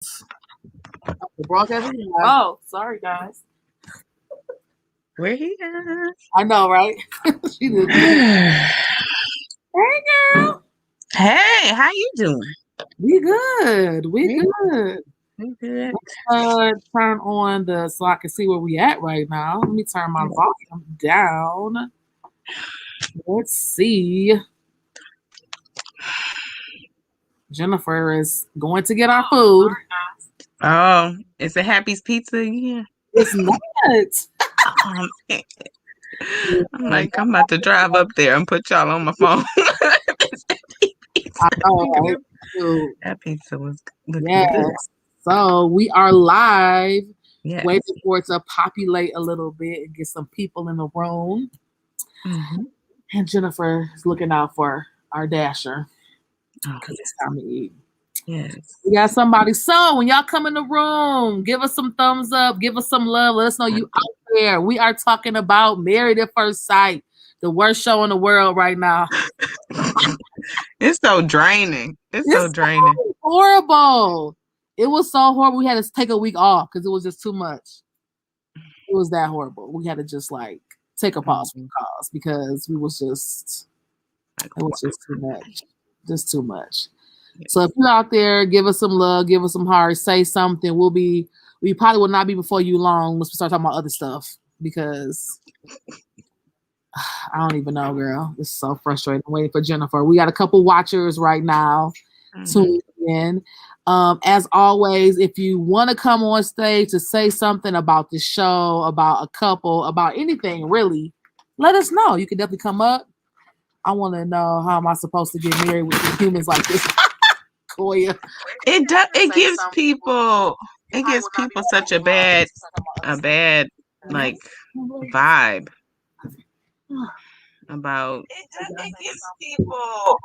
The broadcast. Oh, sorry, guys. We're here. I know, right? She did. Hey, Hey, girl. how you doing? We good. We good. We good. Turn on so I can see where we at right now. Let me turn my volume down. Let's see. Jennifer is going to get our food. Oh, it's a Happy's Pizza again. It's not. Oh, man. I'm like, I'm about to drive up there and put y'all on my phone. I know, right? That pizza was good. So we are live. Yes. Waiting for it to populate a little bit and get some people in the room. Mm-hmm. And Jennifer is looking out for our dasher Oh, because it's time to eat. yes. We got somebody. So when y'all come in the room, give us some thumbs up, give us some love. Let us know you out there. We are talking about Married at First Sight, the worst show in the world right now. It's so draining. It's so draining. So horrible. It was so horrible. We had to take a week off because it was just too much. It was that horrible. We had to just like take a pause from calls because it was just too much. Just too much. So if you're out there, give us some love, give us some heart, say something. We probably will not be before you long once we start talking about other stuff because I don't even know, girl. It's so frustrating. I'm waiting for Jennifer. We got a couple watchers right now tuning in. As always, if you want to come on stage to say something about the show, about a couple, about anything really, let us know. You can definitely come up. I want to know how am I supposed to get married with humans like this? Koya. It gives people such a bad like vibe about it gives people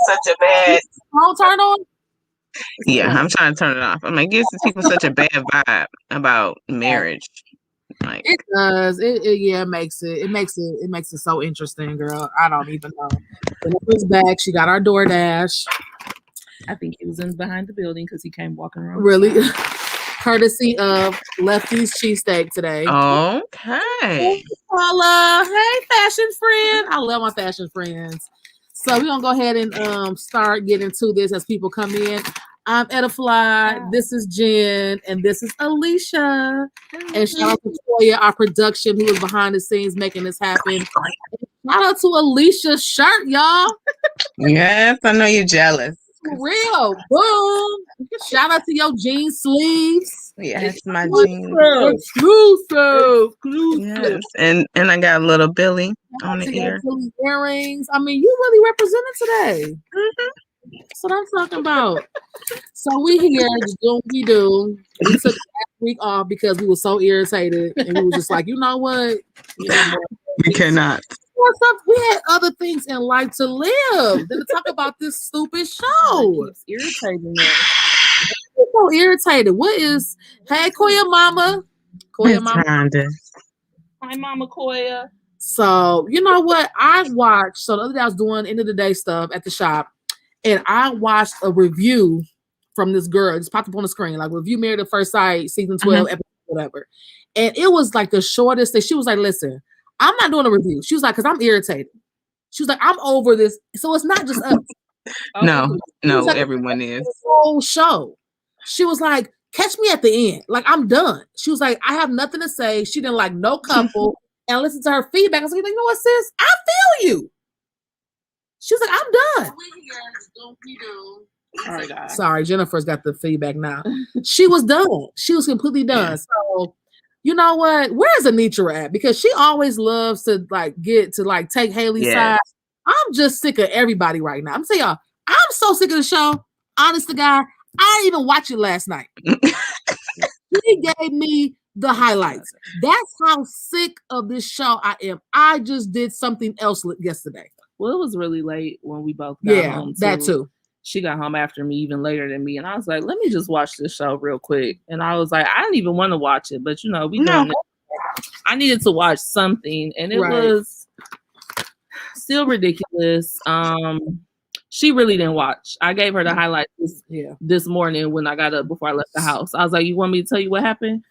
such a bad turn on. Yeah, I'm trying to turn it off. I'm like, it gives people such a bad vibe about marriage. Like it does. It makes it so interesting, girl. I don't even know. Jennifer's back. She got our DoorDash. I think he was in behind the building because he came walking around. Really? Courtesy of Lefty's cheesesteak today. Okay. Hey, Paula. Hey, fashion friend. I love my fashion friends. So we're going to go ahead and start getting to this as people come in. I'm Ettaflyy. This is Jen. And this is Alicia. And shout out to Koya, our production, who was behind the scenes making this happen. Shout out to Alicia's shirt, y'all. Yes, I know you're jealous. For real. Boom. Shout out to your jean sleeves. Yes, my jeans. Exclusive. Yes. And I got a little Billy on the ear. Billy earrings. I mean, you really represented today. That's what I'm talking about. So we here just doing what we do. We took last week off because we were so irritated. And we were just like, you know what? We cannot. We had other things in life to live than to talk about this stupid show. It's irritating me. I'm so irritated. What is? Hey, Koya Mama. Koya Mama. Hi, Mama Koya. So you know what? I watched. So the other day I was doing end of the day stuff at the shop, and I watched a review from this girl. It just popped up on the screen, like review Married at First Sight, season 12, episode whatever. And it was like the shortest thing. She was like, "Listen, I'm not doing a review." She was like, "Cause I'm irritated." She was like, "I'm over this." So it's not just us. No, like, everyone is. The whole show. She was like, "Catch me at the end. Like I'm done." She was like, "I have nothing to say." She didn't like no couple. And I listened to her feedback. I was like, "You know what, sis? I feel you." She was like, "I'm done." All right, guys. Sorry, Jennifer's got the feedback now. She was done. She was completely done. So, you know what? Where's Anitra at? Because she always loves to take Haley's side. I'm just sick of everybody right now. I'm telling y'all, I'm so sick of the show. Honest to God, I didn't even watch it last night. She gave me the highlights. That's how sick of this show I am. I just did something else yesterday. Well, it was really late when we both got home. That too. She got home after me, even later than me. And I was like, let me just watch this show real quick. And I was like, I didn't even want to watch it. But, I needed to watch something. And it was still ridiculous. She really didn't watch. I gave her the highlights this morning when I got up before I left the house. I was like, "You want me to tell you what happened?"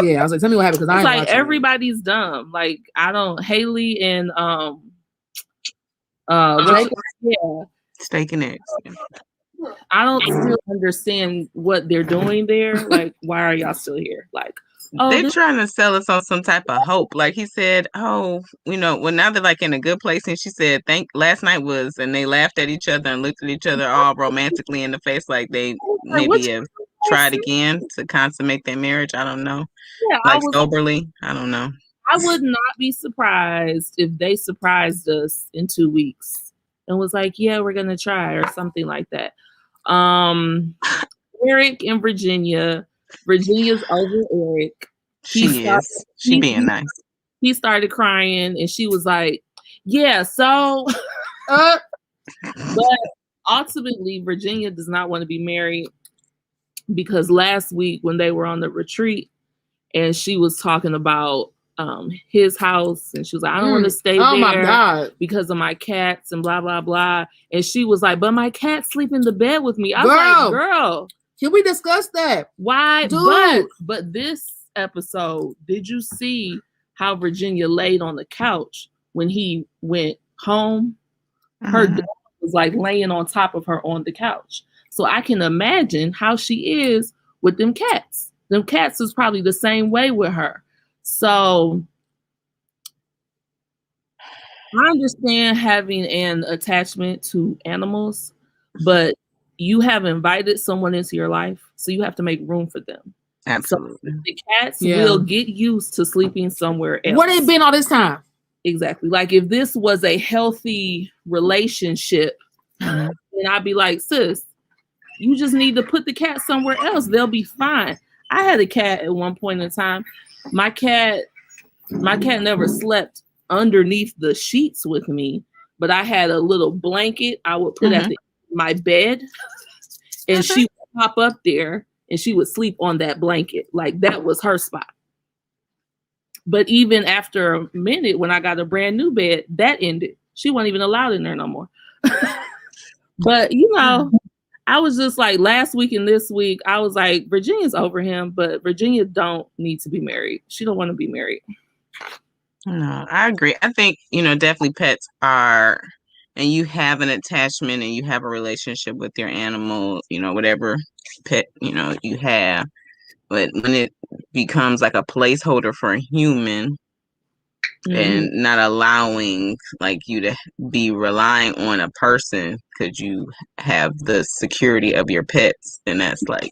Yeah, I was like, "Tell me what happened," because I ain't like everybody's dumb. Like I don't. Haley and steak and eggs. I don't still understand what they're doing there. Like, why are y'all still here? Like, they're trying to sell us on some type of hope. Like he said, well, now they're like in a good place. And she said, last night was, and they laughed at each other and looked at each other all romantically in the face, like they maybe have tried again to consummate their marriage. I don't know. Yeah, like soberly. I don't know. I would not be surprised if they surprised us in 2 weeks and was like, yeah, we're going to try or something like that. Eric and Virginia. Virginia's over Eric. She being nice. He started crying and she was like, yeah, so but ultimately Virginia does not want to be married because last week when they were on the retreat and she was talking about his house and she was like, I don't want to stay there my God. because of my cats and blah blah blah. And she was like, but my cats sleep in the bed with me. I was like, girl, can we discuss that? Why? Dude. But this episode, did you see how Virginia laid on the couch when he went home? Her dog was like laying on top of her on the couch. So I can imagine how she is with them cats. Them cats is probably the same way with her. So I understand having an attachment to animals, but you have invited someone into your life, so you have to make room for them. Absolutely. So the cats will get used to sleeping somewhere else. Where they been all this time? Exactly. Like if this was a healthy relationship, then I'd be like, sis, you just need to put the cat somewhere else. They'll be fine. I had a cat at one point in time. My cat never slept underneath the sheets with me, but I had a little blanket I would put at my bed, and she would pop up there and she would sleep on that blanket. Like that was her spot. But even after a minute, when I got a brand new bed, that ended. She wasn't even allowed in there no more. But I was just like last week and this week, I was like, Virginia's over him, but Virginia don't need to be married. She don't want to be married. No, I agree. I think, definitely pets are, and you have an attachment and you have a relationship with your animal, whatever pet, you have. But when it becomes like a placeholder for a human and not allowing like you to be relying on a person because you have the security of your pets, then that's like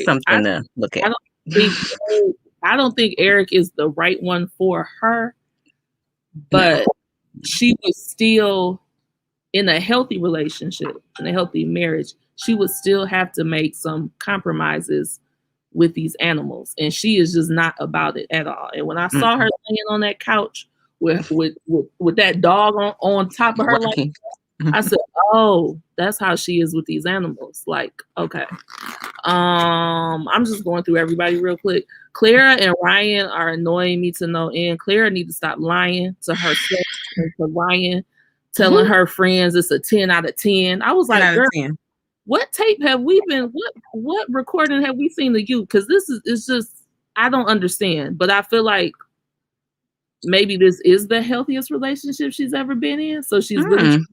something to look at. I don't think Eric is the right one for her, but she was still in a healthy relationship, in a healthy marriage. She would still have to make some compromises with these animals, and she is just not about it at all. And when I saw her laying on that couch with that dog on top of her, like, I said, "Oh, that's how she is with these animals." Like, okay. I'm just going through everybody real quick. Clara and Ryan are annoying me to no end. Clara needs to stop lying to herself and to Ryan, telling her friends it's a 10 out of 10. I was like, girl, what tape have we been, what recording have we seen of you? Because this is just, I don't understand. But I feel like maybe this is the healthiest relationship she's ever been in. So she's really trying to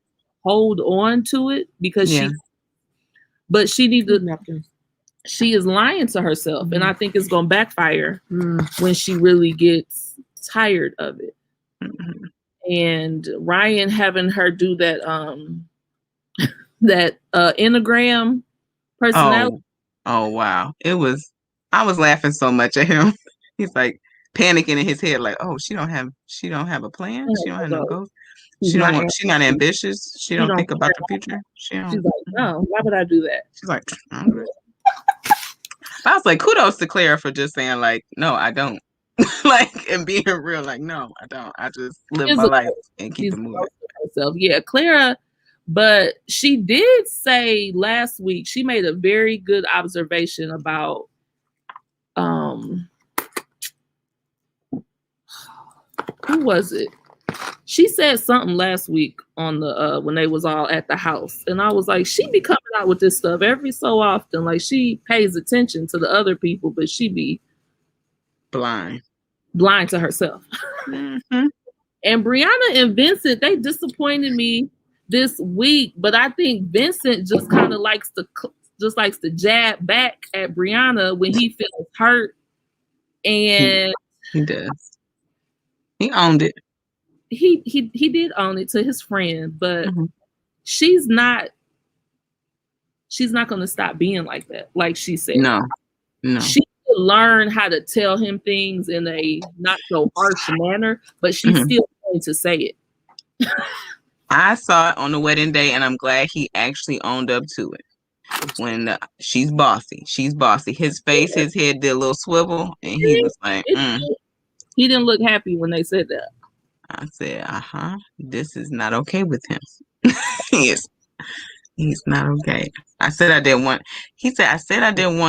hold on to it because she needs to, she is lying to herself. And I think it's going to backfire when she really gets tired of it. And Ryan having her do that, that Enneagram personality. Oh wow. I was laughing so much at him. He's like panicking in his head, like, oh, she don't have a plan. She don't have no goals. She's not ambitious. She don't think about the future. She's like, no, why would I do that? She's like, I was like, kudos to Clara for just saying like, no, I don't. Like, and being real, like, no, I don't. I just live my life and keep it moving. Herself. Yeah, Clara, but she did say last week, she made a very good observation about who was it? She said something last week on the when they was all at the house, and I was like, she be coming out with this stuff every so often. Like she pays attention to the other people, but she be blind to herself. Mm-hmm. And Brianna and Vincent, they disappointed me this week, but I think Vincent just kind of likes to jab back at Brianna when he feels hurt, and he does. He owned it. He did own it to his friend, but she's not going to stop being like that. Like she said, no. She could learn how to tell him things in a not so harsh manner, but she's still going to say it. I saw it on the wedding day, and I'm glad he actually owned up to it. When she's bossy, his face, his head did a little swivel, and he was like, He didn't look happy when they said that. I said, this is not okay with him. He's not okay. I said I didn't want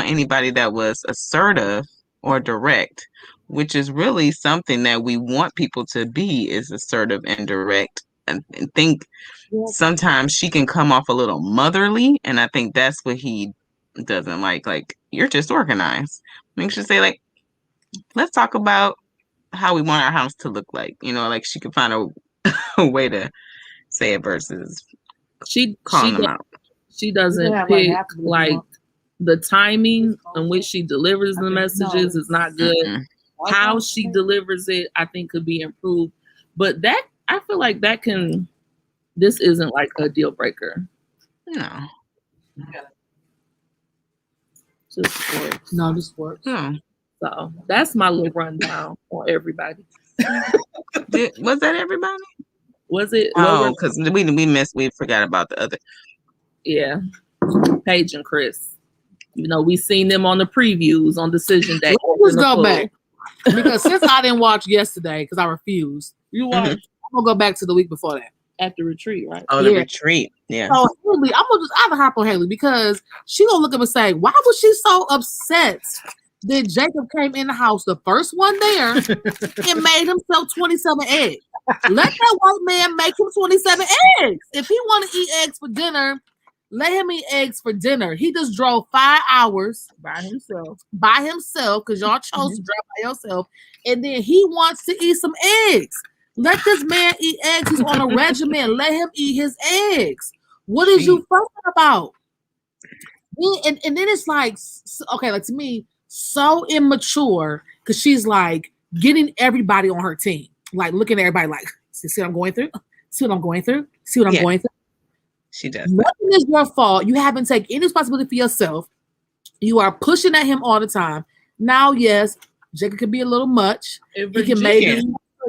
anybody that was assertive or direct, which is really something that we want people to be, is assertive and direct. And think sometimes she can come off a little motherly, and I think that's what he doesn't like. Like, you're just organized. Makes you say, like, let's talk about how we want our house to look like. Like she could find a way to say it versus calling them out. She doesn't pick like the timing in which she delivers the messages is not good. How she delivers it, I think, could be improved. But that, I feel like this isn't like a deal breaker. No. Just works. No, just works. No. So that's my little rundown on everybody. Was that everybody? Was it? Oh, because we forgot about the other. Yeah. Paige and Chris. We seen them on the previews on decision day. Let's go back. Because since I didn't watch yesterday, because I refused, I'm going to go back to the week before that. At the retreat, right? Oh, the retreat. Yeah. So Haley, I'm going to hop on Haley because she going to look up and say, why was she so upset that Jacob came in the house, the first one there, and made himself 27 eggs? Let that white man make him 27 eggs. If he want to eat eggs for dinner, let him eat eggs for dinner. He just drove 5 hours by himself because y'all chose to drive by yourself, and then he wants to eat some eggs. Let this man eat eggs. He's on a regimen. Let him eat his eggs. What is you talking about? And then it's like, okay, like to me, so immature because she's like getting everybody on her team, like looking at everybody like, see what I'm going through? See what I'm going through? See what I'm going through? She does. Nothing is your fault. You haven't taken any responsibility for yourself. You are pushing at him all the time. Now, yes, Jacob could be a little much. He can maybe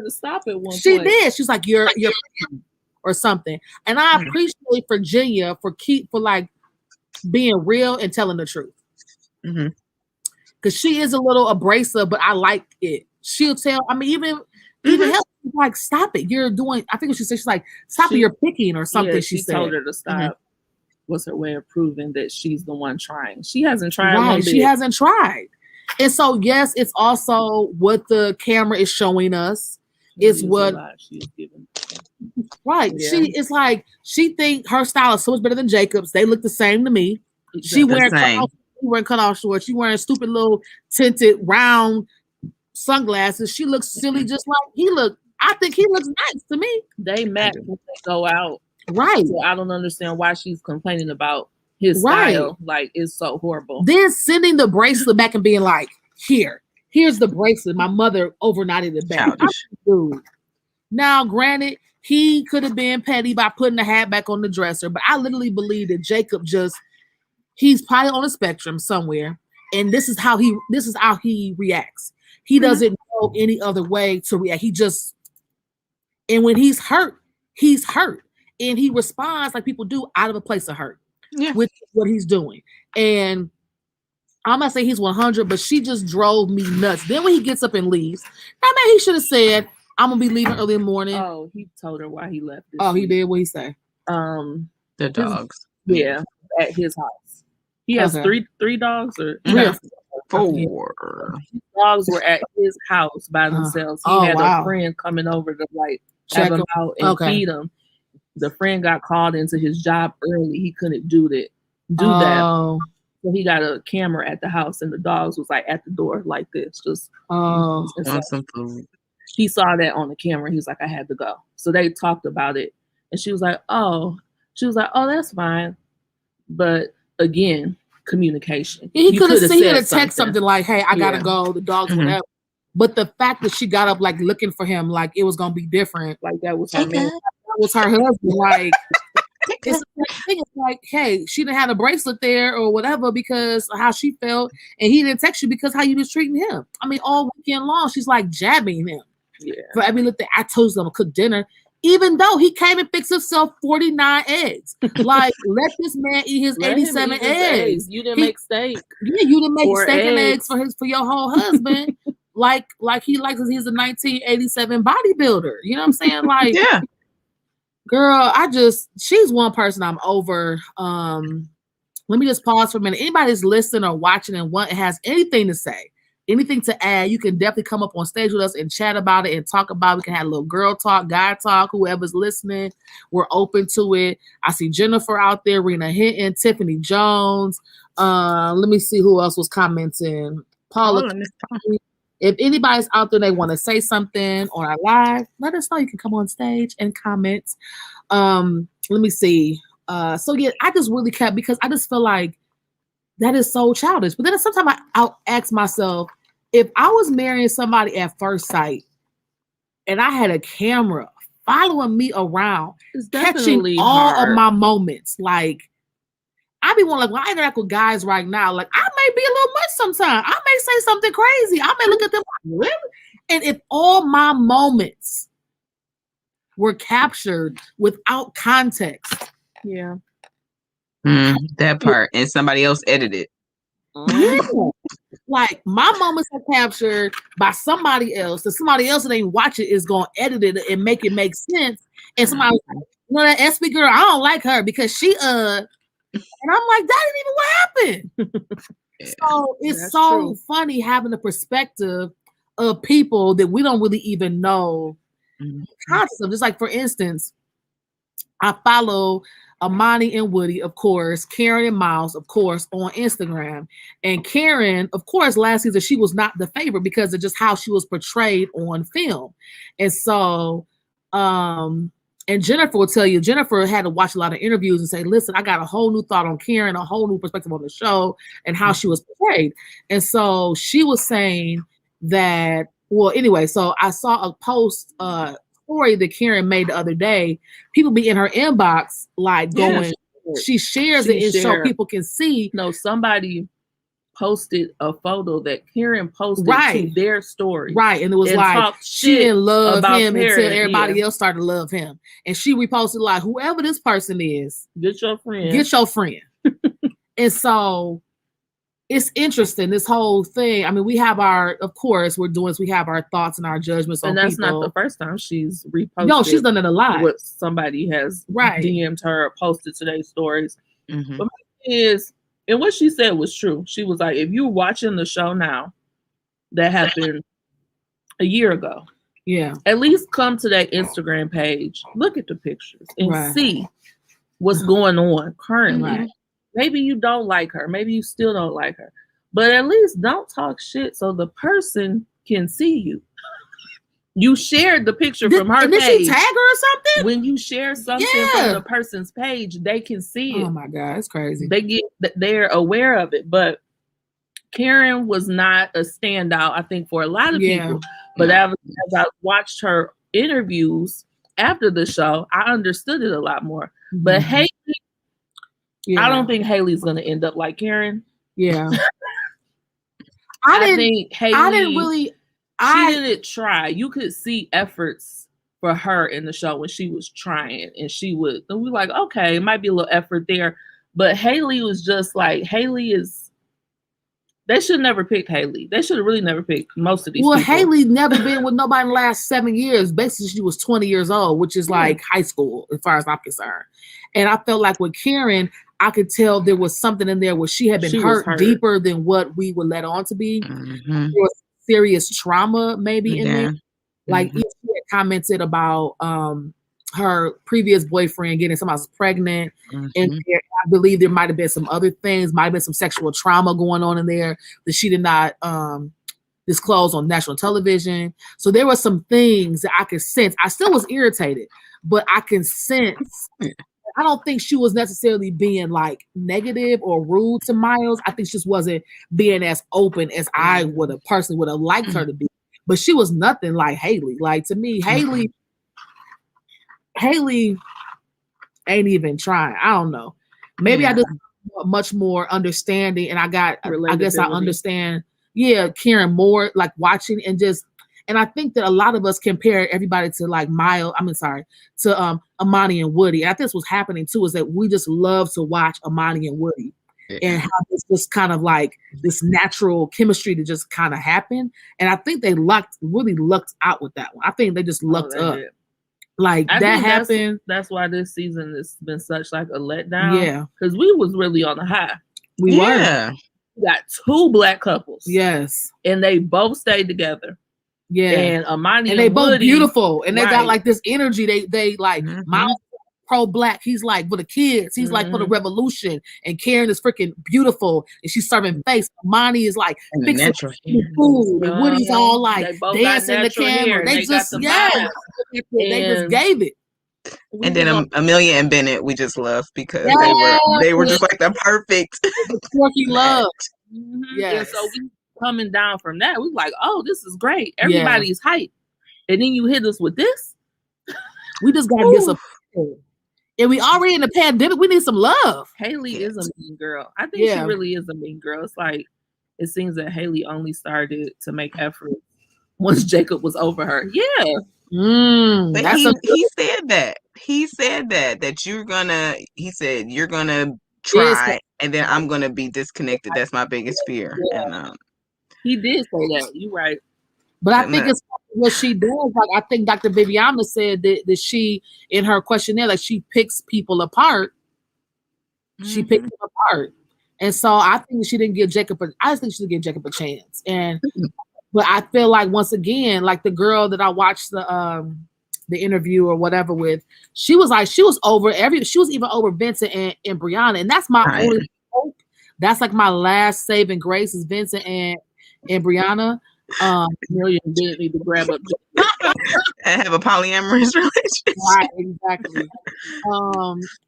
to stop at one she point. did. She's like, you're or something. And I appreciate Virginia for like being real and telling the truth. Because she is a little abrasive, but I like it. She'll tell. I mean, even help like stop it. You're doing. I think what she said. She's like, stop it. You're picking or something. Yeah, she said. Told her to stop. Was her way of proving that she's the one trying. She hasn't tried. Right. She hasn't tried. And so yes, it's also what the camera is showing us. It's what she's giving. Right. Yeah. It's like she think her style is so much better than Jacob's. They look the same to me. She wearing cutoff shorts. She wearing stupid little tinted round sunglasses. She looks silly just like he looked. I think he looks nice to me. They match when they go out. Right. So I don't understand why she's complaining about his style. Like, it's so horrible. Then sending the bracelet back and being like, here's the bracelet. My mother overnighted it back. Dude. Now, granted, he could have been petty by putting the hat back on the dresser, but I literally believe that Jacob he's probably on a spectrum somewhere, and this is how he reacts. He doesn't know any other way to react. And when he's hurt, and he responds like people do out of a place of hurt, which is what he's doing. And I'm not saying he's 100, but she just drove me nuts. Then when he gets up and leaves, he should have said, I'm gonna be leaving early in the morning. Oh, he told her why he left. He did. What he say? The dogs. At his house. He has three dogs or 4. Dogs were at his house by themselves. He had a friend coming over to like have him out and feed him. The friend got called into his job early. He couldn't do that. So he got a camera at the house, and the dogs was like at the door like this, just want some food. He saw that on the camera. He was like, I had to go. So they talked about it, and she was like, oh, that's fine. But again, communication. He could have text something like, hey, I gotta go. The dogs, whatever. But the fact that she got up like looking for him, like it was gonna be different. Like that was her man. That was her husband. Like it's like, hey, she didn't have a bracelet there or whatever because of how she felt, and he didn't text you because how you was treating him. I mean, all weekend long, she's like jabbing him. Yeah. For every little thing. I told you I'm gonna cook dinner, even though he came and fixed himself 49 eggs. Like, let this man eat his 87 eggs. You didn't make steak. Yeah, you didn't make steak and eggs for your whole husband. like he likes he's a 1987 bodybuilder. You know what I'm saying? Like, yeah. Girl, she's one person I'm over. Let me just pause for a minute. Anybody that's listening or watching and has anything to say, anything to add, you can definitely come up on stage with us and chat about it and talk about it. We can have a little girl talk, guy talk, whoever's listening. We're open to it. I see Jennifer out there, Rena Hinton, Tiffany Jones. Let me see who else was commenting. Paula. If anybody's out there, they want to say something on our live, let us know. You can come on stage and comment. Let me see. So yeah, I just really kept, because I just feel like that is so childish. But then sometimes I'll ask myself, if I was marrying somebody at first sight and I had a camera following me around, catching all of my moments, like, I be one like, when I interact with guys right now, like, I may be a little much sometimes. I may say something crazy. I may look at them like, really? And if all my moments were captured without context. Yeah. That part. And somebody else edited. Yeah. Like, my moments are captured by somebody else. And somebody else that ain't watch it is going to edit it and make it make sense. And somebody, that Espy girl, I don't like her because she, and I'm like, that ain't even what happened. So it's so funny having the perspective of people that we don't really even know the concept of. Just like, for instance, I follow Amani and Woody, of course, Karen and Miles, of course, on Instagram. And Karen, of course, last season, she was not the favorite because of just how she was portrayed on film. And so, and Jennifer will tell you, Jennifer had to watch a lot of interviews and say, listen, I got a whole new thought on Karen, a whole new perspective on the show and how she was portrayed. And so she was saying that, well, anyway, so I saw a post, story that Karen made the other day. People be in her inbox, like going, she shares it and so people can see. No, somebody posted a photo that Karen posted to their story. Right. And it was like, she didn't love him until everybody else started to love him. And she reposted like, whoever this person is, get your friend. Get your friend. And so it's interesting, this whole thing. I mean, we have of course, we have our thoughts and our judgments on people. And that's not the first time she's reposted. No, she's done it a lot. What somebody has DM'd her or posted today's stories. But my thing is, and what she said was true. She was like, if you're watching the show now, that happened a year ago. Yeah. At least come to that Instagram page, look at the pictures and see what's going on currently. Right. Maybe you don't like her. Maybe you still don't like her. But at least don't talk shit so the person can see you. You shared the picture from her page. Did she tag her or something? When you share something from the person's page, they can see it. Oh my God, it's crazy. They're aware of it. But Karen was not a standout, I think, for a lot of people. But as I watched her interviews after the show, I understood it a lot more. But Haley, I don't think Haley's going to end up like Karen. Yeah. I think Haley, she didn't try. You could see efforts for her in the show when she was trying, and we're like, okay, it might be a little effort there. But Haley was just like, they should never pick Haley. They should have really never picked most of these people. Haley never been with nobody in the last 7 years. Basically, she was 20 years old, which is like high school as far as I'm concerned. And I felt like with Karen, I could tell there was something in there where she had been hurt deeper than what we would let on to be. There was serious trauma maybe in there. Like, she had commented about her previous boyfriend getting somebody else pregnant, and I believe there might have been some other things, might have been some sexual trauma going on in there that she did not disclose on national television. So there were some things that I could sense. I still was irritated, but I can sense. I don't think she was necessarily being like negative or rude to Miles. I think she just wasn't being as open as I would have personally would have liked her to be. But she was nothing like Haley. Like to me, Haley ain't even trying. I don't know. Maybe I just much more understanding, and I guess I understand. Yeah, caring more, like watching and just. And I think that a lot of us compare everybody to like to Amani and Woody. And I think what's happening too is that we just love to watch Amani and Woody and how it's just kind of like this natural chemistry to just kind of happen. And I think they really lucked out with that one. I think they just lucked up. Like I that happened. That's why this season has been such like a letdown. Yeah, because we was really on the high. We were. We got 2 black couples. Yes, and they both stayed together. Yeah, and Amani and they both Woody, beautiful, and they got like this energy. They like Miles pro-black. He's like for the kids. He's like for the revolution. And Karen is freaking beautiful, and she's serving face. Amani is like fixing food, and Woody's all like dancing the camera. They just they just gave it. And then Amelia and Bennett, we just love because they were just like the perfect quirky love. Yeah, so we coming down from that, we like, oh, this is great. Everybody's hyped. And then you hit us with this. We just got disappointed. And we already in the pandemic. We need some love. Haley is a mean girl. I think she really is a mean girl. It's like, it seems that Haley only started to make effort once Jacob was over her. Yeah. But he said that. He said that you're gonna, he said, you're gonna try and then I'm gonna be disconnected. That's my biggest fear. Yeah. And he did say that. You're right. But I think it's what she does. Like I think Dr. Viviana said that she, in her questionnaire, like she picks people apart. She picked them apart. And so I think she didn't give Jacob I just think she didn't give Jacob a chance. And but I feel like once again, like the girl that I watched the interview or whatever with, she was even over Vincent and Brianna. And that's my only hope. That's like my last saving grace is Vincent and Brianna. Million didn't need to grab up and have a polyamorous relationship. Right, exactly.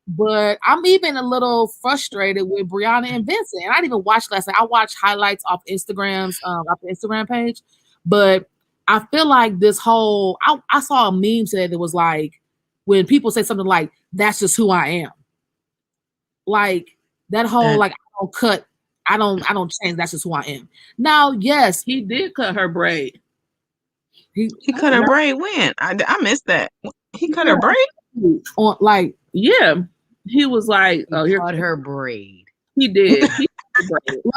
But I'm even a little frustrated with Brianna and Vincent. And I didn't even watch last night. I watched highlights off the Instagram page. But I feel like this whole I saw a meme today that was like when people say something like, that's just who I am. Like that whole like I don't change. That's just who I am. Now, yes, he did cut her braid. He cut her braid when? I missed that. He cut her braid? On like he was like, oh, he cut her braid. He did.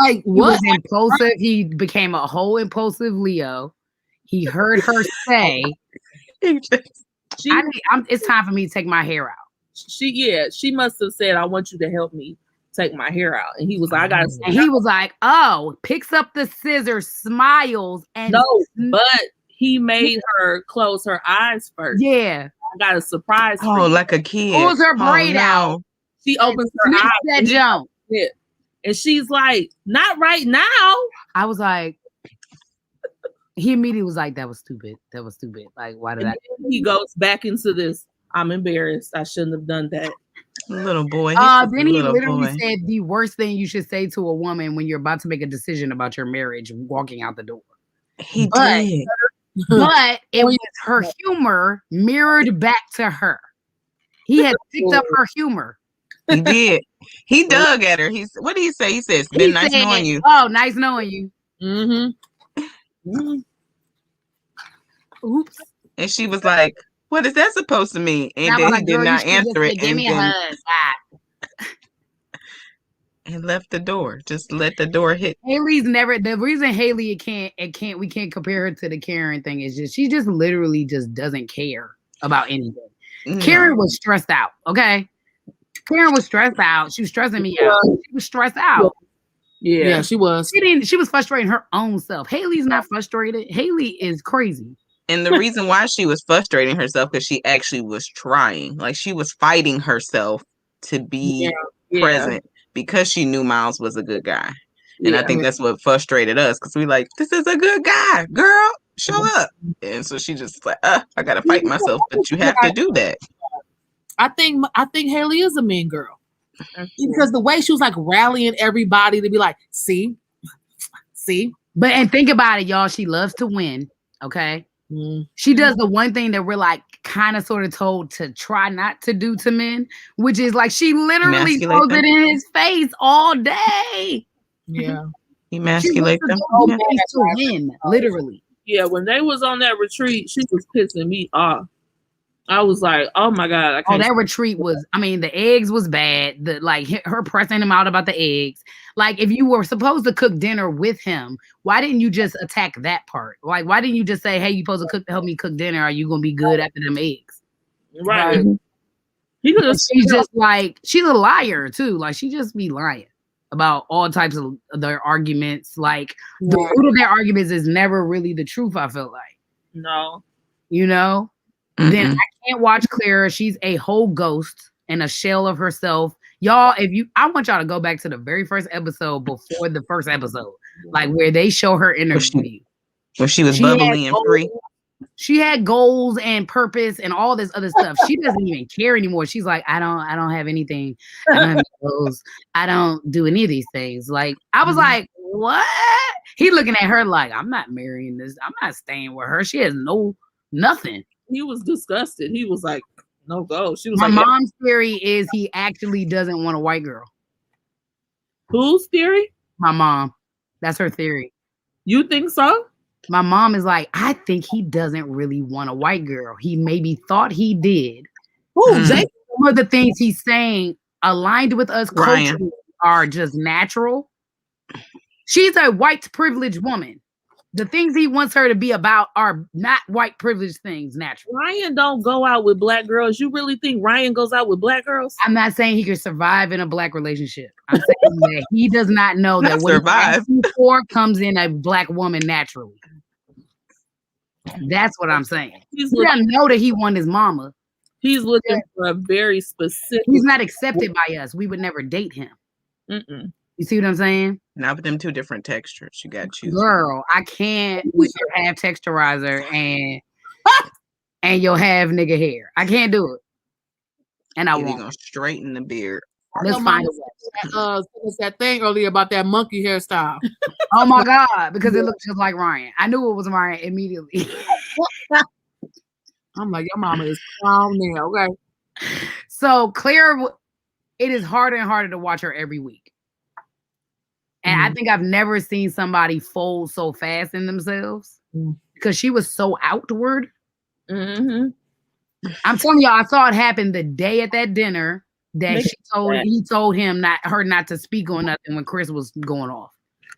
Like what? He was impulsive. He became a whole impulsive Leo. He heard her say, "It's time for me to take my hair out." She must have said, "I want you to help me take my hair out," and he was like, "I gotta." And he was like, "Oh," picks up the scissors, smiles, and but he made her close her eyes first. Yeah, I got a surprise. Oh, like a kid. Pulls her braid out. She opens her eyes. That jump. Yeah. And she's like, "Not right now." I was like, he immediately was like, "That was stupid. That was stupid. Like, why did He goes back into this. I'm embarrassed. I shouldn't have done that. Little boy. Then he literally said the worst thing you should say to a woman when you're about to make a decision about your marriage, walking out the door. He did. But it was her humor mirrored back to her. He had picked up her humor. He did. He dug at her. What did he say? He said, "It's been nice knowing you." Oh, nice knowing you. Oops. And she was like, "What is that supposed to mean?" And then he did not answer it. Give me a hug. And left the door. Just let the door hit. Haley's never. The reason Haley we can't compare her to the Karen thing is just she just literally just doesn't care about anything. No. Karen was stressed out. Okay. Karen was stressed out. She was stressing me out. She was stressed out. Yeah, she was. She was frustrating her own self. Haley's not frustrated. Haley is crazy. And the reason why she was frustrating herself because she actually was trying. Like she was fighting herself to be present because she knew Miles was a good guy. And I think that's what frustrated us because we like, this is a good guy, girl. Show up. And so she just like, I gotta fight myself, but you have to do that. I think Haley is a mean girl. Because the way she was like rallying everybody to be like, see. But and think about it, y'all. She loves to win. Okay. She does the one thing that we're like kind of sort of told to try not to do to men, which is like she literally throws it in his face all day. Yeah. Emasculate them. To win, literally. Yeah, when they was on that retreat, she was pissing me off. I was like, oh my God. That retreat was, I mean, the eggs was bad. Her pressing him out about the eggs. Like, if you were supposed to cook dinner with him, why didn't you just attack that part? Like, why didn't you just say, hey, you supposed to help me cook dinner? Are you going to be good after them eggs? Right. She's just like, she's a liar too. Like, she just be lying about all types of their arguments. Like, the root of their arguments is never really the truth, I feel like. No. You know? Then I can't watch Clara. She's a whole ghost and a shell of herself. Y'all, I want y'all to go back to the very first episode before the first episode, like where they show her interview. Where she was bubbly and free. She had goals and purpose and all this other stuff. She doesn't even care anymore. She's like, I don't have anything. I don't have goals. I don't do any of these things. Like, I was like, what? He looking at her like, I'm not marrying this. I'm not staying with her. She has nothing. He was disgusted. He was like, no go. She was My mom's theory is he actually doesn't want a white girl. Whose theory? My mom. That's her theory. You think so? My mom is like, I think he doesn't really want a white girl. He maybe thought he did. Some of the things he's saying aligned with us culturally are just natural. She's a white privileged woman. The things he wants her to be about are not white privileged things, naturally. Ryan don't go out with black girls. You really think Ryan goes out with black girls? I'm not saying he could survive in a black relationship. I'm saying that he does not know that what he's for comes in a black woman naturally. That's what I'm saying. He doesn't know that he won his mama. He's looking for a very specific. He's not accepted by us. We would never date him. You see what I'm saying? Now with them two different textures, you got to choose. Girl, I can't with your half texturizer and your half nigga hair. I can't do it. And I won't. Gonna straighten the beard. Let's find a way. That thing earlier about that monkey hairstyle. Oh my God, because it looked just like Ryan. I knew it was Ryan immediately. I'm like, your mama is calm now, okay? So Claire, it is harder and harder to watch her every week. And I think I've never seen somebody fold so fast in themselves because she was so outward. I'm telling y'all, I saw it happen the day at that dinner that he told him not to speak on nothing when Chris was going off.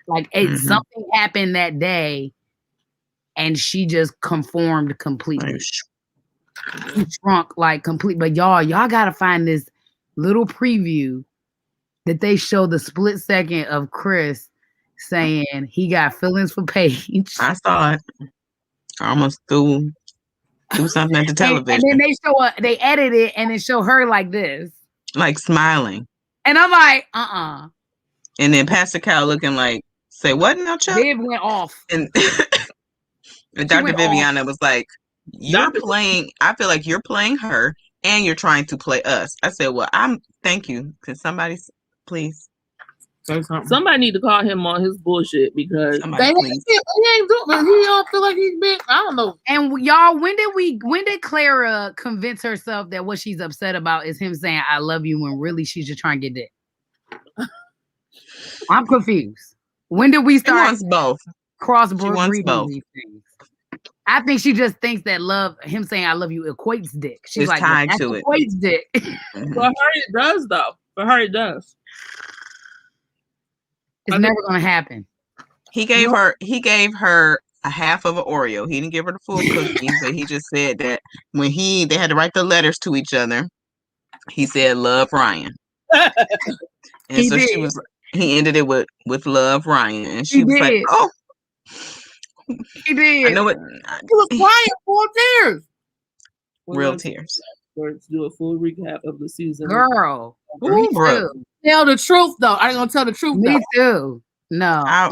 Like something happened that day, and she just conformed completely. She shrunk like complete. But y'all gotta find this little preview that they show the split second of Chris saying he got feelings for Paige. I saw it. I almost threw something at the television. And then they edit it and they show her like this. Like smiling. And I'm like, And then Pastor Cal looking like, say what now, Chuck? Viv went off. And Dr. Viviana was like, you're playing, I feel like you're playing her and you're trying to play us. I said, well, thank you. Can somebody please say something? Somebody need to call him on his bullshit because he ain't doing. He don't feel like he's been. I don't know. And y'all, when did Clara convince herself that what she's upset about is him saying "I love you" when really she's just trying to get dick? I'm confused. When did we start? She wants both. Cross-breeding these things. I think she just thinks that him saying "I love you" equates dick. She's like, tied to it. Equates dick. For her, it does though. For her, it does. It's never gonna happen. He gave her a half of an Oreo. He didn't give her the full cookie, but he just said that when they had to write the letters to each other, he said love Ryan. And so he ended it with love Ryan. And she was like, oh, He did. I know it. He was crying 4 tears. Real tears. Let's do a full recap of the season. Girl. Ooh, Me bro. too. Tell the truth though. I ain't gonna tell the truth Me though. too. No. I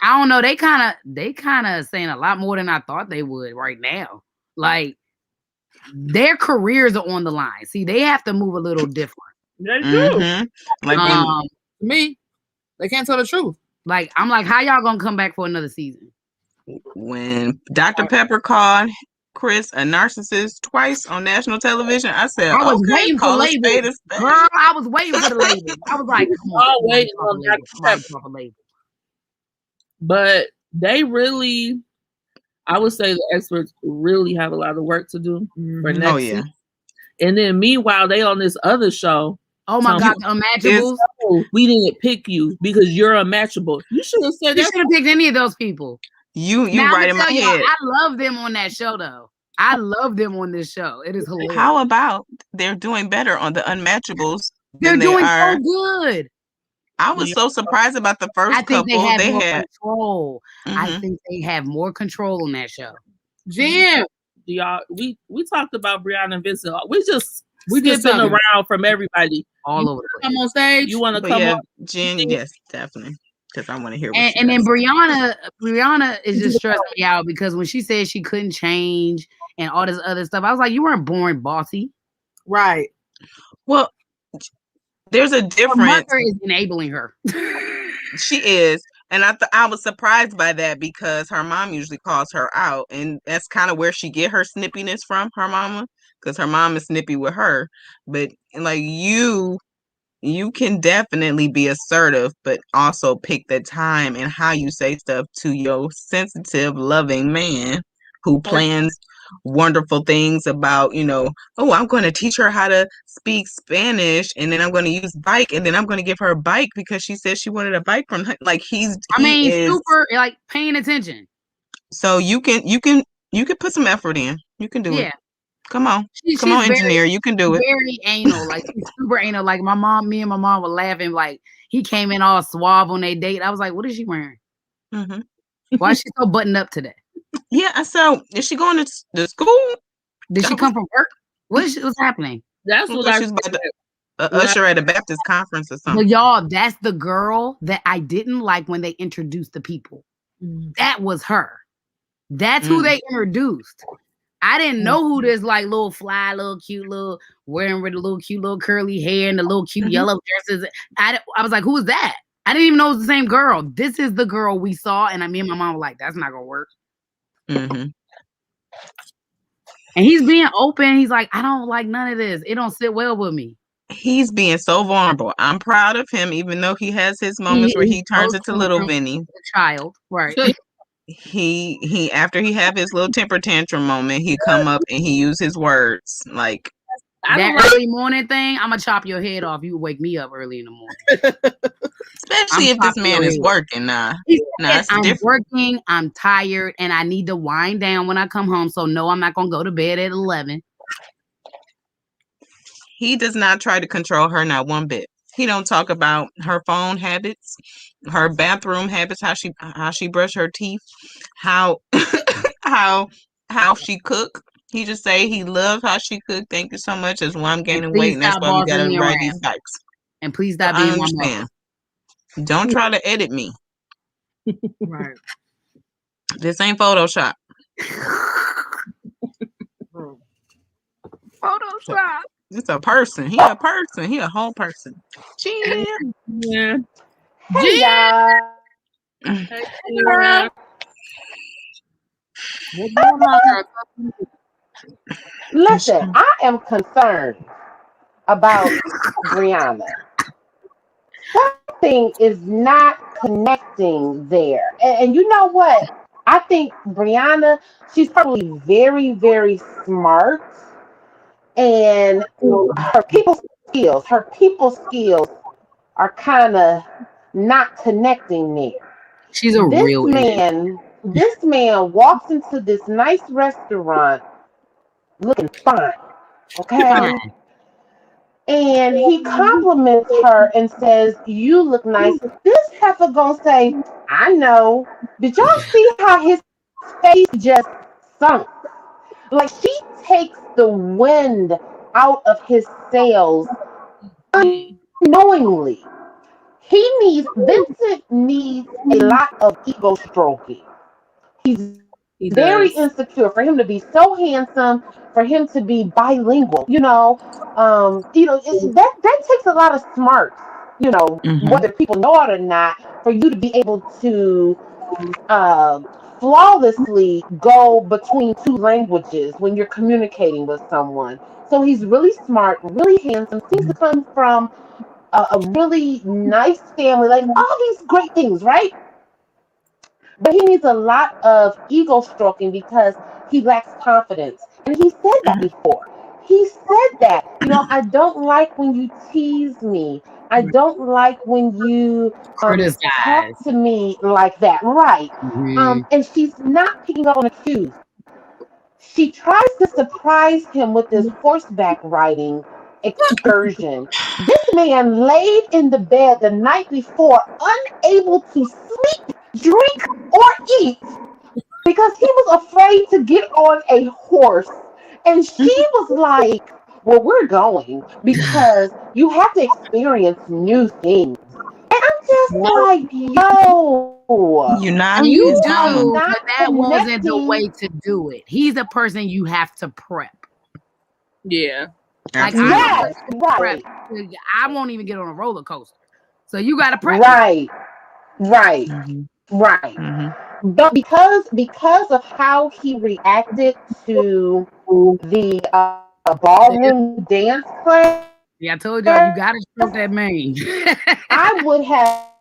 don't know. They kind of saying a lot more than I thought they would right now. Like their careers are on the line. See, they have to move a little different. They do. Like me, they can't tell the truth. Like I'm like, how y'all gonna come back for another season? when Dr. Pepper called Chris a narcissist twice on national television, I said, I was okay, waiting for call a spade labels. a spade. Girl, I was waiting for the label. I was like, come on, All waiting on Dr. label. But they really, I would say the experts really have a lot of work to do for next season. And then meanwhile, they on this other show. Oh my God, the Unmatchables. We didn't pick you because you're unmatchable. You should have said you should have picked any of those people. You right in my head. I love them on that show though. I love them on this show. It is hilarious. How about they're doing better on the Unmatchables? They're doing so good. I was so surprised about the first couple. They had control. I think they have more control on that show. Jim, y'all, we talked about Brianna and Vincent. We just skipping around from everybody all over. Come on stage. You want to come on, Jen? Yes, definitely. Because I want to hear. And then Brianna is just stressing me out because when she said she couldn't change and all this other stuff, I was like, you weren't born bossy, right? Well, there's a difference. Her mother is enabling her. She is, and I was surprised by that because her mom usually calls her out, and that's kind of where she get her snippiness from, her mama, because her mom is snippy with her. But like you can definitely be assertive, but also pick the time and how you say stuff to your sensitive, loving man who plans wonderful things about, oh, I'm going to teach her how to speak Spanish, and then I'm going to use bike, and then I'm going to give her a bike because she said she wanted a bike from her. Like super like paying attention. So you can put some effort in. You can do it. Come on. Come on, engineer. You can do it. Very anal. Like she's super anal. Like me and my mom were laughing. Like he came in all suave on their date. I was like, what is she wearing? Mm-hmm. Why is she so buttoned up today? Yeah. So is she going to school? Did she come from work? What's happening? That's what she's about to usher at a Baptist conference or something. Well, y'all, that's the girl that I didn't like when they introduced the people. That was her. That's who they introduced. I didn't know who this like little fly, little cute, little wearing with the little cute, little curly hair and the little cute yellow dresses. I was like, who is that? I didn't even know it was the same girl. This is the girl we saw, and me and my mom were like, that's not gonna work. And he's being open. He's like, I don't like none of this. It don't sit well with me. He's being so vulnerable. I'm proud of him, even though he has his moments where he turns into little Vinny, the child, right? He after he have his little temper tantrum moment, he come up and he use his words like that early morning thing. I'm gonna chop your head off. You wake me up early in the morning, especially if this man is working. I'm working. I'm tired, and I need to wind down when I come home. So no, I'm not gonna go to bed at 11. He does not try to control her, not one bit. He don't talk about her phone habits, her bathroom habits, how she brush her teeth, how she cook. He just say he loves how she cook. Thank you so much. That's why I'm gaining weight, and that's why we gotta ride these bikes. And please stop being my mother. Don't try to edit me. Right. This ain't Photoshop. Photoshop. It's a person. He a person. He a whole person. Cheers. Yeah. Hey, y'all. Hey, Listen, I am concerned about Brianna. Something is not connecting there. And you know what? I think Brianna, she's probably very, very smart. And her people skills are kind of not connecting there. She's a real man. This man walks into this nice restaurant looking fine, okay? And he compliments her and says, "You look nice." This heifer gonna say, "I know." Did y'all see how his face just sunk. Like she takes the wind out of his sails unknowingly. Vincent needs a lot of ego stroking. He's very insecure. For him to be so handsome, for him to be bilingual, that takes a lot of smarts, whether people know it or not, for you to be able to flawlessly go between two languages when you're communicating with someone. So he's really smart, really handsome, seems to come from a really nice family, like all these great things, right? But he needs a lot of ego stroking because he lacks confidence. And he said that before. He said that, I don't like when you tease me. I don't like when you talk to me like that. Right. And she's not picking up on the cues. She tries to surprise him with this horseback riding excursion. This man laid in the bed the night before, unable to sleep, drink, or eat because he was afraid to get on a horse. And she was like, well, we're going because you have to experience new things. And I'm just like, yo. You're not. You do, but that wasn't the way to do it. He's a person you have to prep. Yeah. Like yes, right. I won't even get on a roller coaster. So you got to prep. Right. But because of how he reacted to the ballroom dance class, yeah, I told y'all you got to stroke that mane. I would have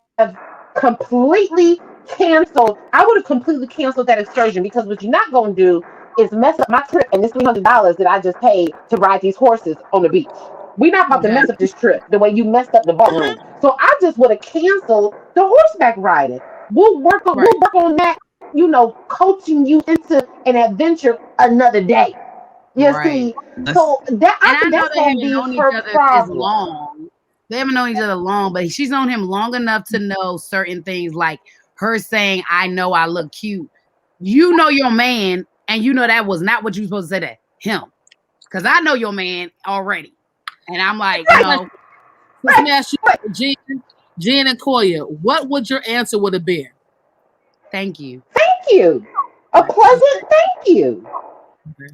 completely canceled. That excursion because what you're not going to do is mess up my trip and this $300 that I just paid to ride these horses on the beach. We're not about to mess up this trip the way you messed up the ballroom. So I just would have canceled the horseback riding. We'll work on that, coaching you into an adventure another day. You see, so that I think that's going to be her problem. They haven't known each other long, but she's known him long enough to know certain things, like her saying, "I know I look cute." You know your man, and you know that was not what you were supposed to say to him, because I know your man already, and I'm like, Let me ask you, Jen and Koya, what would your answer would have been? Thank you. Thank you. A pleasant thank you.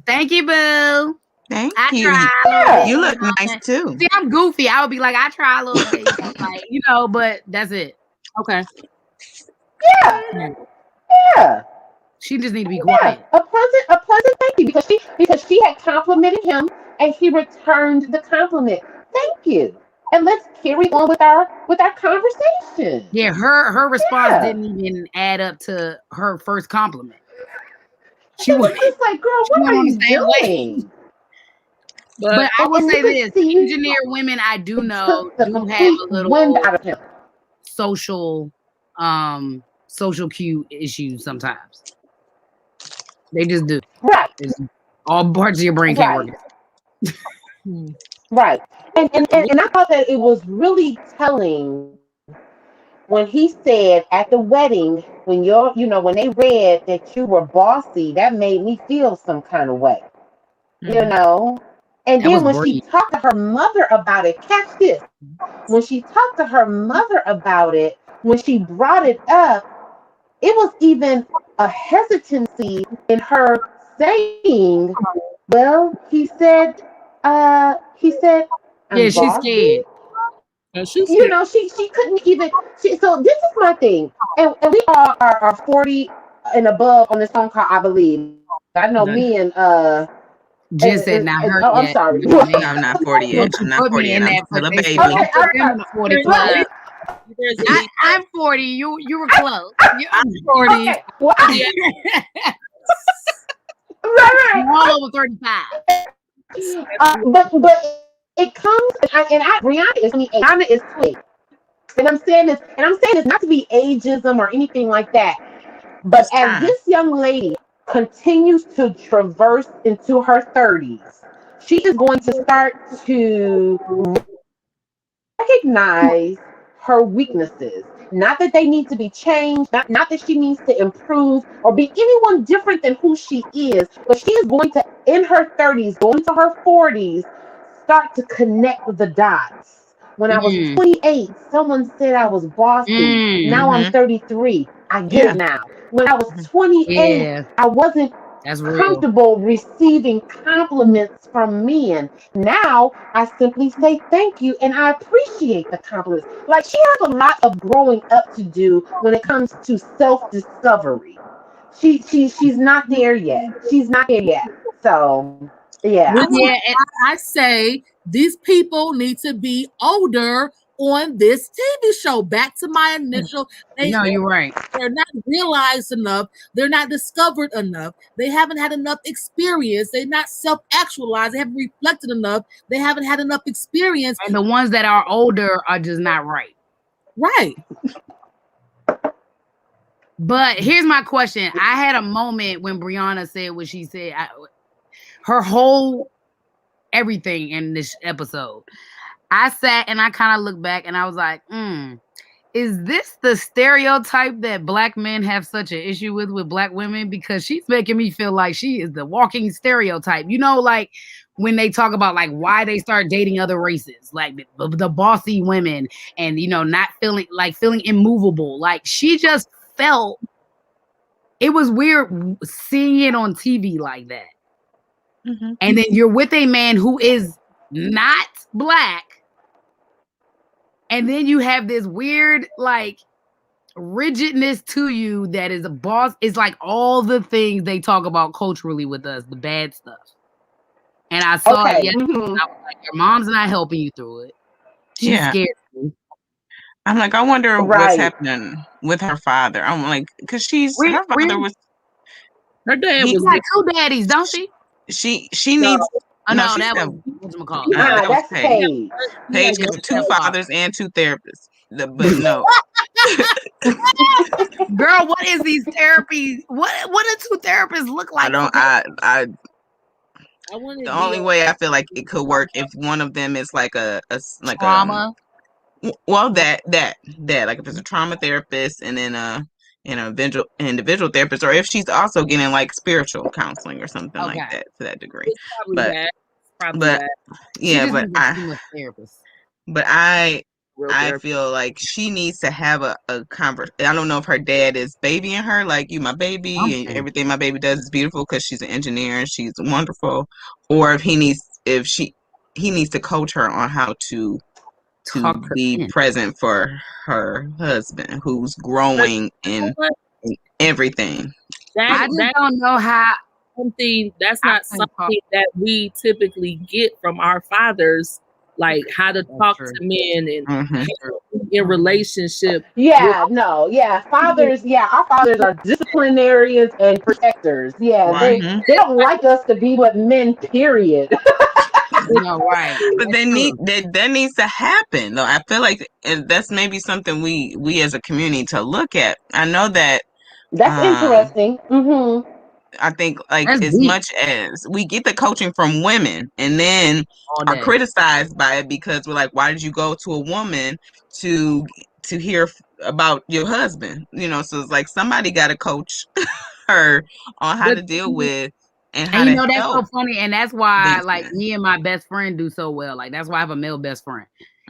Thank you, boo. Thank you. Try you look nice too. See, I'm goofy. I would be like, I try a little bit, but that's it. Okay. Yeah. She just need to be quiet. A pleasant thank you because she had complimented him and he returned the compliment. Thank you. And let's carry on with our conversation. Yeah, her response didn't even add up to her first compliment. She was just like, girl, what are you doing? But I will say this: engineer women, I do know, do have a little wind out of him. social cue issues sometimes. They just do. Right. All parts of your brain can't work. Right. And I thought that it was really telling when he said at the wedding, when they read that you were bossy, that made me feel some kind of way. And then when she talked to her mother about it, catch this. When she talked to her mother about it, when she brought it up, it was even a hesitancy in her saying, well, he said, I'm she's scared. She couldn't even. So this is my thing, and we all are 40 and above on this phone call, I believe. I know me and Jen said not her yet. I'm sorry. I'm not 40 yet. I'm not 40 yet. I'm still a baby. I'm 40 plus. I'm 40. You were close. I'm 40. Okay. Well, right. I'm all over 35. But it comes, and Brianna is 20. And I'm saying this not to be ageism or anything like that. But as this young lady continues to traverse into her 30s, she is going to start to recognize her weaknesses. Not that they need to be changed, not that she needs to improve or be anyone different than who she is, but she is going to, in her 30s, going to her 40s, start to connect the dots. When I was 28, someone said I was bossy. Now I'm 33. I get it now. When I was 28, I wasn't comfortable receiving compliments from men. Now I simply say thank you and I appreciate the compliments. Like, she has a lot of growing up to do when it comes to self-discovery. She's not there yet. She's not there yet. So yeah. I say these people need to be older on this TV show. Back to my initial. No, you're right. They're not realized enough. They're not discovered enough. They haven't had enough experience. They're not self-actualized. They haven't reflected enough. They haven't had enough experience. And the ones that are older are just not right. Right. But here's my question. I had a moment when Brianna said what she said. Her whole everything in this episode. I sat and I kind of looked back and I was like, is this the stereotype that black men have such an issue with black women? Because she's making me feel like she is the walking stereotype. You know, like when they talk about like why they start dating other races, like the bossy women and, you know, not feeling immovable. Like she just felt, it was weird seeing it on TV like that. Mm-hmm. And then you're with a man who is not black. And then you have this weird, like, rigidness to you that is a boss. It's like all the things they talk about culturally with us, the bad stuff. And I saw it yesterday. I was like, your mom's not helping you through it. She's scared of you. I'm like, I wonder what's happening with her father. I'm like, because her father was. Her dad was like two daddies, don't she? She needs. Oh, no, that was McCall. That's Paige. Paige got two fathers and two therapists. But no. Girl, what is these therapies? What do two therapists look like? The only way I feel like it could work if one of them is like a trauma. Well, that like if it's a trauma therapist and then individual therapist, or if she's also getting like spiritual counseling or something like that to that degree. I feel like she needs to have a conversation. I don't know if her dad is babying her, like, you my baby and everything my baby does is beautiful because she's an engineer and she's wonderful, or if he needs to coach her on how to be present for her husband who's growing in everything. I just don't know how. That's not something that we typically get from our fathers, like how to talk to men and in relationship. Fathers. Our fathers are disciplinarians and protectors. They don't like us to be with men. Period. No, right. But that needs to happen. Though I feel like that's maybe something we as a community to look at. I know that's interesting. Mm-hmm. I think like that's as deep. Much as we get the coaching from women and then are criticized by it because we're like, why did you go to a woman to hear about your husband? You know, so it's like somebody got to coach her on how to deal with. And you know, that's so funny. And that's why, like, me and my best friend do so well. Like, that's why I have a male best friend.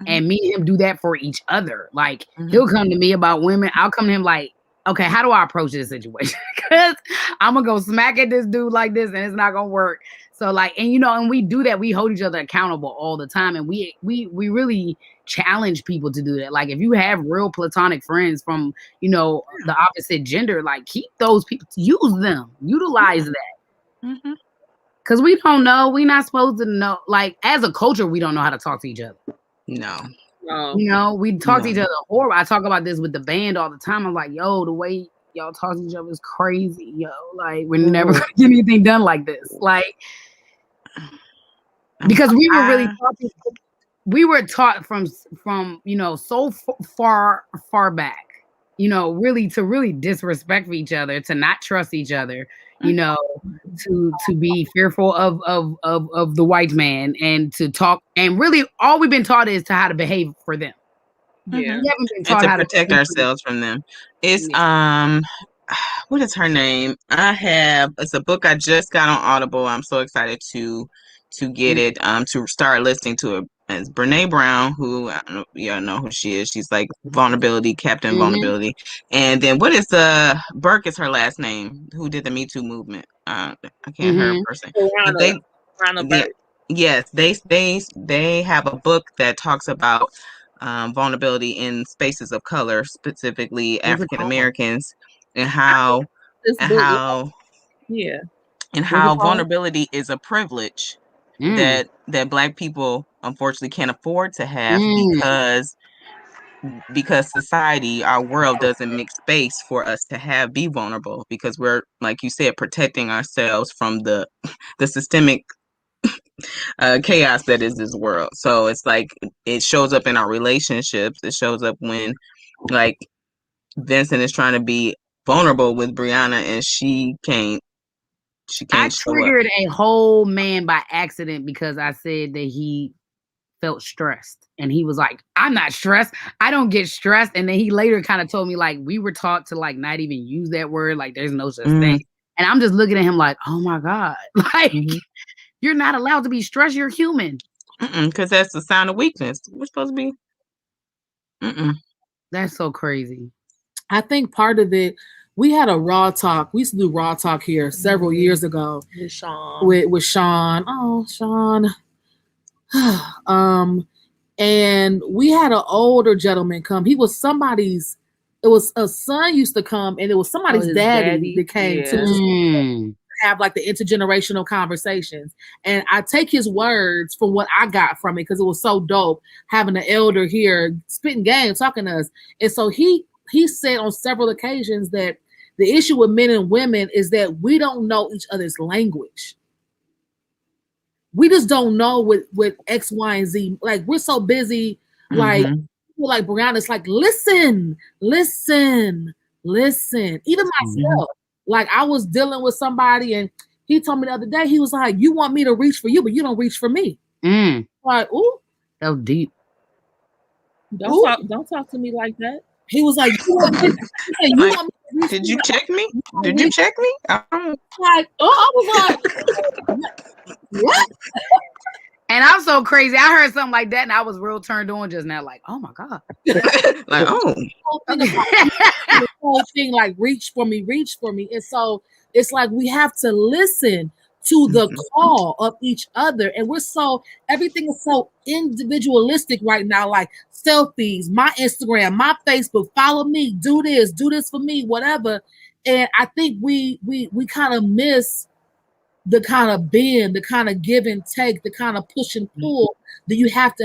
And me and him do that for each other. Like, he'll come to me about women. I'll come to him like, okay, how do I approach this situation? Because I'm going to go smack at this dude like this and it's not going to work. So, like, and, you know, and we do that. We hold each other accountable all the time. And we really challenge people to do that. Like, if you have real platonic friends from, you know, the opposite gender, like, keep those people, use them, utilize that. Because we don't know, we're not supposed to know. Like, as a culture, we don't know how to talk to each other. No. You know, we talk to each other horrible. I talk about this with the band all the time. I'm like, yo, the way y'all talk to each other is crazy, yo. Like, we're never gonna get anything done like this. Like, because we were really talking, we were taught from you know, so far back, you know, really disrespect each other, to not trust each other, you know, to be fearful of the white man, and to talk, and really all we've been taught is to how to behave for them. Yeah. We haven't been And taught to how protect to ourselves from them. It's what is her name? It's a book I just got on Audible. I'm so excited to get it, to start listening to it. It's Brene Brown, who I don't know, y'all know who she is. She's like vulnerability, Captain Vulnerability. And then what is Burke is her last name, who did the Me Too movement. I can't her person. But they yes, they have a book that talks about vulnerability in spaces of color, specifically African Americans, and how yeah, and how vulnerability is a privilege that Black people unfortunately can't afford to have because society, our world doesn't make space for us to be vulnerable, because we're, like you said, protecting ourselves from the systemic chaos that is this world. So it's like it shows up in our relationships. It shows up when, like, Vincent is trying to be vulnerable with Brianna and she can't I show up. triggered a whole man by accident because I said that he felt stressed, and he was like, I'm not stressed, I don't get stressed. And then he later kind of told me, like, we were taught to like not even use that word, like there's no such thing. And I'm just looking at him like, oh my God, like you're not allowed to be stressed, you're human. Because that's the sign of weakness. We're supposed to be That's so crazy. I think part of it, we had a raw talk. We used to do raw talk here several years ago with Sean. With Sean. Oh, Sean. And we had an older gentleman come. He was somebody's. It was a son used to come, and it was somebody's daddy that came to have like the intergenerational conversations. And I take his words from what I got from it because it was so dope having an elder here spitting game, talking to us. And so he said on several occasions that the issue with men and women is that we don't know each other's language. We just don't know with X, Y, and Z. Like, we're so busy, like Brianna's like, listen. Even myself. Like, I was dealing with somebody and he told me the other day, he was like, you want me to reach for you, but you don't reach for me. Like, ooh. That was deep. Don't talk to me like that. He was like, did you check me? Did you check me? I was like, what? And I'm so crazy. I heard something like that and I was real turned on just now, like, oh my God. Like, The whole thing, like, reach for me. And so it's like we have to listen to the call of each other. And everything is so individualistic right now, like selfies, my Instagram, my Facebook, follow me, do this for me, whatever. And I think we kind of miss the kind of bend, the kind of give and take, the kind of push and pull that you have to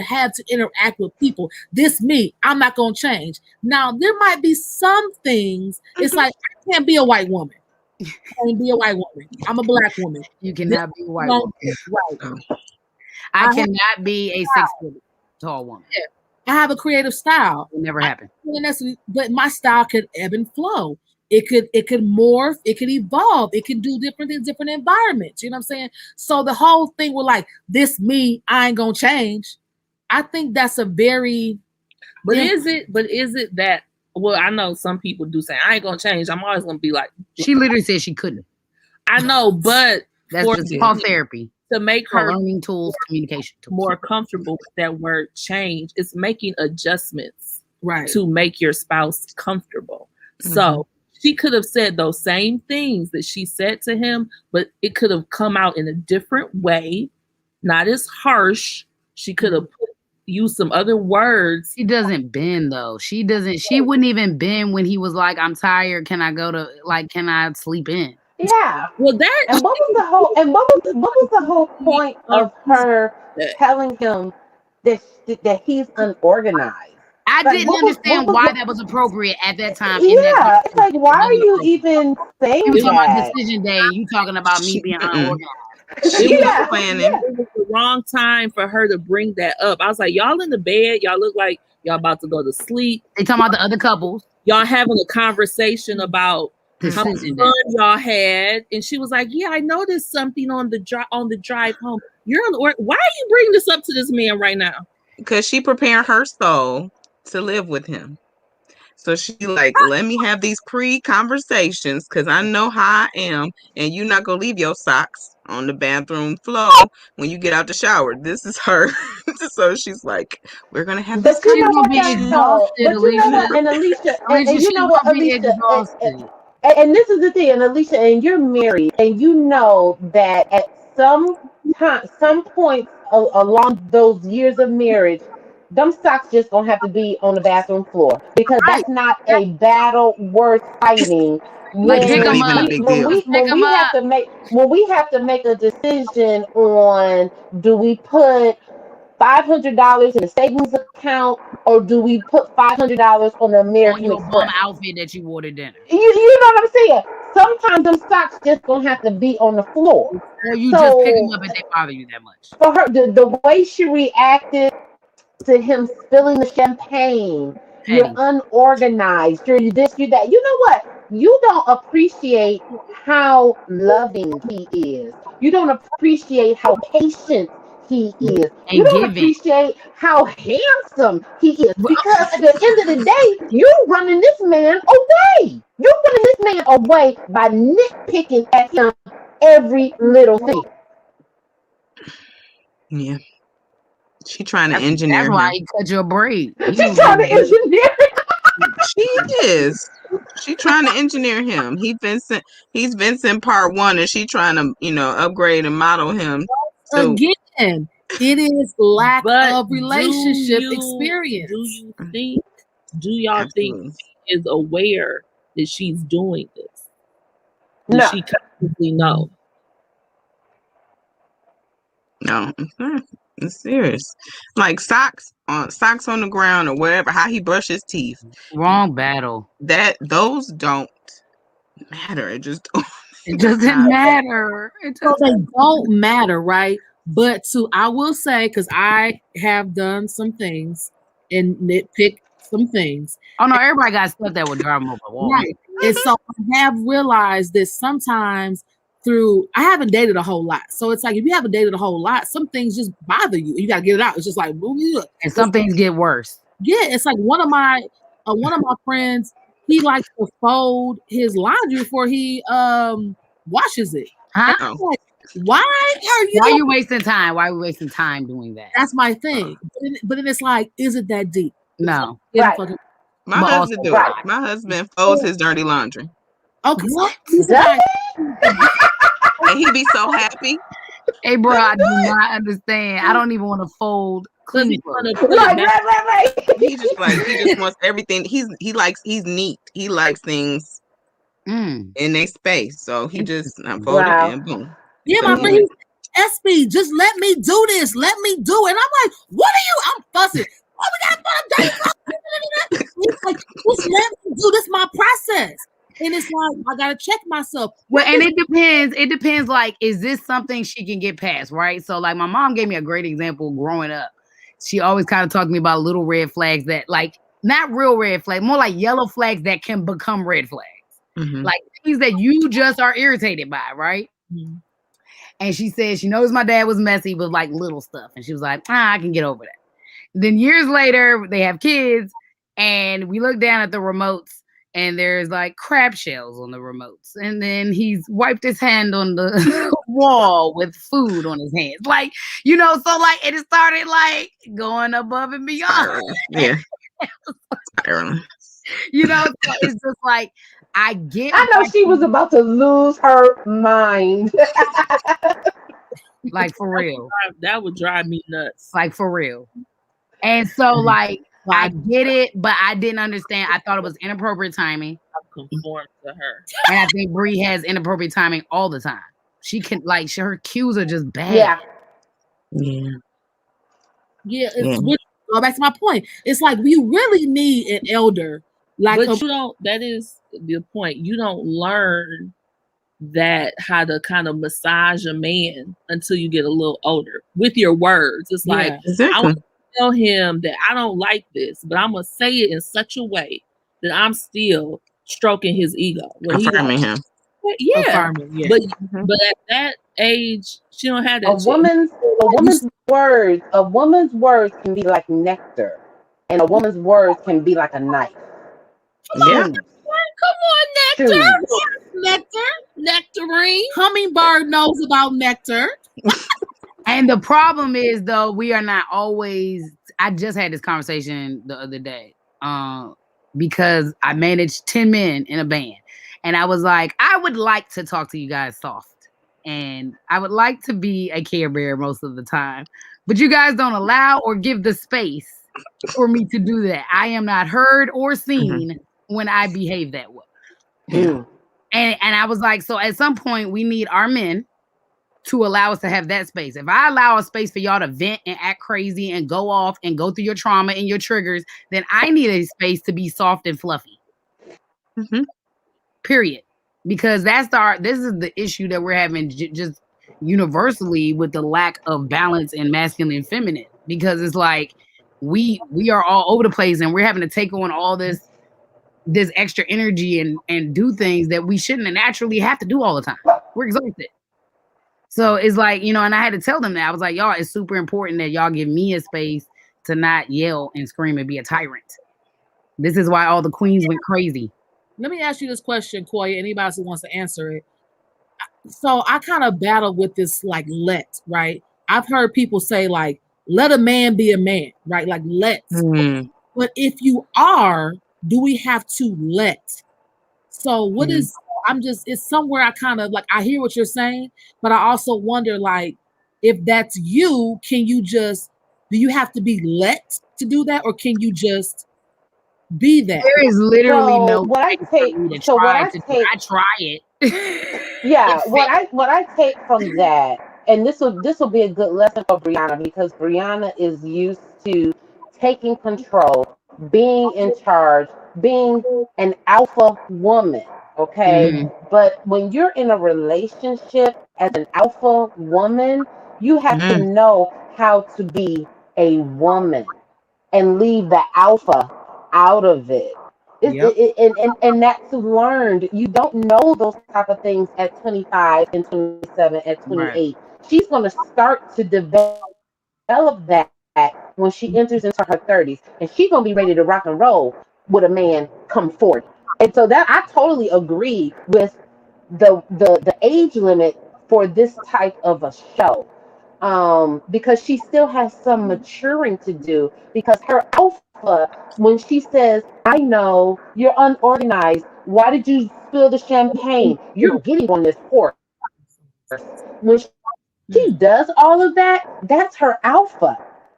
interact with people. This me, I'm not going to change. Now, there might be some things, it's like, I can't be a white woman. I can't be a white woman. I'm a Black woman. You cannot be a white woman. Right. I cannot be a 6 foot tall woman. Yeah. I have a creative style. It never happened. But my style could ebb and flow. It could morph. It could evolve. It can do different things, different environments. You know what I'm saying? So the whole thing with like, this me, I ain't gonna change. I think that's a very. But is it that? Well, I know some people do say, I ain't gonna change. I'm always gonna be like. She literally said she couldn't. I know, but that's just called therapy. To make her learning tools, communication tools, more comfortable with that word change, it's making adjustments right to make your spouse comfortable. So she could have said those same things that she said to him, but it could have come out in a different way, not as harsh. She could have used some other words. She doesn't bend though. She wouldn't even bend when he was like, I'm tired. Can I sleep in? Yeah. Well, that. And what was the whole point of her telling him that he's unorganized? I didn't understand why that was appropriate at that time. Yeah, it's like, why are you even saying that? You talking about decision day, and you talking about me being unorganized. It was the wrong time for her to bring that up. I was like, y'all in the bed, y'all look like y'all about to go to sleep. They talking about the other couples. Y'all having a conversation about how much fun y'all had, and she was like, "Yeah, I noticed something on the drive home. You're on the. Why are you bringing this up to this man right now? Because she preparing her soul to live with him. So she like, let me have these pre-conversations because I know how I am, and you're not gonna leave your socks on the bathroom floor when you get out the shower. This is her. So she's like, we're gonna have this But you know She's gonna what, be though? exhausted, But you know Alicia. what, and Alicia, Alicia, and you she's know what, gonna be Alicia, exhausted. and this is the thing, and Alicia, and you're married, and you know that at some time, some points along those years of marriage, them socks just gonna have to be on the bathroom floor because Right. that's not a battle worth fighting. Like, It's pick not them even a up. big deal. Just pick When them we have up. to make a decision on, do we put $500 in a savings account, or do we put $500 on the On American your bum Express? outfit that you wore to dinner. You know what I'm saying? Sometimes them socks just gonna have to be on the floor. Or you just pick them So up if they bother you that much. for her, the way she reacted to him spilling the champagne, you're Petty. unorganized, you're this, you that. You know what? You don't appreciate how loving he is. You don't appreciate how patient he is. You And don't give it. appreciate how handsome he is. Because at the end of the day, you're running this man away. You're running this man away by nitpicking at him every little thing. Yeah. She trying to That's engineer why him. he cut your braid. He She's was trying to just engineer. She is. She trying to engineer him. He's Vincent part one, and she trying to, upgrade and model him. So Again, it is lack But of relationship do experience. y'all think absolutely. he is aware that she's doing this? Does No. she consciously know? No, it's not. It's serious. Like socks on the ground or wherever. How he brush his teeth. wrong battle. Those don't matter. It just It doesn't matter. It So they doesn't. don't matter, right? But I will say, because I have done some things and nitpick some things. Oh no, everybody got stuff that would drive them over the wall. Right. And so I have realized that sometimes I haven't dated a whole lot. So it's like, if you haven't dated a whole lot, some things just bother you. You got to get it out. It's just like, And some things get worse. yeah, it's like one of my friends, he likes to fold his laundry before he washes it. Huh? And I'm like, why are you? Why are you wasting time? Why are we wasting time doing that? That's my thing. But then it's like, is it that deep? No. Right. my But husband also- do it. My husband folds his dirty laundry. Okay. What? And he be so happy. Hey, bro, I do not understand. I don't even want to fold Does clean he clothes. want to put it Right, back? right. He just wants everything. He's neat. He likes things Mm. in their space. So he just fold Wow. it and boom. Yeah, my friend, he's Espy, just let me do this. Let me do it. And I'm like, what are you? I'm fussing. Oh, we gotta put a dirty clothes. He's like, just let me do this. My process. And it's like, I gotta check myself. Well, and it depends. It depends. Like, is this something she can get past? Right. So, like, my mom gave me a great example growing up. She always kind of talked to me about little red flags that, like, not real red flags, more like yellow flags that can become red flags. Mm-hmm. Like things that you just are irritated by, right? Mm-hmm. And she said she knows my dad was messy with like little stuff. And she was like, I can get over that. Then years later, they have kids, and we look down at the remotes, and there's like crab shells on the remotes. And then he's wiped his hand on the wall with food on his hands. Like, so like it started like going above and beyond. Yeah. Spiraling. So it's just like, I get. I know she was about to lose her mind. Like, for real. That would drive me nuts. Like, for real. And so, like, I get it, but I didn't understand. I thought it was inappropriate timing. I conform to her. And I think Bree has inappropriate timing all the time. She can, like, her cues are just bad. Yeah. Go back to my point. It's like, we really need an elder. Like, but you don't, that is the point. You don't learn that how to kind of massage a man until you get a little older with your words. It's like, exactly. I want to tell him that I don't like this, but I'm going to say it in such a way that I'm still stroking his ego. Affirming him. Yeah. Yeah. But at that age, she don't have that. A woman's words can be like nectar. and a woman's words can be like a knife. Yeah. Come on, Nectar. Nectarine. Hummingbird knows about nectar. And the problem is, though, we are not always. I just had this conversation the other day because I managed 10 men in a band. And I was like, I would like to talk to you guys soft. And I would like to be a Care Bear most of the time. But you guys don't allow or give the space for me to do that. I am not heard or seen when I behave that way. Mm. And I was like, so at some point, we need our men to allow us to have that space. If I allow a space for y'all to vent and act crazy and go off and go through your trauma and your triggers, then I need a space to be soft and fluffy. Period. Because this is the issue that we're having just universally with the lack of balance in masculine and feminine. Because it's like we are all over the place and we're having to take on all this extra energy and do things that we shouldn't naturally have to do all the time. We're exhausted. So it's like, and I had to tell them that. I was like, y'all, it's super important that y'all give me a space to not yell and scream and be a tyrant. This is why all the queens went crazy. Let me ask you this question, Koya. Anybody who wants to answer it. So I kind of battle with this, like, right? I've heard people say, like, let a man be a man, right? Like, But if you are, do we have to let? So what is, it's somewhere I kind of, like, I hear what you're saying, but I also wonder, like, if that's you, do you have to be let to do that? Or can you just be that? There is literally no what I take. I try it. Yeah, what I take from that, and this will be a good lesson for Brianna, because Brianna is used to taking control, being in charge, being an alpha woman. Okay, but when you're in a relationship as an alpha woman, you have to know how to be a woman and leave the alpha out of it. And that's learned. You don't know those type of things at 25 and 27 and 28. Right. She's going to start to develop that when she enters into her 30s, and she's going to be ready to rock and roll with a man come 40. And so that I totally agree with the age limit for this type of a show. Because she still has some maturing to do, because her alpha, when she says, I know you're unorganized, why did you spill the champagne? You're getting on this horse. When she does all of that, that's her alpha.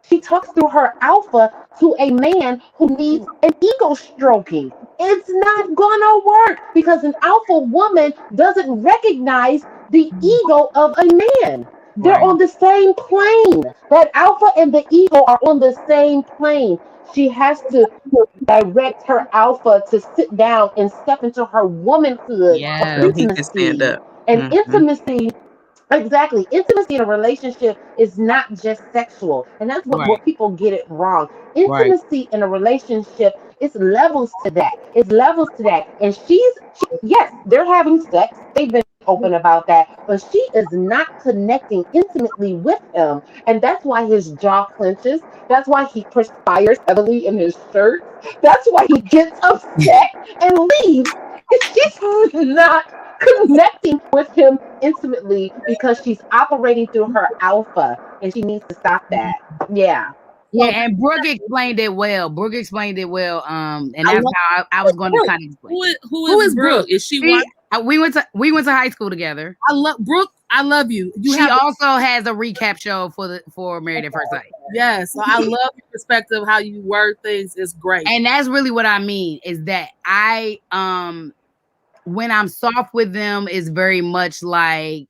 She talks through her alpha to a man who needs an ego stroking. It's not gonna work, because an alpha woman doesn't recognize the ego of a man. They're on the same plane. That alpha and the ego are on the same plane. She has to direct her alpha to sit down and step into her womanhood. Yeah, so he can stand up. And intimacy, exactly. Intimacy in a relationship is not just sexual. And that's what people get it wrong. Intimacy in a relationship, it's levels to that. And yes, they're having sex. They've been open about that, but she is not connecting intimately with him, and that's why his jaw clenches. That's why he perspires heavily in his shirt. That's why he gets upset and leaves. She's not connecting with him intimately because she's operating through her alpha, and she needs to stop that. Yeah, and Brooke explained it well. And that's how I was going to kind of explain. Who is Brooke? Is she white? We went to high school together. I love Brooke. I love you. She also has a recap show for Married at First Sight. Yes, so I love your perspective. How you word things is great, and that's really what I mean. Is that I when I'm soft with them, is very much like,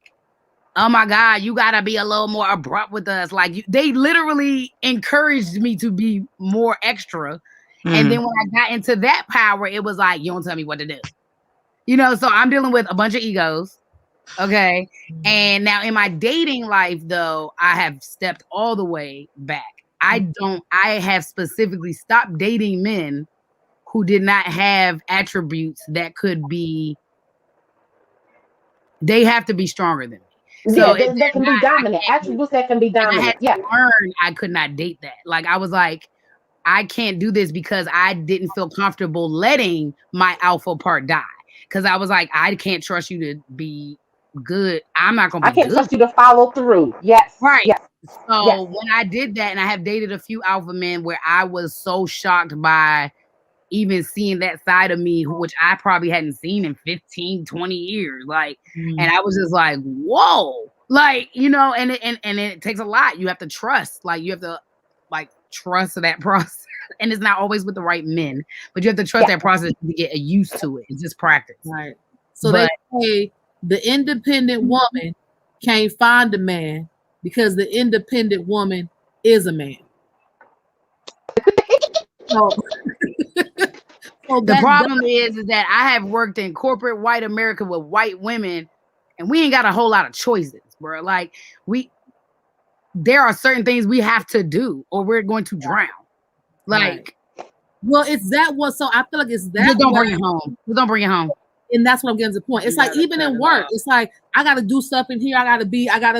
oh my God, you gotta be a little more abrupt with us. Like they literally encouraged me to be more extra, and then when I got into that power, it was like, you don't tell me what to do. So I'm dealing with a bunch of egos. Okay. And now in my dating life, though, I have stepped all the way back. I have specifically stopped dating men who did not have attributes that could be, they have to be stronger than me. So that can be dominant. Attributes that can be dominant. I had to learn I could not date that. Like I was like, I can't do this because I didn't feel comfortable letting my alpha part die. Because I was like, I can't trust you to be good. I'm not gonna I be can't good. trust you to follow through. Yes. Right. Yes. So Yes. when I did that, and I have dated a few alpha men where I was so shocked by even seeing that side of me, which I probably hadn't seen in 15, 20 years. Like, and I was just like, whoa. Like, you know, and it takes a lot. You have to trust. Like, you have to like trust that process. And it's not always with the right men, but you have to trust that process to get used to it. It's just practice. Right. So they say the independent woman can't find a man because the independent woman is a man. So, the problem is that I have worked in corporate white America with white women, and we ain't got a whole lot of choices, bro. Like there are certain things we have to do, or we're going to drown. Like, well, it's that one. So I feel like it's that. Just don't bring it home. Just don't bring it home. And that's what I'm getting to the point. It's like even in work, it's like I got to do stuff in here. I got to step. I got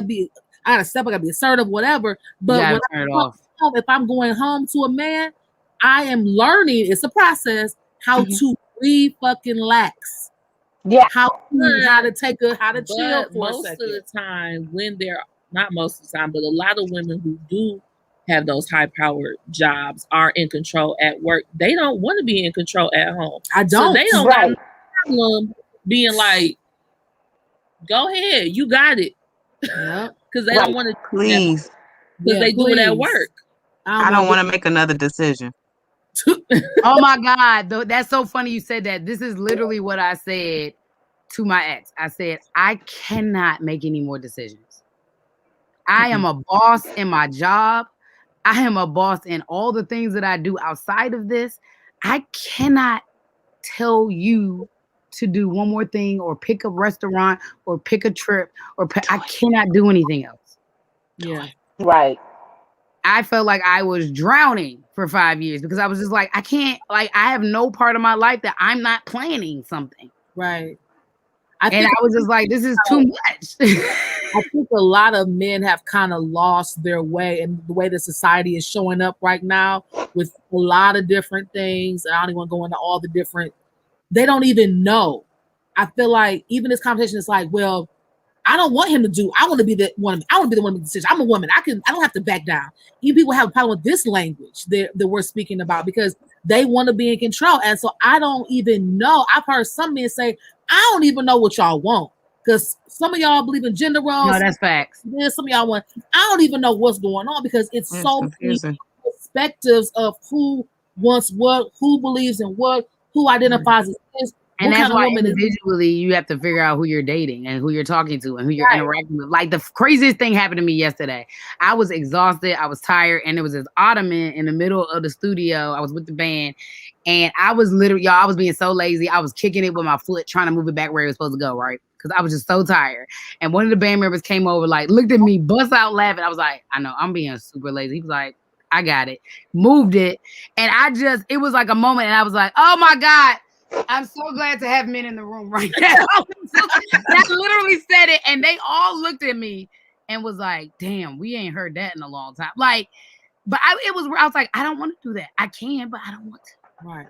to be assertive, whatever. But if I'm going home to a man, I am learning. It's a process how to fucking lax. Yeah. How to chill for most of the time when not most of the time, but a lot of women who do have those high-powered jobs are in control at work. They don't want to be in control at home. I don't. So they don't have no problem being like, go ahead, you got it. Because they don't want to. Please. Because they do it at work. I don't want to make another decision. Oh my God. That's so funny you said that. This is literally what I said to my ex. I said, I cannot make any more decisions. I am a boss in my job. I am a boss in all the things that I do outside of this. I cannot tell you to do one more thing or pick a restaurant or pick a trip I cannot do anything else. Yeah. Right. I felt like I was drowning for 5 years because I was just like, I can't, like, I have no part of my life that I'm not planning something. Right. I was just like, this is too much. I think a lot of men have kind of lost their way, and the way the society is showing up right now with a lot of different things. I don't even want to go into all the different, they don't even know. I feel like even this conversation is like, well, I don't want him to do. I want to be the one. I want to be the one with the decision. I'm a woman. I don't have to back down. Even people have a problem with this language that we're speaking about because they want to be in control. And so I don't even know. I've heard some men say, I don't even know what y'all want. Because some of y'all believe in gender roles. No, that's facts. Some of y'all want. I don't even know what's going on because it's so many perspectives of who wants what, who believes in what, who identifies as this. And that's why individually you have to figure out who you're dating and who you're talking to and who you're interacting with. Like the craziest thing happened to me yesterday. I was exhausted. I was tired. And there was this ottoman in the middle of the studio. I was with the band. And I was literally, y'all, I was being so lazy. I was kicking it with my foot, trying to move it back where it was supposed to go, right? Because I was just so tired. And one of the band members came over, like, looked at me, bust out laughing. I was like, I know, I'm being super lazy. He was like, I got it. Moved it. And it was like a moment. And I was like, oh my God. I'm so glad to have men in the room right now. I literally said it, and they all looked at me and was like, damn, we ain't heard that in a long time. Like, but I was like, I don't want to do that. I can, but I don't want to. Right.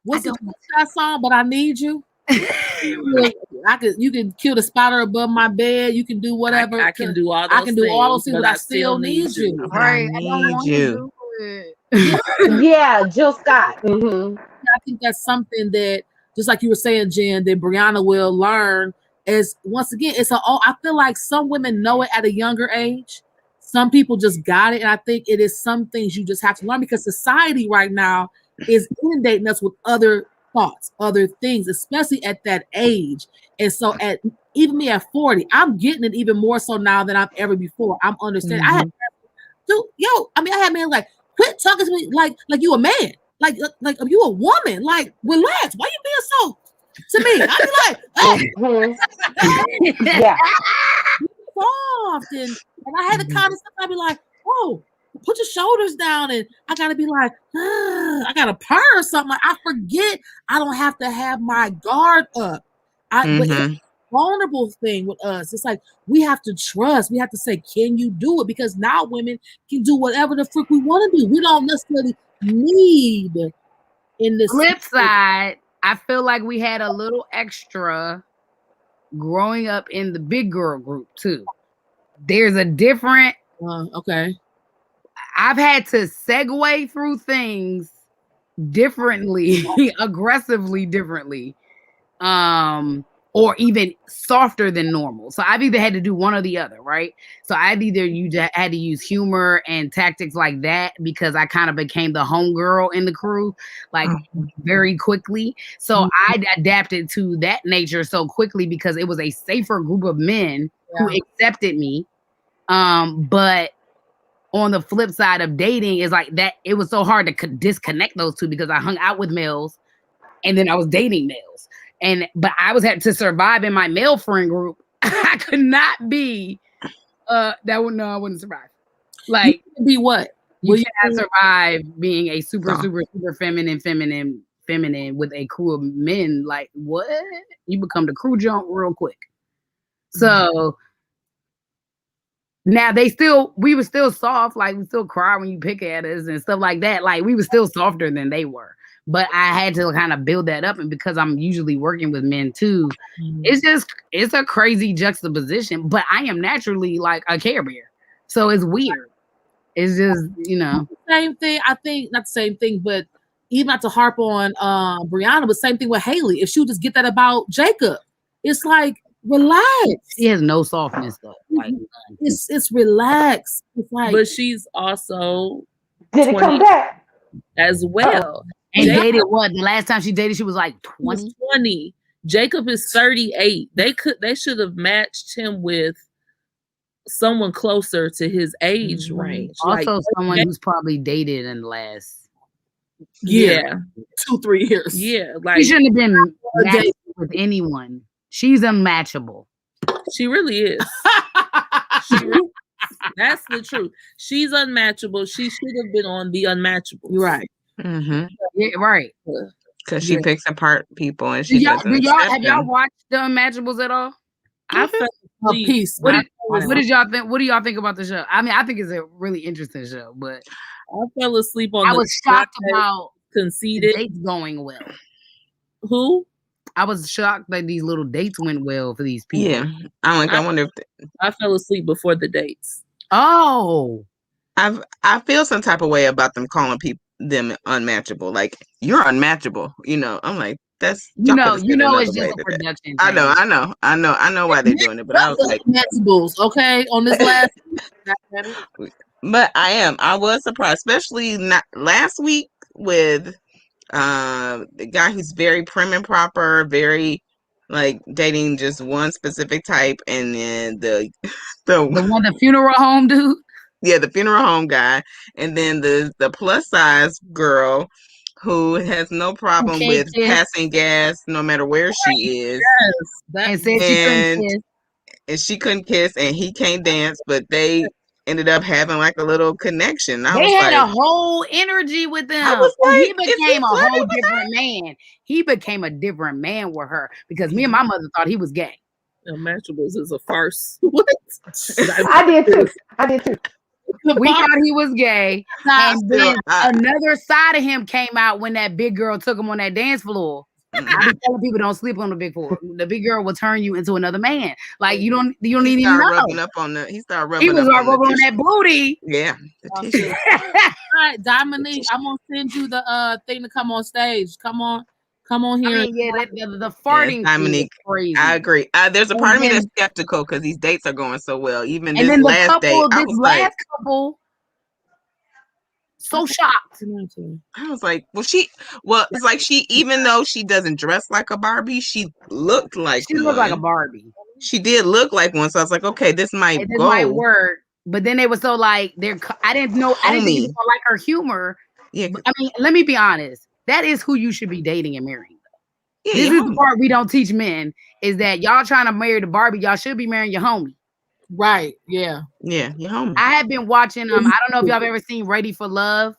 What's that song? But I need you. You can kill the spider above my bed. You can do whatever. I can do all those things, but I still need you. Right. I don't you. Yeah, Jill Scott. Mm-hmm. I think that's something that, just like you were saying, Jen, that Brianna will learn is, once again, I feel like some women know it at a younger age. Some people just got it. And I think it is some things you just have to learn because society right now is inundating us with other thoughts, other things, especially at that age. And so even me at 40, I'm getting it even more so now than I've ever before. I'm understanding. Mm-hmm. I had men like, quit talking to me like you a man. Like you a woman, like relax. Why you being so to me? I be like, yeah, soft, and I had to kind of stuff. I be like, oh, put your shoulders down, and I gotta be like, I gotta purr or something. Like I forget I don't have to have my guard up. But it's a vulnerable thing with us. It's like we have to trust. We have to say, can you do it? Because now women can do whatever the frick we want to do. We don't necessarily need in this Flip side, I feel like we had a little extra growing up in the big girl group too. There's a different. Okay. I've had to segue through things differently, aggressively differently, or even softer than normal. So I've either had to do one or the other, right? So I've either had to use humor and tactics like that because I kind of became the homegirl in the crew, like very quickly. So I adapted to that nature so quickly because it was a safer group of men who accepted me. But on the flip side of dating is like that, it was so hard to disconnect those two because I hung out with males and then I was dating males. But I was had to survive in my male friend group. I could not be I wouldn't survive. Like you be what? You cannot survive being a super feminine with a crew of men. Like what? You become the crew junk real quick. So now we were still soft, like we still cry when you pick at us and stuff like that. Like we were still softer than they were. But I had to kind of build that up. And because I'm usually working with men too, it's a crazy juxtaposition. But I am naturally like a Care Bear. So it's weird. It's just, Same thing. I think not the same thing, but even not to harp on Brianna, but same thing with Haley. If she would just get that about Jacob, it's like, relax. She has no softness though. Like, it's relaxed. It's like, but she's also did it come back as well. And dated what? The last time she dated, she was like 20. 20. Jacob is 38. They should have matched him with someone closer to his age range. Also, like, someone who's probably dated in the last 2-3 years. Yeah, like she shouldn't have been matched with anyone. She's unmatchable. She really is. That's the truth. She's unmatchable. She should have been on the Unmatchable. Right. Mm-hmm. Yeah, right. Because she picks apart people and have y'all watched the Unmatchables at all? I felt a piece. What did y'all think? What do y'all think about the show? I mean, I think it's a really interesting show, but I fell asleep on. I was shocked about conceded dates going well. Who? I was shocked that these little dates went well for these people. Yeah, I wonder if I fell asleep before the dates. Oh, I feel some type of way about them calling them unmatchable. Like you're unmatchable. I'm like that's it's just a production. I know why they're doing it, but I was like unmatchables. Okay, on this last. But I was surprised, especially not last week with the guy who's very prim and proper, very like dating just one specific type, and then the one, the funeral home dude. Yeah, the funeral home guy, and then the plus size girl who has no problem with passing gas no matter where she is. Yes, and she couldn't kiss, and he can't dance, but they ended up having like a little connection. They had a whole energy with them. I was like, he became a whole different man. He became a different man with her because me and my mother thought he was gay. Unmatchables is a farce. What? I did too. We thought he was gay, and then another side of him came out when that big girl took him on that dance floor. I be telling people don't sleep on the big floor. The big girl will turn you into another man. Like you don't even know. He started rubbing on that booty. Yeah. All right, Dominique, I'm gonna send you the thing to come on stage. Come on here. I mean, the farting. Yeah, Dominique, crazy. I agree. There's a part of me that's skeptical because these dates are going so well. Even this then last date, I was like, so shocked. I was like, it's like she, even though she doesn't dress like a Barbie, she looked like a Barbie. She did look like one, so I was like, okay, this might work. But then they were so like I didn't even like her humor. Yeah, I mean, let me be honest. That is who you should be dating and marrying. Yeah, this is the part we don't teach men is that y'all trying to marry the Barbie, y'all should be marrying your homie. Right. Yeah. Yeah, your homie. I have been watching I don't know if y'all have ever seen Ready for Love,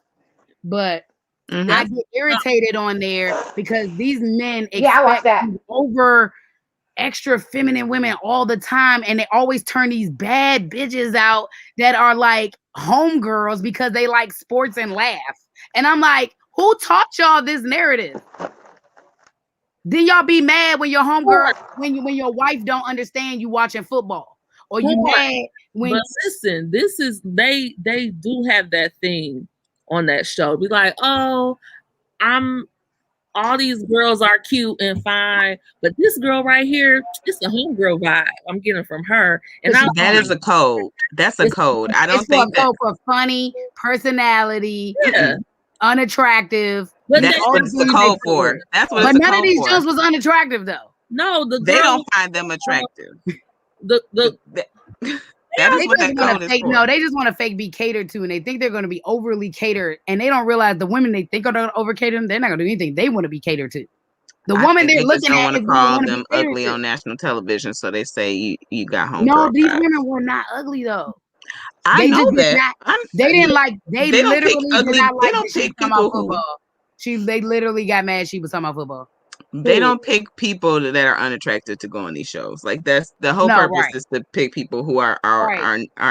but I get irritated on there because these men expect over extra feminine women all the time, and they always turn these bad bitches out that are like homegirls because they like sports and laugh. And I'm like, who taught y'all this narrative? Then y'all be mad when your homegirl, when your wife don't understand you watching football, or you mad when. But listen, this is they do have that thing on that show. Be like, oh, all these girls are cute and fine, but this girl right here, it's a homegirl vibe I'm getting from her. And that is a code. That's a code. I don't think that for funny, personality, unattractive. But that's what it's the code for. That's what. But none of these shows was unattractive though. No, they don't find them attractive. That is what that code is for. No, they just want to fake be catered to, and they think they're going to be overly catered, and they don't realize the women they think are going to over cater them, they're not going to do anything. They want to be catered to. The woman they're looking at is call them ugly on national television, so they say you got home. No, these women were not ugly though. I know that. They didn't like. They literally did not like. They don't pick people who. They literally got mad. She was talking about football. They don't pick people that are unattractive to go on these shows. Like that's the whole purpose is to pick people who are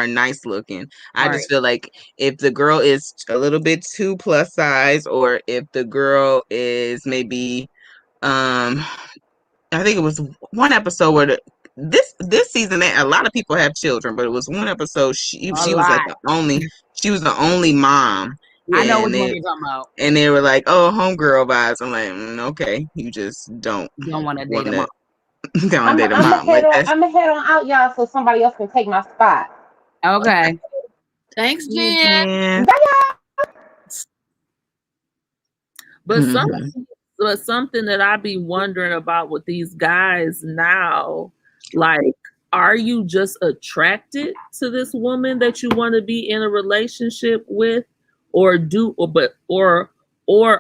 nice looking. I just feel like if the girl is a little bit too plus size, or if the girl is maybe, I think it was one episode where this season a lot of people have children, but it was one episode she was like the only mom. I know what you're talking about. And they were like, "Oh, homegirl vibes." I'm like, okay, you just don't want to date a mom. Don't want to date a mom. I'm gonna head on out, y'all, so somebody else can take my spot. Okay. Thanks, Jen. But something that I be wondering about with these guys now, like, are you just attracted to this woman that you want to be in a relationship with? Or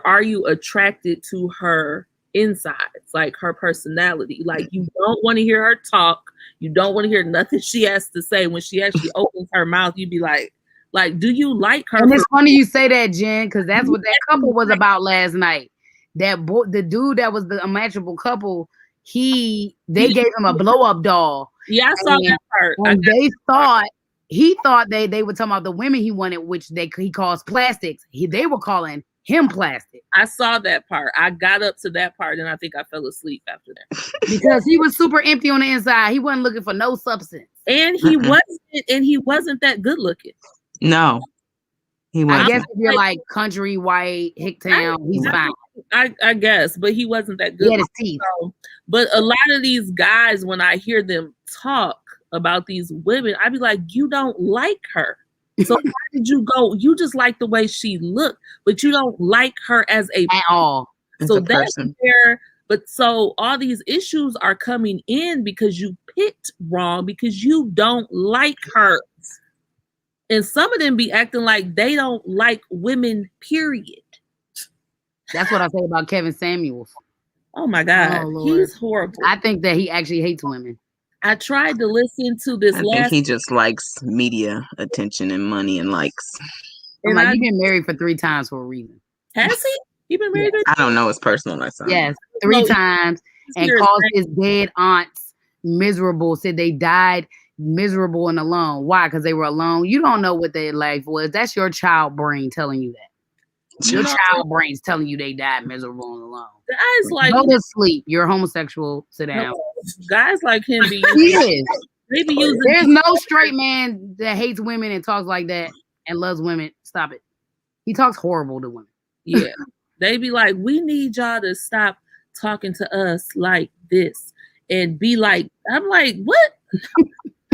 are you attracted to her insides, like her personality? Like you don't want to hear her talk. You don't want to hear nothing she has to say. When she actually opens her mouth, you'd be like, do you like her? And it's funny you say that, Jen, because that's what that couple was about last night. That the dude that was the unmatchable couple, they gave him a blow up doll. Yeah, I saw that part. And he thought they were talking about the women he wanted, which he calls plastics. They were calling him plastic. I saw that part. I got up to that part, and I think I fell asleep after that because he was super empty on the inside. He wasn't looking for no substance, and he wasn't that good looking. No, he wasn't. I guess if you're like country white Hicktown, he's fine. I guess, but he wasn't that good. He had his teeth. But a lot of these guys, when I hear them talk about these women, I'd be like, you don't like her. So why did you go? You just like the way she looked, but you don't like her at all. So that's where, but so all these issues are coming in because you picked wrong, because you don't like her. And some of them be acting like they don't like women, period. That's what I say about Kevin Samuels. Oh my God. He's horrible. I think that he actually hates women. I tried to listen to this I think he just likes media attention and money and likes. And you've been married for 3 times for a reason. Has he? You've been married? I don't know. It's personal. Yes, 3 times, and caused his dead aunts miserable. Said they died miserable and alone. Why? Because they were alone. You don't know what their life was. That's your child brain telling you that. Your child brain's telling you they died miserable and alone. Guys like go to sleep. You're homosexual. Sit down. Guys like him be There's no straight man that hates women and talks like that and loves women. Stop it. He talks horrible to women. Yeah. They be like, we need y'all to stop talking to us like this and be like, I'm like, what?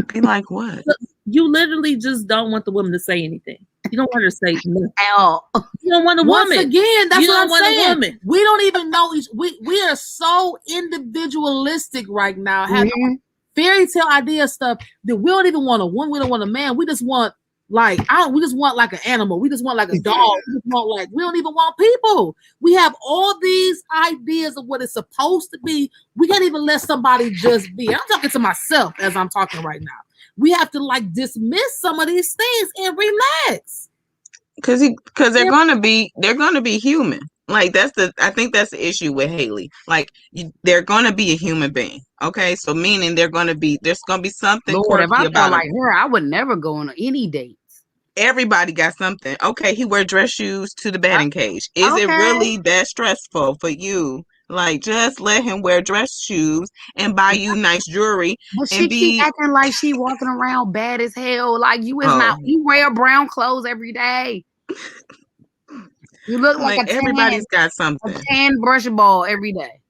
Be like what? You literally just don't want the woman to say anything. You don't want her to say nothing. At all. You don't want a woman. Once again, that's what I'm saying. A woman. We don't even know we are so individualistic right now, having fairy tale idea stuff that we don't even want a woman, we don't want a man. We just want we just want like an animal. We just want like a dog. We just want we don't even want people. We have all these ideas of what it's supposed to be. We can't even let somebody just be. I'm talking to myself as I'm talking right now. We have to dismiss some of these things and relax. Because they're gonna be human. I think that's the issue with Haley. They're gonna be a human being. Okay, so meaning there's gonna be something. Lord, if I felt like her, I would never go on any dates. everybody got something. Okay, he wear dress shoes to the batting cage. Is it really that stressful for you? Like, just let him wear dress shoes and buy you nice jewelry. But and she keep acting like she walking around bad as hell. Like you is not. You wear brown clothes every day. You look like a everybody's got something. A tan brush ball every day.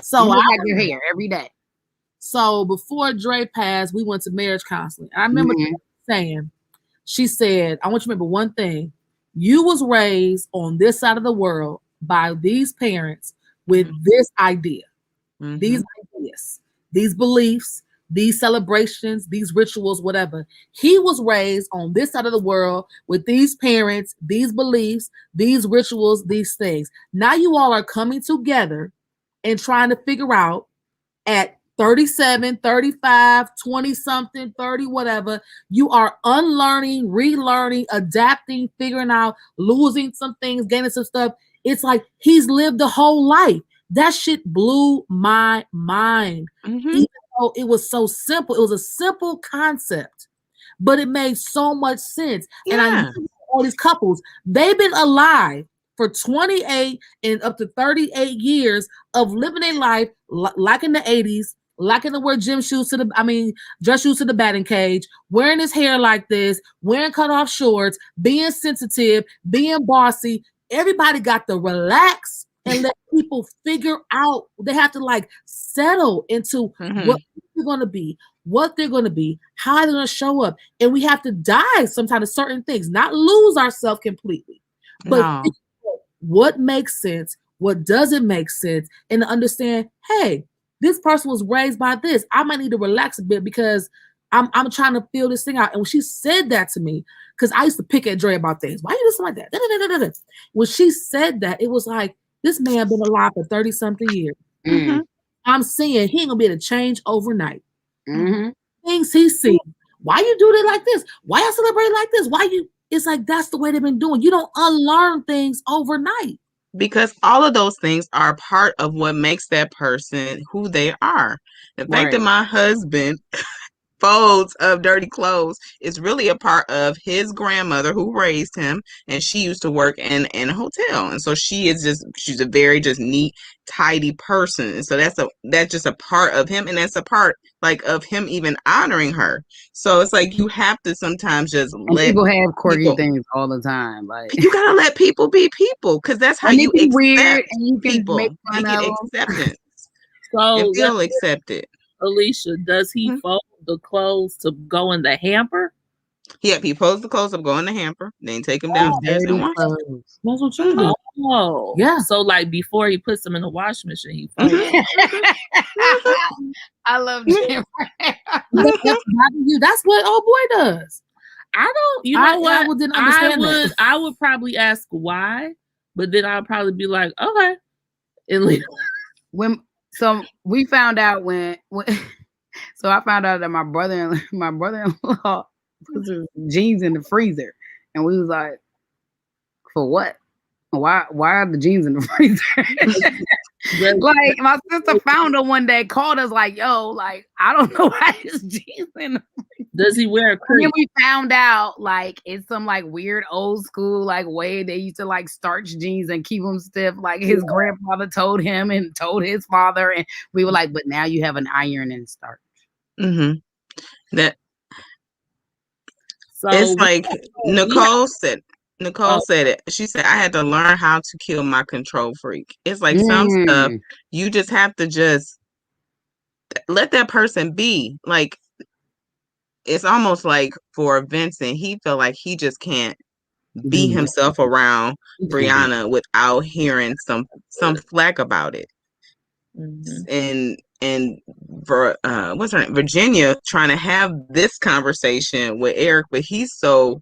So you look like your hair every day. So before Dre passed, we went to marriage counseling. I remember saying, she said, I want you to remember one thing. You was raised on this side of the world by these parents with this idea, these ideas, these beliefs, these celebrations, these rituals, whatever. He was raised on this side of the world with these parents, these beliefs, these rituals, these things. Now you all are coming together and trying to figure out at 37, 35, 20 something, 30, whatever, you are unlearning, relearning, adapting, figuring out, losing some things, gaining some stuff. It's like he's lived the whole life. That shit blew my mind. Even though it was so simple. It was a simple concept, but it made so much sense. And I know all these couples, they've been alive for 28 and up to 38 years of living their life like in the 80s, liking to wear dress shoes to the batting cage, wearing his hair like this, wearing cutoff shorts, being sensitive, being bossy. Everybody got to relax and let people figure out. They have to like settle into what they're going to be, how they're going to show up. And we have to die sometimes to certain things, not lose ourselves completely, but what makes sense, what doesn't make sense, and to understand, hey, this person was raised by this. I might need to relax a bit because I'm trying to feel this thing out. And when she said that to me, because I used to pick at Dre about things. Why you do something like that? When she said that, it was like, this man been alive for 30-something years. I'm seeing he ain't gonna be able to change overnight. Things he's seen. Why you do it like this? Why you celebrate like this? Why you? It's like that's the way they've been doing. You don't unlearn things overnight. Because all of those things are part of what makes that person who they are. The fact that my husband folds of dirty clothes is really a part of his grandmother who raised him, and she used to work in a hotel, and so she's a very just neat, tidy person. And so that's just a part of him, and that's a part like of him even honoring her. So it's like you have to sometimes just let people have quirky things all the time. Like you gotta let people be people, because that's how you accept weird and you can people. Make fun get of acceptance. So and feel accepted. Alicia, does he fold the clothes to go in the hamper? Yep, he folds the clothes up, go in the hamper, then take them downstairs and wash them. That's what you do. Oh, yeah. So like before he puts them in the washing machine, he folds I love Jim. That's what old boy does. I don't. You know what? I didn't understand that. I would probably ask why, but then I'd probably be like, okay, and leave. So we found out when so I found out that my brother-in-law puts his jeans in the freezer, and we was like, for what? Why are the jeans in the freezer? Like my sister found her one day, called us like, yo, like I don't know why his jeans in the freezer. Does he wear a crease? And then we found out like it's some like weird old school like way they used to like starch jeans and keep them stiff, like his grandfather told him and told his father, and we were like, but now you have an iron and starch. That so it's like Nicole said it. She said, I had to learn how to kill my control freak. It's like some stuff you just have to just let that person be. Like it's almost like for Vincent, he felt like he just can't be himself around Brianna without hearing some flack about it. And for what's her name? Virginia trying to have this conversation with Eric, but he's so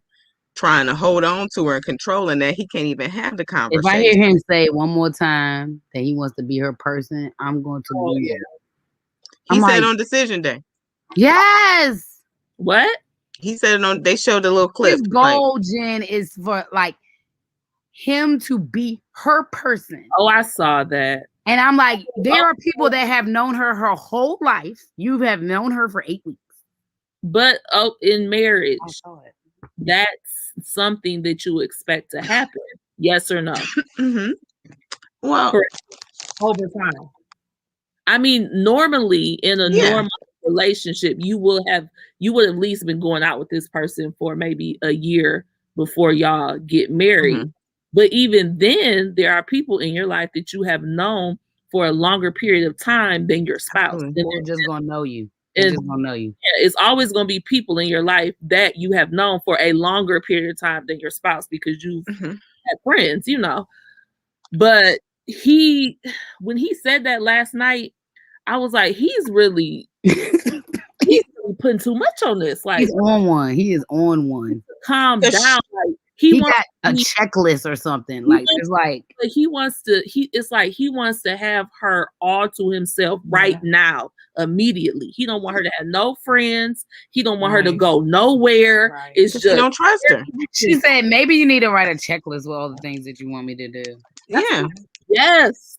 trying to hold on to her and controlling that he can't even have the conversation. If I hear him say one more time that he wants to be her person, I'm going to lose it. He said on decision day. Yes. What? He said it on. They showed a little clip. His goal, Jen, is for like him to be her person. Oh, I saw that. And I'm like, there are people that have known her whole life. You have known her for 8 weeks. But in marriage, I saw it. that's something that you expect to happen? Yes or no? Mm-hmm. Well, over time. I mean, normally in a normal relationship, you would have at least been going out with this person for maybe a year before y'all get married. Mm-hmm. But even then, there are people in your life that you have known for a longer period of time than your spouse. Absolutely. They're just gonna know you. They're just gonna know you. Yeah, it's always gonna be people in your life that you have known for a longer period of time than your spouse because you've had friends, you know. But when he said that last night, I was like, he's really putting too much on this. Like, he's on one. He is on one. Calm down. Like he got a checklist or something. Like it's like he wants to have her all to himself right now, immediately. He don't want her to have no friends. He don't want her to go nowhere. Right. It's just you don't trust her. She said maybe you need to write a checklist with all the things that you want me to do. Yeah. Yes.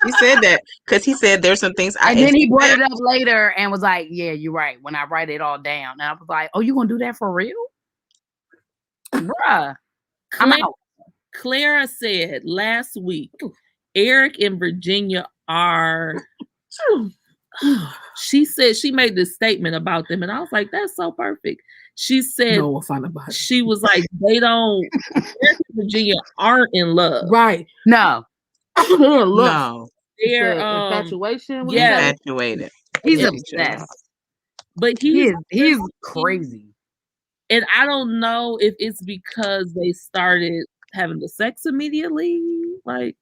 He said that because he said there's some things. And then he brought it up later and was like, "Yeah, you're right." When I write it all down, and I was like, "Oh, you gonna do that for real, bruh?" Clara said last week, Eric and Virginia are. She said she made this statement about them, and I was like, "That's so perfect." She said, "No, we'll find about it." She was like, "They don't. Eric and Virginia aren't in love, right? No, no, they're infatuation. Yeah, infatuated. He's obsessed, but he's crazy. And I don't know if it's because they started having the sex immediately. Like,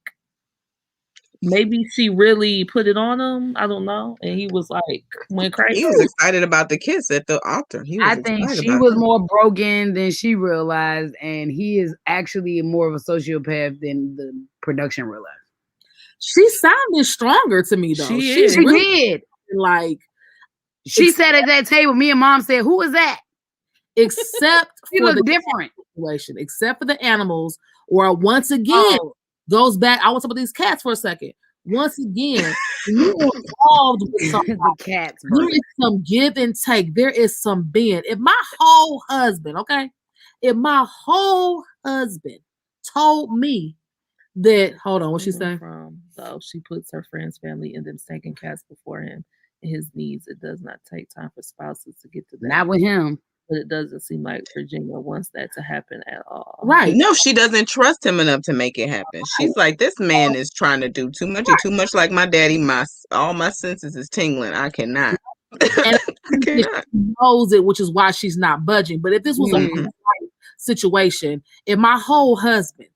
maybe she really put it on him. I don't know. And he was like, went crazy. He was excited about the kiss at the altar. I think she was more broken than she realized. And he is actually more of a sociopath than the production realized. She sounded stronger to me, though. She did. Like, she said at that table, me and mom said, "Who is that?" Except she looks different. Situation, except for the animals, or once again goes back. I want to talk about these cats for a second. Once again, you are involved with the cats. There is some give and take. There is some being. If my whole husband told me that, hold on, what she saying? So she puts her friend's family and them stinking cats before him and his needs. It does not take time for spouses to get to that. Not with him. But it doesn't seem like Virginia wants that to happen at all. Right. No, she doesn't trust him enough to make it happen. She's like, this man is trying to do too much. Too much like my daddy. All my senses is tingling. I cannot. And she knows it, which is why she's not budging. But if this was a situation, if my whole husband,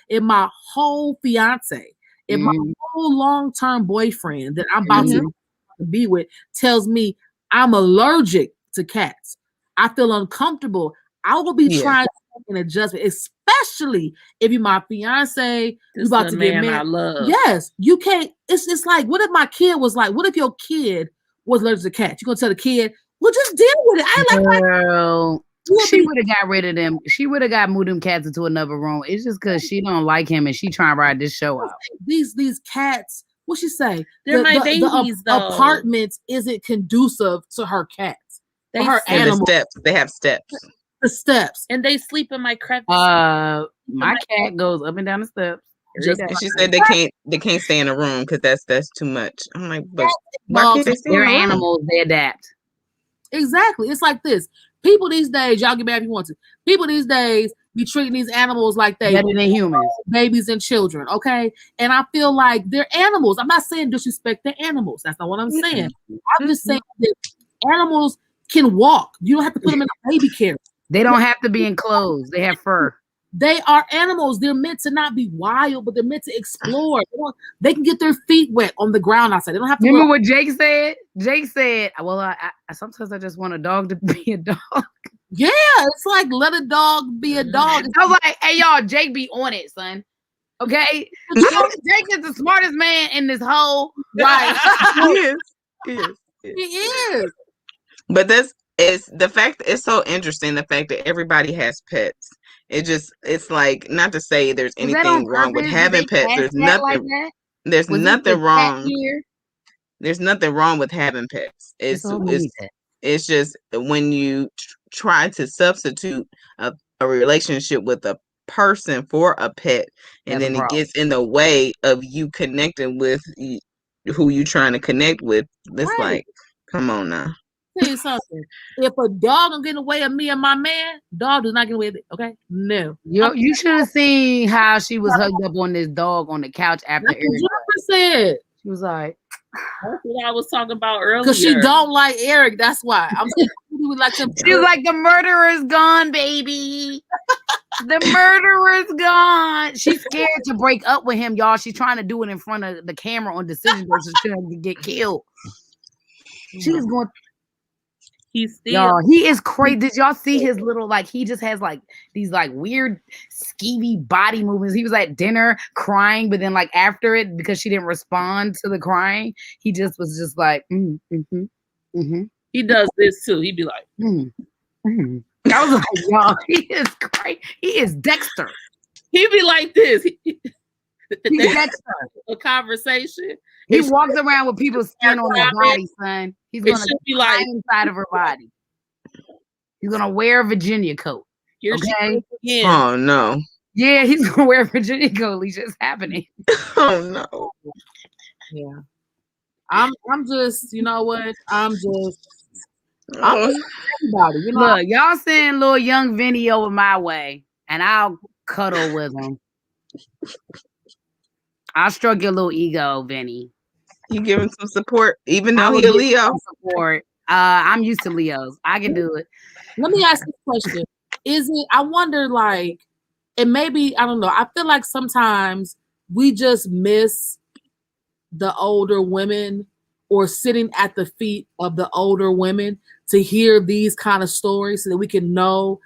if my whole fiance, if my whole long-term boyfriend that I'm about to be with tells me I'm allergic to cats, I feel uncomfortable, I will be trying to make an adjustment, especially if you're my fiance, you're about to get married. I love. Yes, you can't. It's like, what if my kid was like, what if your kid was allergic to cats? You're gonna tell the kid, well, just deal with it. I like girl. She would have got rid of them. She would have moved them cats into another room. It's just because she don't like him and she trying to ride this show out. These cats, what she say? They're my babies, though. Apartments isn't conducive to her cats. They her animals. They have steps. The steps. And they sleep in my crevice. My cat goes up and down the steps. And she said they can't stay in a room because that's too much. I'm like, but they're animals, they adapt. Exactly. It's like this. People these days, y'all get mad if you want to. People these days be treating these animals like they better than humans, babies and children. Okay, and I feel like they're animals. I'm not saying disrespect the animals. That's not what I'm saying. I'm just saying that animals can walk. You don't have to put them in a baby carriage. They don't have to be enclosed. They have fur. They are animals. They're meant to not be wild, but they're meant to explore. They can get their feet wet on the ground outside. They don't have to. Remember what Jake said? Jake said, "Well, I sometimes I just want a dog to be a dog." Yeah, it's like let a dog be a dog. I was like, "Hey, y'all, Jake be on it, son." Okay, Jake is the smartest man in this whole right. He is. But it's the fact that it's so interesting. The fact that everybody has pets. It's like, not to say there's anything wrong with having pets. There's nothing. There's nothing wrong. There's nothing wrong with having pets. It's just when you try to substitute a a relationship with a person for a pet, and That's a then it problem. gets in the way of you connecting with who you trying to connect with. It's Right. like, come on now. Tell you something. If a dog don't get in the way of me and my man, dog does not get in the way of it. Okay? No. You should have seen how she was hugged up on this dog on the couch after That's what Eric. Jennifer said. She was like, That's what I was talking about earlier. Because she don't like Eric. That's why. I'm saying we would like them. she was like, the murderer's gone, baby. The murderer's gone. She's scared to break up with him, y'all. She's trying to do it in front of the camera on Decision Day so she doesn't get killed. She is going. He's still. Y'all, he is crazy. Did y'all see his little, like, he just has like these like weird skeevy body movements. He was at dinner crying, but then like after it, because she didn't respond to the crying, he just was just like, He does this too. He'd be like, I was like, y'all, he is crazy. He is Dexter. he'd be like this. He's Dexter. A conversation. He walks around with people's skin on his body, son. He's It gonna should be climb like inside of her body. He's gonna wear a Virginia coat. here she Okay. goes again. Oh no. Yeah, he's gonna wear a Virginia coat. Alicia, it's happening. Oh no. Yeah. I'm just, you know what? I'm Oh. everybody, you know. Look, y'all send little young Vinny over my way, and I'll cuddle with him. I'll stroke your little ego, Vinny. You give him some support, even I though will he a give you Leo. some support. I'm used to Leos. I can do it. Let me ask this question. Is it, I wonder, like, and maybe, I don't know, I feel like sometimes we just miss the older women or sitting at the feet of the older women to hear these kind of stories so that we can know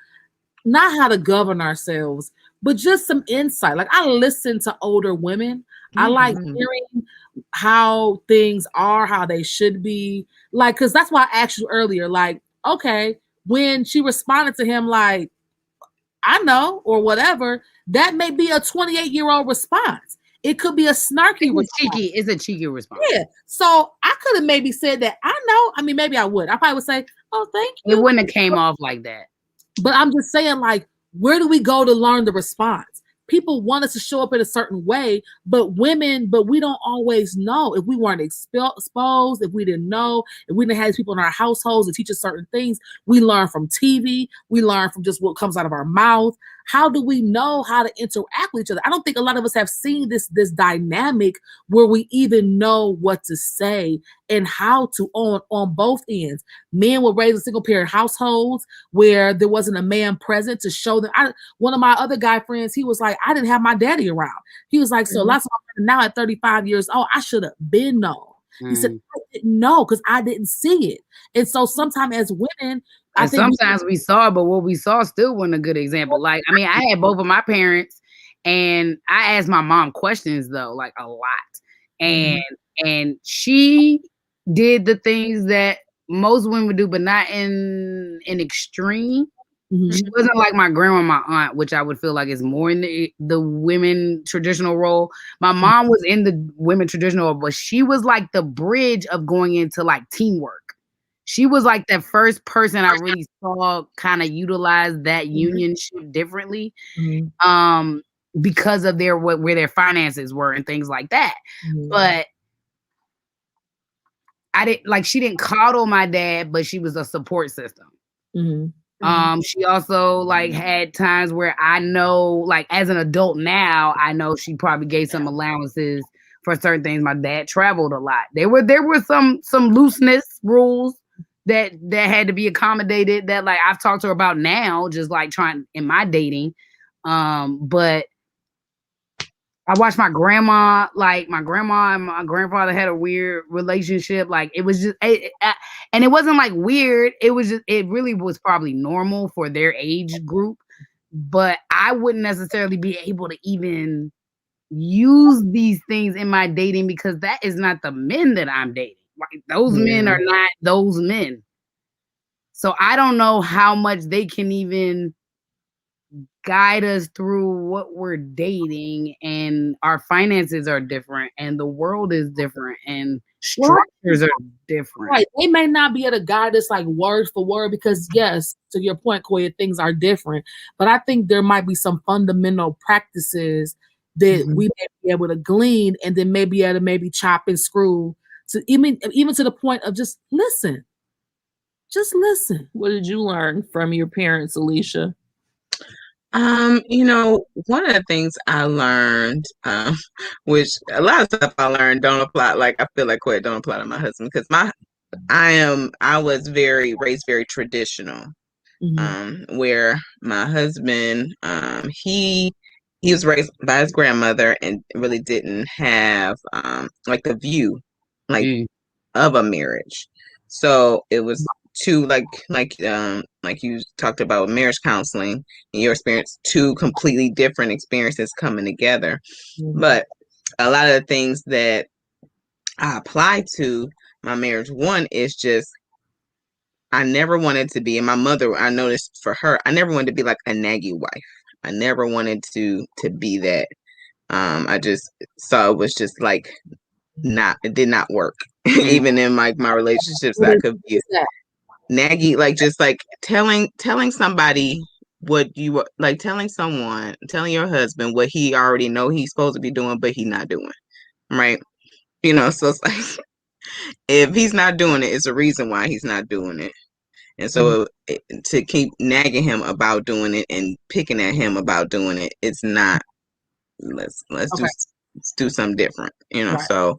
not how to govern ourselves, but just some insight. Like, I listen to older women. I like hearing how things are, how they should be. Like, because that's why I asked you earlier, like, okay, when she responded to him, like, I know, or whatever, that may be a 28-year-old response. It could be a snarky response. It's a cheeky response. Yeah. So I could have maybe said that. I know. I mean, maybe I would. I probably would say, oh, thank you. It wouldn't have came off like that. But I'm just saying, like, where do we go to learn the response? People want us to show up in a certain way, but we don't always know. If we weren't exposed, if we didn't know, if we didn't have people in our households to teach us certain things, we learn from TV, we learn from just what comes out of our mouth. How do we know how to interact with each other? I don't think a lot of us have seen this dynamic where we even know what to say and how to on both ends. Men were raised in single parent households where there wasn't a man present to show them. One of my other guy friends, he was like, I didn't have my daddy around. He was like, so lots of now at 35 years old, I should have been known. He said, I didn't know because I didn't see it. And so sometimes as women, I think sometimes we saw it, but what we saw still wasn't a good example. Like, I mean, I had both of my parents, and I asked my mom questions though, like a lot. And she did the things that most women would do, but not in an extreme. She wasn't like my grandma, my aunt, which I would feel like is more in the women traditional role. My mom was in the women traditional role, but she was like the bridge of going into like teamwork. She was like the first person I really saw kind of utilize that unionship differently, because of where their finances were and things like that. But she didn't coddle my dad, but she was a support system. She also like had times where I know, like as an adult now, I know she probably gave some allowances for certain things. My dad traveled a lot. There were some looseness rules that had to be accommodated that like I've talked to her about now, just like trying in my dating. But I watched my grandma and my grandfather had a weird relationship. Like it was just, and it wasn't like weird. It was just, it really was probably normal for their age group, but I wouldn't necessarily be able to even use these things in my dating because that is not the men that I'm dating. Like those men are not those men. So I don't know how much they can even guide us through what we're dating, and our finances are different and the world is different. And structures are different. Right. They may not be able to guide us like word for word because, yes, to your point, Koya, things are different. But I think there might be some fundamental practices that we may be able to glean and then maybe able to maybe chop and screw to even to the point of just listen. Just listen. What did you learn from your parents, Alicia? One of the things I learned, which a lot of stuff I learned don't apply. Like I feel like Koya don't apply to my husband because I was raised very traditional. Where my husband, he was raised by his grandmother and really didn't have like the view like of a marriage. So it was two like you talked about marriage counseling and your experience, two completely different experiences coming together. But a lot of the things that I apply to my marriage, one is just I never wanted to be, and my mother, I noticed for her, I never wanted to be like a naggy wife. I never wanted to be that. I just saw it was just like it did not work. Even in my relationships that I could be naggy, like just like telling somebody what you like, telling your husband what he already know he's supposed to be doing, but he's not doing. Right. So it's like if he's not doing it, it's a reason why he's not doing it. And so to keep nagging him about doing it and picking at him about doing it, it's not, let's do something different, Right. So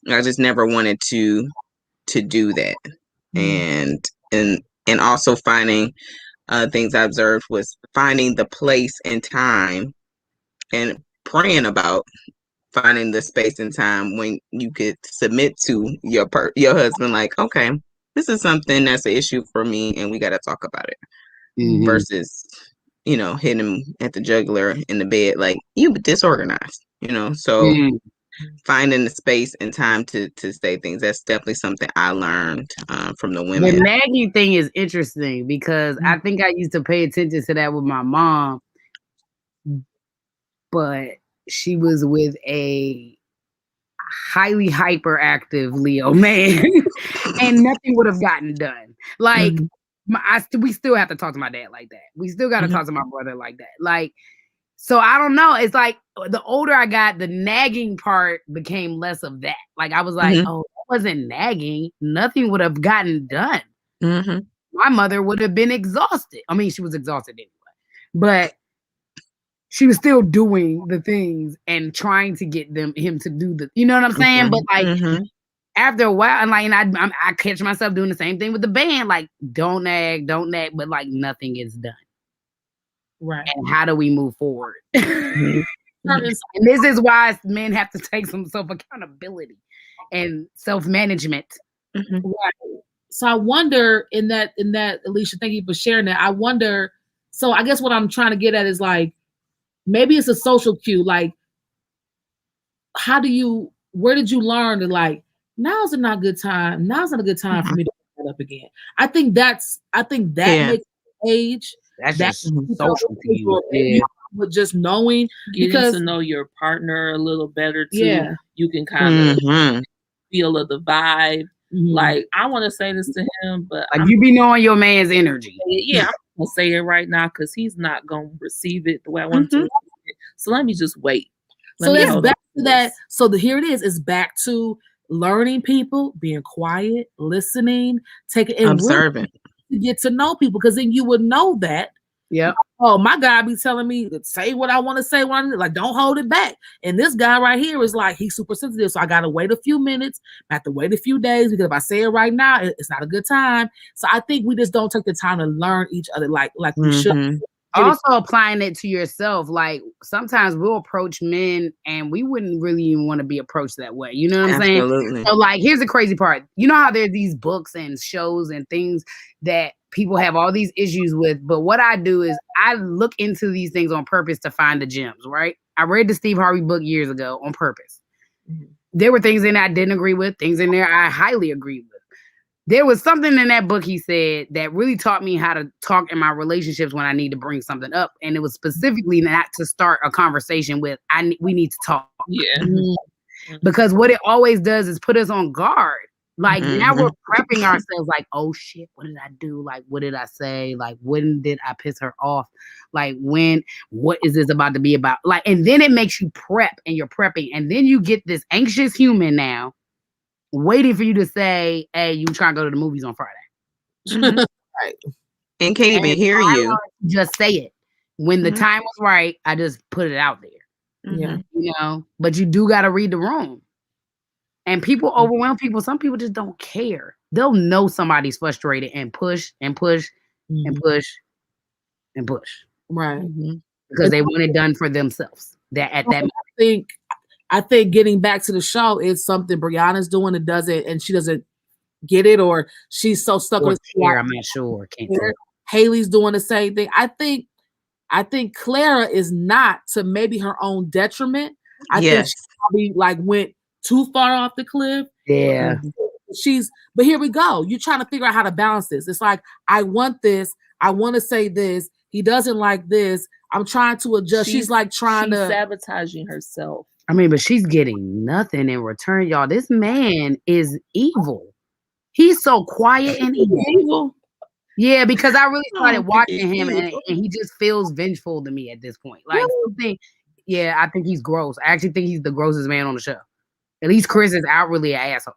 I just never wanted to do that. And also finding things I observed was finding the place and time and praying about finding the space and time when you could submit to your husband, like, okay, this is something that's an issue for me and we got to talk about it, versus, hitting him at the jugular in the bed, like, you disorganized, so finding the space and time to say things, that's definitely something I learned from the women. The nagging thing is interesting because I think I used to pay attention to that with my mom, but she was with a highly hyperactive Leo man and nothing would have gotten done. Like we still have to talk to my dad like that. We still got to talk to my brother like that. Like, so I don't know. It's like the older I got, the nagging part became less of that. Like I was like, oh, that wasn't nagging. Nothing would have gotten done. My mother would have been exhausted. I mean, she was exhausted anyway, but she was still doing the things and trying to get him to do the, you know what I'm saying? But like after a while, and like, I catch myself doing the same thing with the band. Like, don't nag, but like nothing is done. Right. And how do we move forward? And this is why men have to take some self-accountability and self-management. Right. So I wonder in that, Alicia, thank you for sharing that. I wonder, so I guess what I'm trying to get at is like, maybe it's a social cue. Like, where did you learn to like, now's not a good time. Now's not a good time for me to pick that up again. I think that makes age. That's just social cue. With just knowing, getting to know your partner a little better too. Yeah. You can kind of feel the vibe. Like, I want to say this to him, but like you be knowing your man's energy. Yeah, I'm gonna say it right now because he's not gonna receive it the way I want to. So let me just wait. So that's back to that. So here it is. It's back to learning people, being quiet, listening, observing, to get to know people, because then you would know that. Yeah. Oh, my guy be telling me to say what I want to say. Like, don't hold it back. And this guy right here is like, he's super sensitive. So I got to wait a few minutes. I have to wait a few days because if I say it right now, it's not a good time. So I think we just don't take the time to learn each other like we should. Also applying it to yourself. Like sometimes we'll approach men and we wouldn't really even want to be approached that way. You know what I'm saying? So like, here's the crazy part. You know how there's these books and shows and things that people have all these issues with, but what I do is I look into these things on purpose to find the gems, right? I read the Steve Harvey book years ago on purpose. There were things in there I didn't agree with, things in there I highly agreed with. There was something in that book he said that really taught me how to talk in my relationships when I need to bring something up. And it was specifically not to start a conversation with, we need to talk. Yeah. because what it always does is put us on guard. Like now we're prepping ourselves like, oh shit, what did I do? Like, what did I say? Like, when did I piss her off? Like, what is this about to be about? Like, and then it makes you prep and you're prepping. And then you get this anxious human now waiting for you to say, hey, you trying to go to the movies on Friday. Right. And can't even hear you. Just say it. When the time was right, I just put it out there. Yeah. You know, but you do got to read the room. And people overwhelm people. Some people just don't care. They'll know somebody's frustrated and push and push and push and push. Right. Because they want it done for themselves. That at that moment. I think getting back to the show is something Brianna's doing and doesn't, and she doesn't get it, or she's so stuck with it. I'm not sure. Can't tell. Haley's doing the same thing. I think Clara is not, to maybe her own detriment. I think she probably like went too far off the cliff. Yeah. But here we go. You're trying to figure out how to balance this. It's like, I want this. I want to say this. He doesn't like this. I'm trying to adjust. She's like trying to sabotaging herself. I mean, but she's getting nothing in return, y'all. This man is evil. He's so quiet and evil. Yeah, because I really started watching him and he just feels vengeful to me at this point. Like, I think he's gross. I actually think he's the grossest man on the show. At least Chris is outwardly an asshole.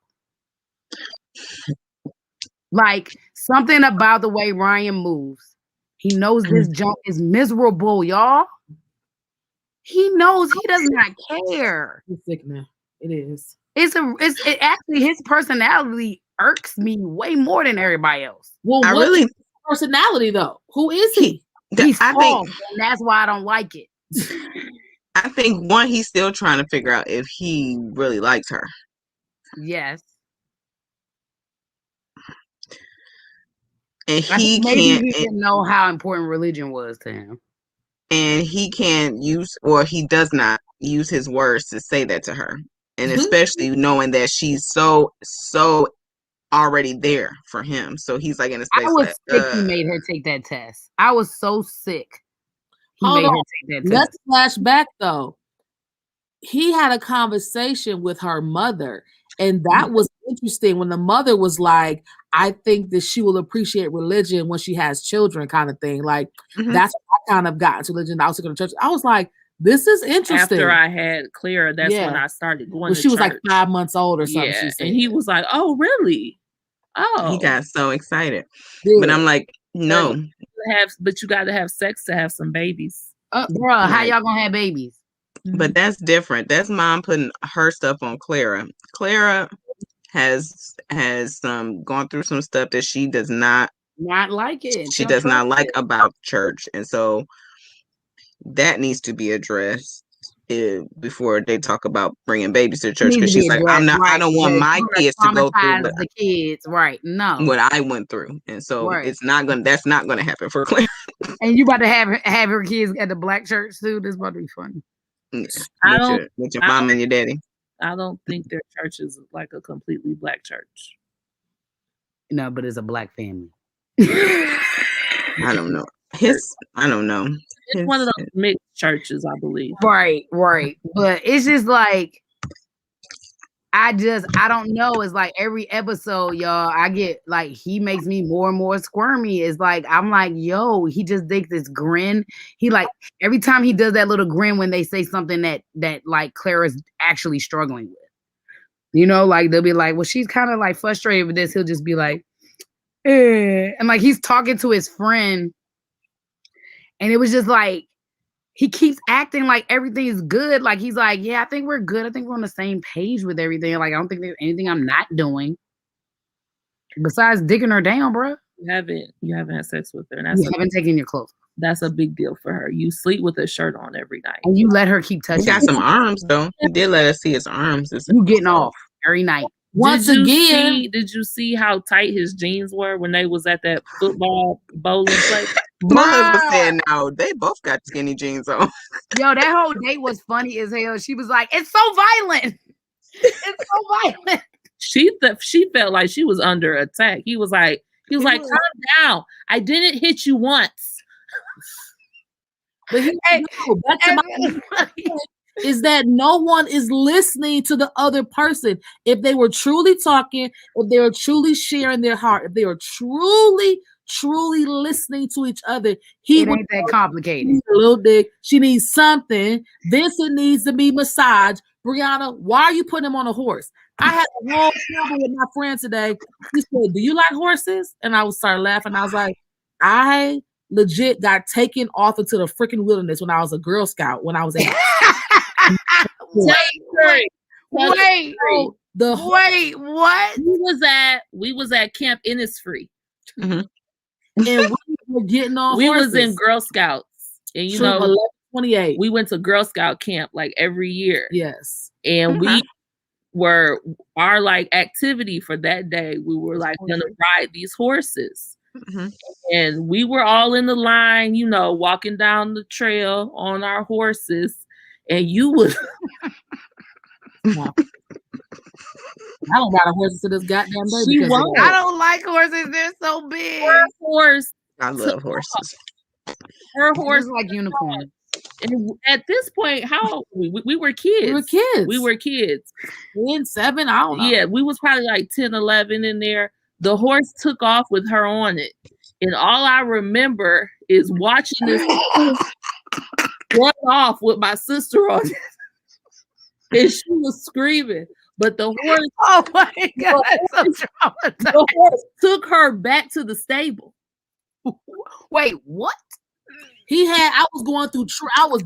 Like, something about the way Ryan moves. He knows this junk is miserable, y'all. He knows he does not care. It's sick, man. It is. It actually, his personality irks me way more than everybody else. Well, what is his personality though? Who is he? He's false, and that's why I don't like it. I think he's still trying to figure out if he really likes her. Yes. And he didn't know how important religion was to him. And he can't use, or he does not use his words to say that to her. And especially knowing that she's so already there for him. So he's like in a space. I was sick he made her take that test. I was so sick. Hold on. Let's flash back though. He had a conversation with her mother, and that was interesting when the mother was like, I think that she will appreciate religion when she has children, kind of thing. Like, that's what I kind of got into religion. I was going to church. I was like, this is interesting. After I had Clara, that's when I started going to she was church. Like 5 months old or something. Yeah, and he was like, oh, really? Oh. He got so excited. But I'm like, no. But you got to have sex to have some babies. Bro, how y'all going to have babies? But that's different. That's mom putting her stuff on Clara. Clara has gone through some stuff that she does not like it. She does not like about church, and so that needs to be addressed before they talk about bringing babies to church. Because she's like, I'm not. Right. I don't want my kids to go through the kids. Right? No, what I went through, and so it's not gonna. That's not gonna happen for Clara. And you about to have her kids at the black church too. This is about to be funny. Yeah, with your mom and your daddy. I don't think their church is like a completely black church. No, but it's a black family. I don't know. I don't know. It's one of those mixed churches, I believe. Right. But it's just like, I don't know. It's like every episode, y'all, I get like, he makes me more and more squirmy. It's like, I'm like, yo, he just thinks this grin. He like, every time he does that little grin when they say something that like Clara's actually struggling with, you know, like they'll be like, well, she's kind of like frustrated with this. He'll just be like, and like, he's talking to his friend. And it was just like, he keeps acting like everything is good. Like, he's like, yeah, I think we're good. I think we're on the same page with everything. Like, I don't think there's anything I'm not doing besides digging her down, bro. You haven't had sex with her. And you haven't taken your clothes. That's a big deal for her. You sleep with a shirt on every night. And you let her keep touching. He got some arms, though. He did let us see his arms. You getting off every night. Did you see how tight his jeans were when they was at that football bowling place? My husband said, no, they both got skinny jeans on. Yo, that whole date was funny as hell. She was like, it's so violent. It's so violent. She felt like she was under attack. He was like, calm down. I didn't hit you once. But is that no one is listening to the other person. If they were truly talking, if they were truly sharing their heart, if they were truly listening to each other, it ain't that complicated. A little dick. She needs something. Vincent needs to be massaged. Brianna, why are you putting him on a horse? I had a whole conversation with my friend today. He said, "Do you like horses?" And I started laughing. I was like, I legit got taken off into the freaking wilderness when I was a Girl Scout. When I was at wait, what? We was at Camp Innisfree. Mm-hmm. And we were getting on we horses. Was in Girl Scouts. And you know, 1128. We went to Girl Scout camp like every year. Yes. And we were our like activity for that day. We were like gonna ride these horses. Mm-hmm. And we were all in the line, you know, walking down the trail on our horses. And you would I don't ride a horse to this goddamn day. I don't like horses. They're so big. Her horse. I love horses. Her horse like unicorns. And at this point, how we were kids. We were kids. 10, 7, I don't know. Yeah, we was probably like 10, 11 in there. The horse took off with her on it. And all I remember is watching this run off with my sister on it. And she was screaming. But the horse, oh my God, that's so traumatizing. The horse took her back to the stable. Wait, what? I was going through, I was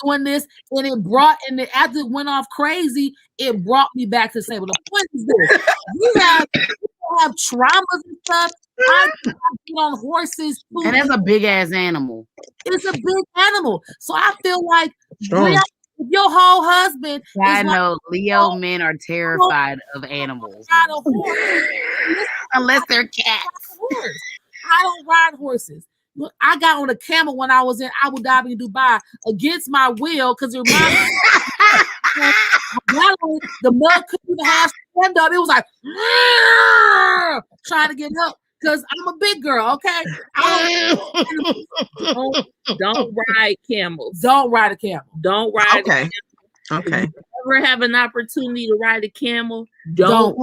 doing this, and after it went off crazy, it brought me back to the stable. The point is this: people have traumas and stuff. I get on horses too. And that's a big ass animal. It's a big animal. So I feel like if your whole husband, I know Leo men are terrified of animals. Unless they're cats. I don't ride horses. Look, I got on a camel when I was in Abu Dhabi, Dubai, against my will because it reminded me the mud couldn't even have stand up. It was like trying to get up because I'm a big girl. Okay, don't ride camels. Don't ride a camel. Don't ride. Okay. Okay. If you ever have an opportunity to ride a camel, don't.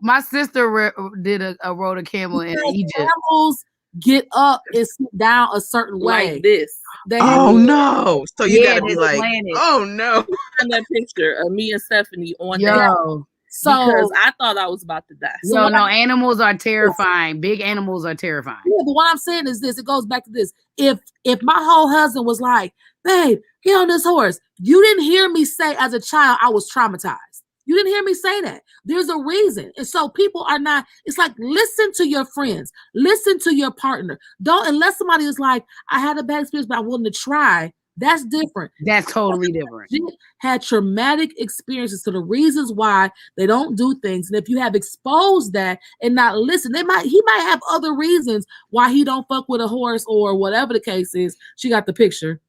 My sister rode a camel in Egypt. Camels get up and sit down a certain way. Like this. No. So you gotta be like, oh no. On that picture of me and Stephanie on that. Because I thought I was about to die. No, animals are terrifying. Big animals are terrifying. Yeah, but what I'm saying is this, it goes back to this. If my whole husband was like, babe, get on this horse, you didn't hear me say as a child I was traumatized. You didn't hear me say that. There's a reason. And so people are not, it's like, listen to your friends, listen to your partner. Don't, unless somebody is like, I had a bad experience, but I'm willing to try. That's different. That's totally different. She had traumatic experiences to the reasons why they don't do things. And if you have exposed that and not listen, he might have other reasons why he don't fuck with a horse or whatever the case is. She got the picture.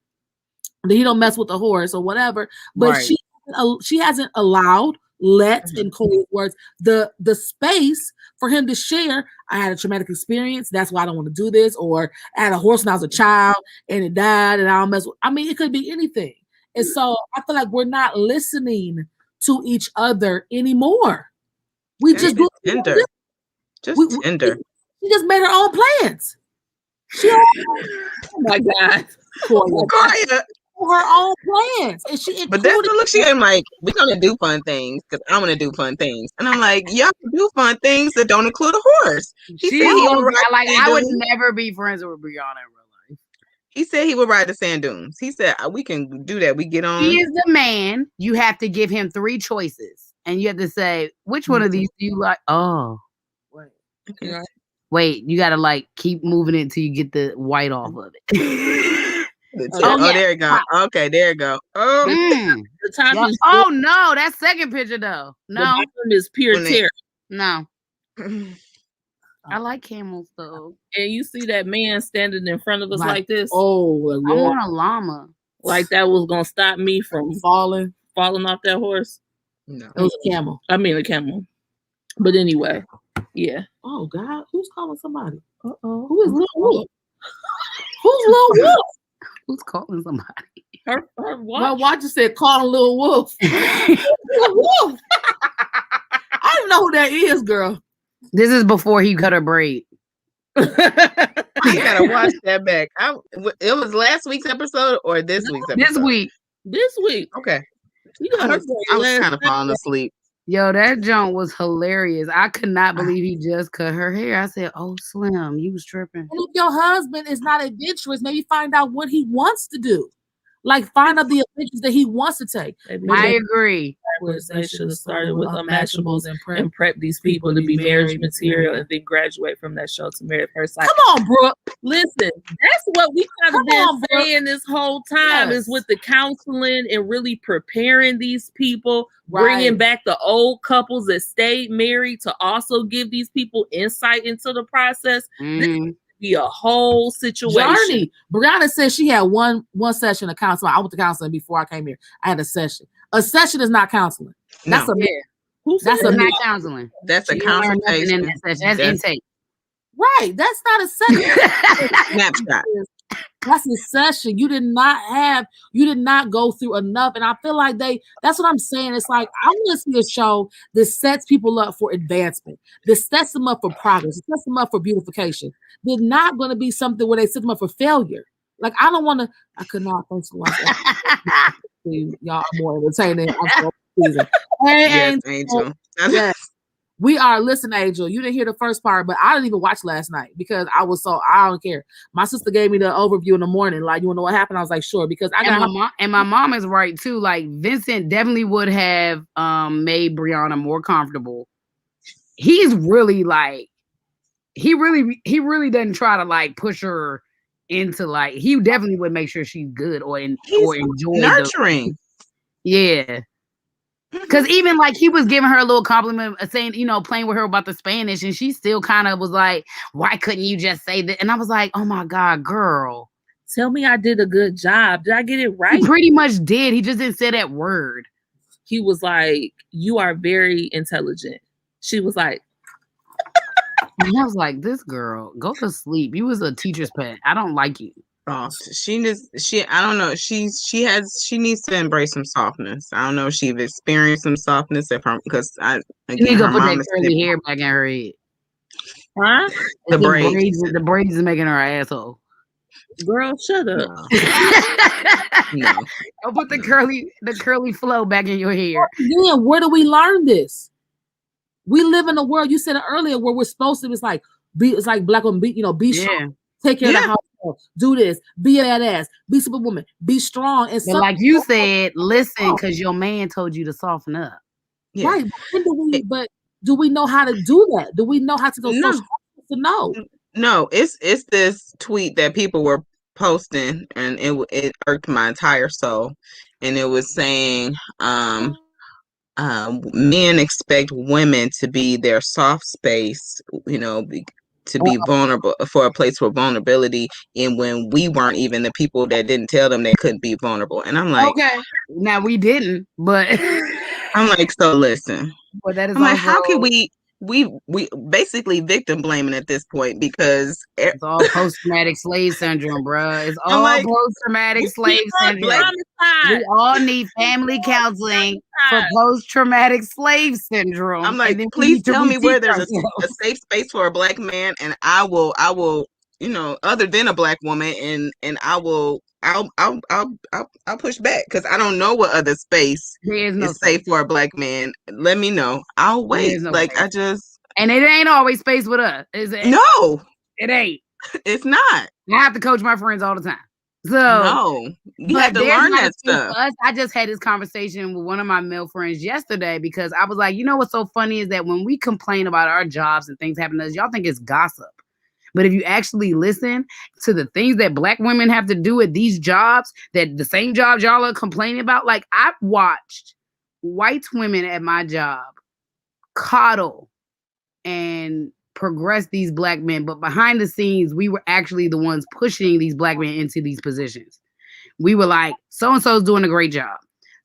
That he don't mess with the horse or whatever. But she hasn't allowed, in Koya's words, the space for him to share. I had a traumatic experience. That's why I don't want to do this. Or I had a horse when I was a child and it died and I don't mess with. I mean, it could be anything. And so I feel like we're not listening to each other anymore. We just do tender. Just tender. She just made her own plans. Oh my God. Koya. Her own plans, and but that's the look she ain't like, we're gonna do fun things because I'm gonna do fun things, and I'm like, y'all can do fun things that don't include a horse. I would never be friends with Brianna in real life. He said he would ride the sand dunes. He said we can do that. We get on. He is the man. You have to give him 3 choices, and you have to say which one of these do you like. Oh, wait, you gotta like keep moving it until you get the white off of it. There you go. Okay, there you go. The top is no, that second picture though. No, the bottom is pure terror. No, I like camels though. And you see that man standing in front of us like this. Oh, I want a llama. Like that was gonna stop me from falling off that horse. No, it was a camel. I mean a camel. But anyway, yeah. Oh God, who's calling somebody? Uh-oh. Who is Lil Wolf? Who's Lil Wolf? Who's calling somebody? Her My watch. watch just said call a little wolf. Little wolf. I don't know who that is, girl. This is before he cut her braid. I gotta watch that back. It was last week's episode or this week's episode? This week. This week. Okay. You got I her was kind of falling asleep. Yo, that joint was hilarious. I could not believe he just cut her hair. I said, "Oh, Slim, you was tripping." And if your husband is not adventurous, maybe find out what he wants to do. Like find out the adventures that he wants to take. I agree. They should have started with unmatchables and prep these people to be marriage material and then graduate from that show to marry at first sight. Come on, Brooke. Listen, that's what we kind of been saying this whole time is with the counseling and really preparing these people, bringing back the old couples that stayed married to also give these people insight into the process. This be a whole situation. Journey. Brianna said she had one session of counseling. I went to counseling before I came here. I had a session. A session is not counseling. That's That's not counseling. That's a consultation. That's intake. Right. That's not a session. Snapshot. That's a session. You did not go through enough. And I feel like that's what I'm saying. It's like, I want to see a show that sets people up for advancement, that sets them up for progress, that sets them up for beautification. They're not going to be something where they set them up for failure. Like, I don't want to, I could not. Thanks for watching. Y'all are more entertaining. Yes, Angel. Yes. We are, listen, Angel, you didn't hear the first part, but I didn't even watch last night because I don't care. My sister gave me the overview in the morning. Like, you want to know what happened? I was like, sure, because I got my mom is right too. Like, Vincent definitely would have made Brianna more comfortable. He's really like, he really doesn't try to like push her into like, he definitely would make sure she's good or enjoy nurturing. Yeah. Because even like he was giving her a little compliment, saying, playing with her about the Spanish, and she still kind of was like, why couldn't you just say that? And I was like, oh my God, girl. Tell me I did a good job. Did I get it right? He pretty much did. He just didn't say that word. He was like, you are very intelligent. She was like, and I was like, this girl, go to sleep. You was a teacher's pet. I don't like you. Oh, I don't know. She needs to embrace some softness. I don't know if she's experienced some softness because you need to put that curly hair back in her head. Huh? The braids. The braids is making her asshole. Girl, shut up. No. Don't put the curly flow back in your hair. Again, where do we learn this? We live in a world, you said it earlier, where we're supposed to, it's like black women, be strong, take care of the house. Do this, be a badass, be superwoman, be strong. And but like you said, listen, because your man told you to soften up. Yeah. Right. But do we know how to do that? Do we know how to go to know? No, it's this tweet that people were posting, and it irked my entire soul. And it was saying, men expect women to be their soft space, to be vulnerable, for a place for vulnerability, and when we weren't even the people that didn't tell them they couldn't be vulnerable. And I'm like, okay, now we didn't, but I'm like, so listen, but that is I'm like, how can we basically victim blaming at this point, because it's all post-traumatic slave syndrome, bro. It's all post-traumatic slave syndrome. We all need family counseling for post-traumatic slave syndrome. I'm like, please tell me where there's a safe space for a black man, and I will, other than a black woman, and I'll push back, because I don't know what other space is safe for a black man. Let me know. I'll wait. And it ain't always space with us, is it? No, it ain't. It's not. I have to coach my friends all the time. So no, you have to learn that stuff. I just had this conversation with one of my male friends yesterday, because I was like, what's so funny is that when we complain about our jobs and things happen to us, y'all think it's gossip. But if you actually listen to the things that black women have to do at these jobs, that the same jobs y'all are complaining about, like, I've watched white women at my job coddle and progress these black men, but behind the scenes, we were actually the ones pushing these black men into these positions. We were like, so-and-so's doing a great job.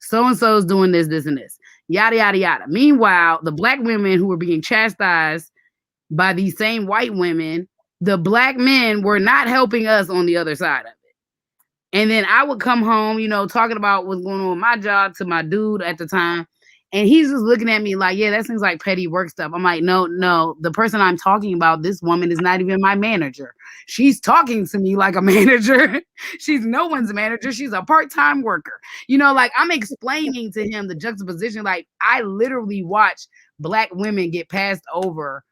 So-and-so's doing this, this, and this. Yada, yada, yada. Meanwhile, the black women who were being chastised by these same white women, the black men were not helping us on the other side of it. And then I would come home, you know, talking about what's going on with my job to my dude at the time. And he's just looking at me like, yeah, that seems like petty work stuff. I'm like, no, the person I'm talking about, this woman is not even my manager. She's talking to me like a manager. She's no one's manager. She's a part-time worker. You know, like I'm explaining to him the juxtaposition. Like I literally watched Black women get passed over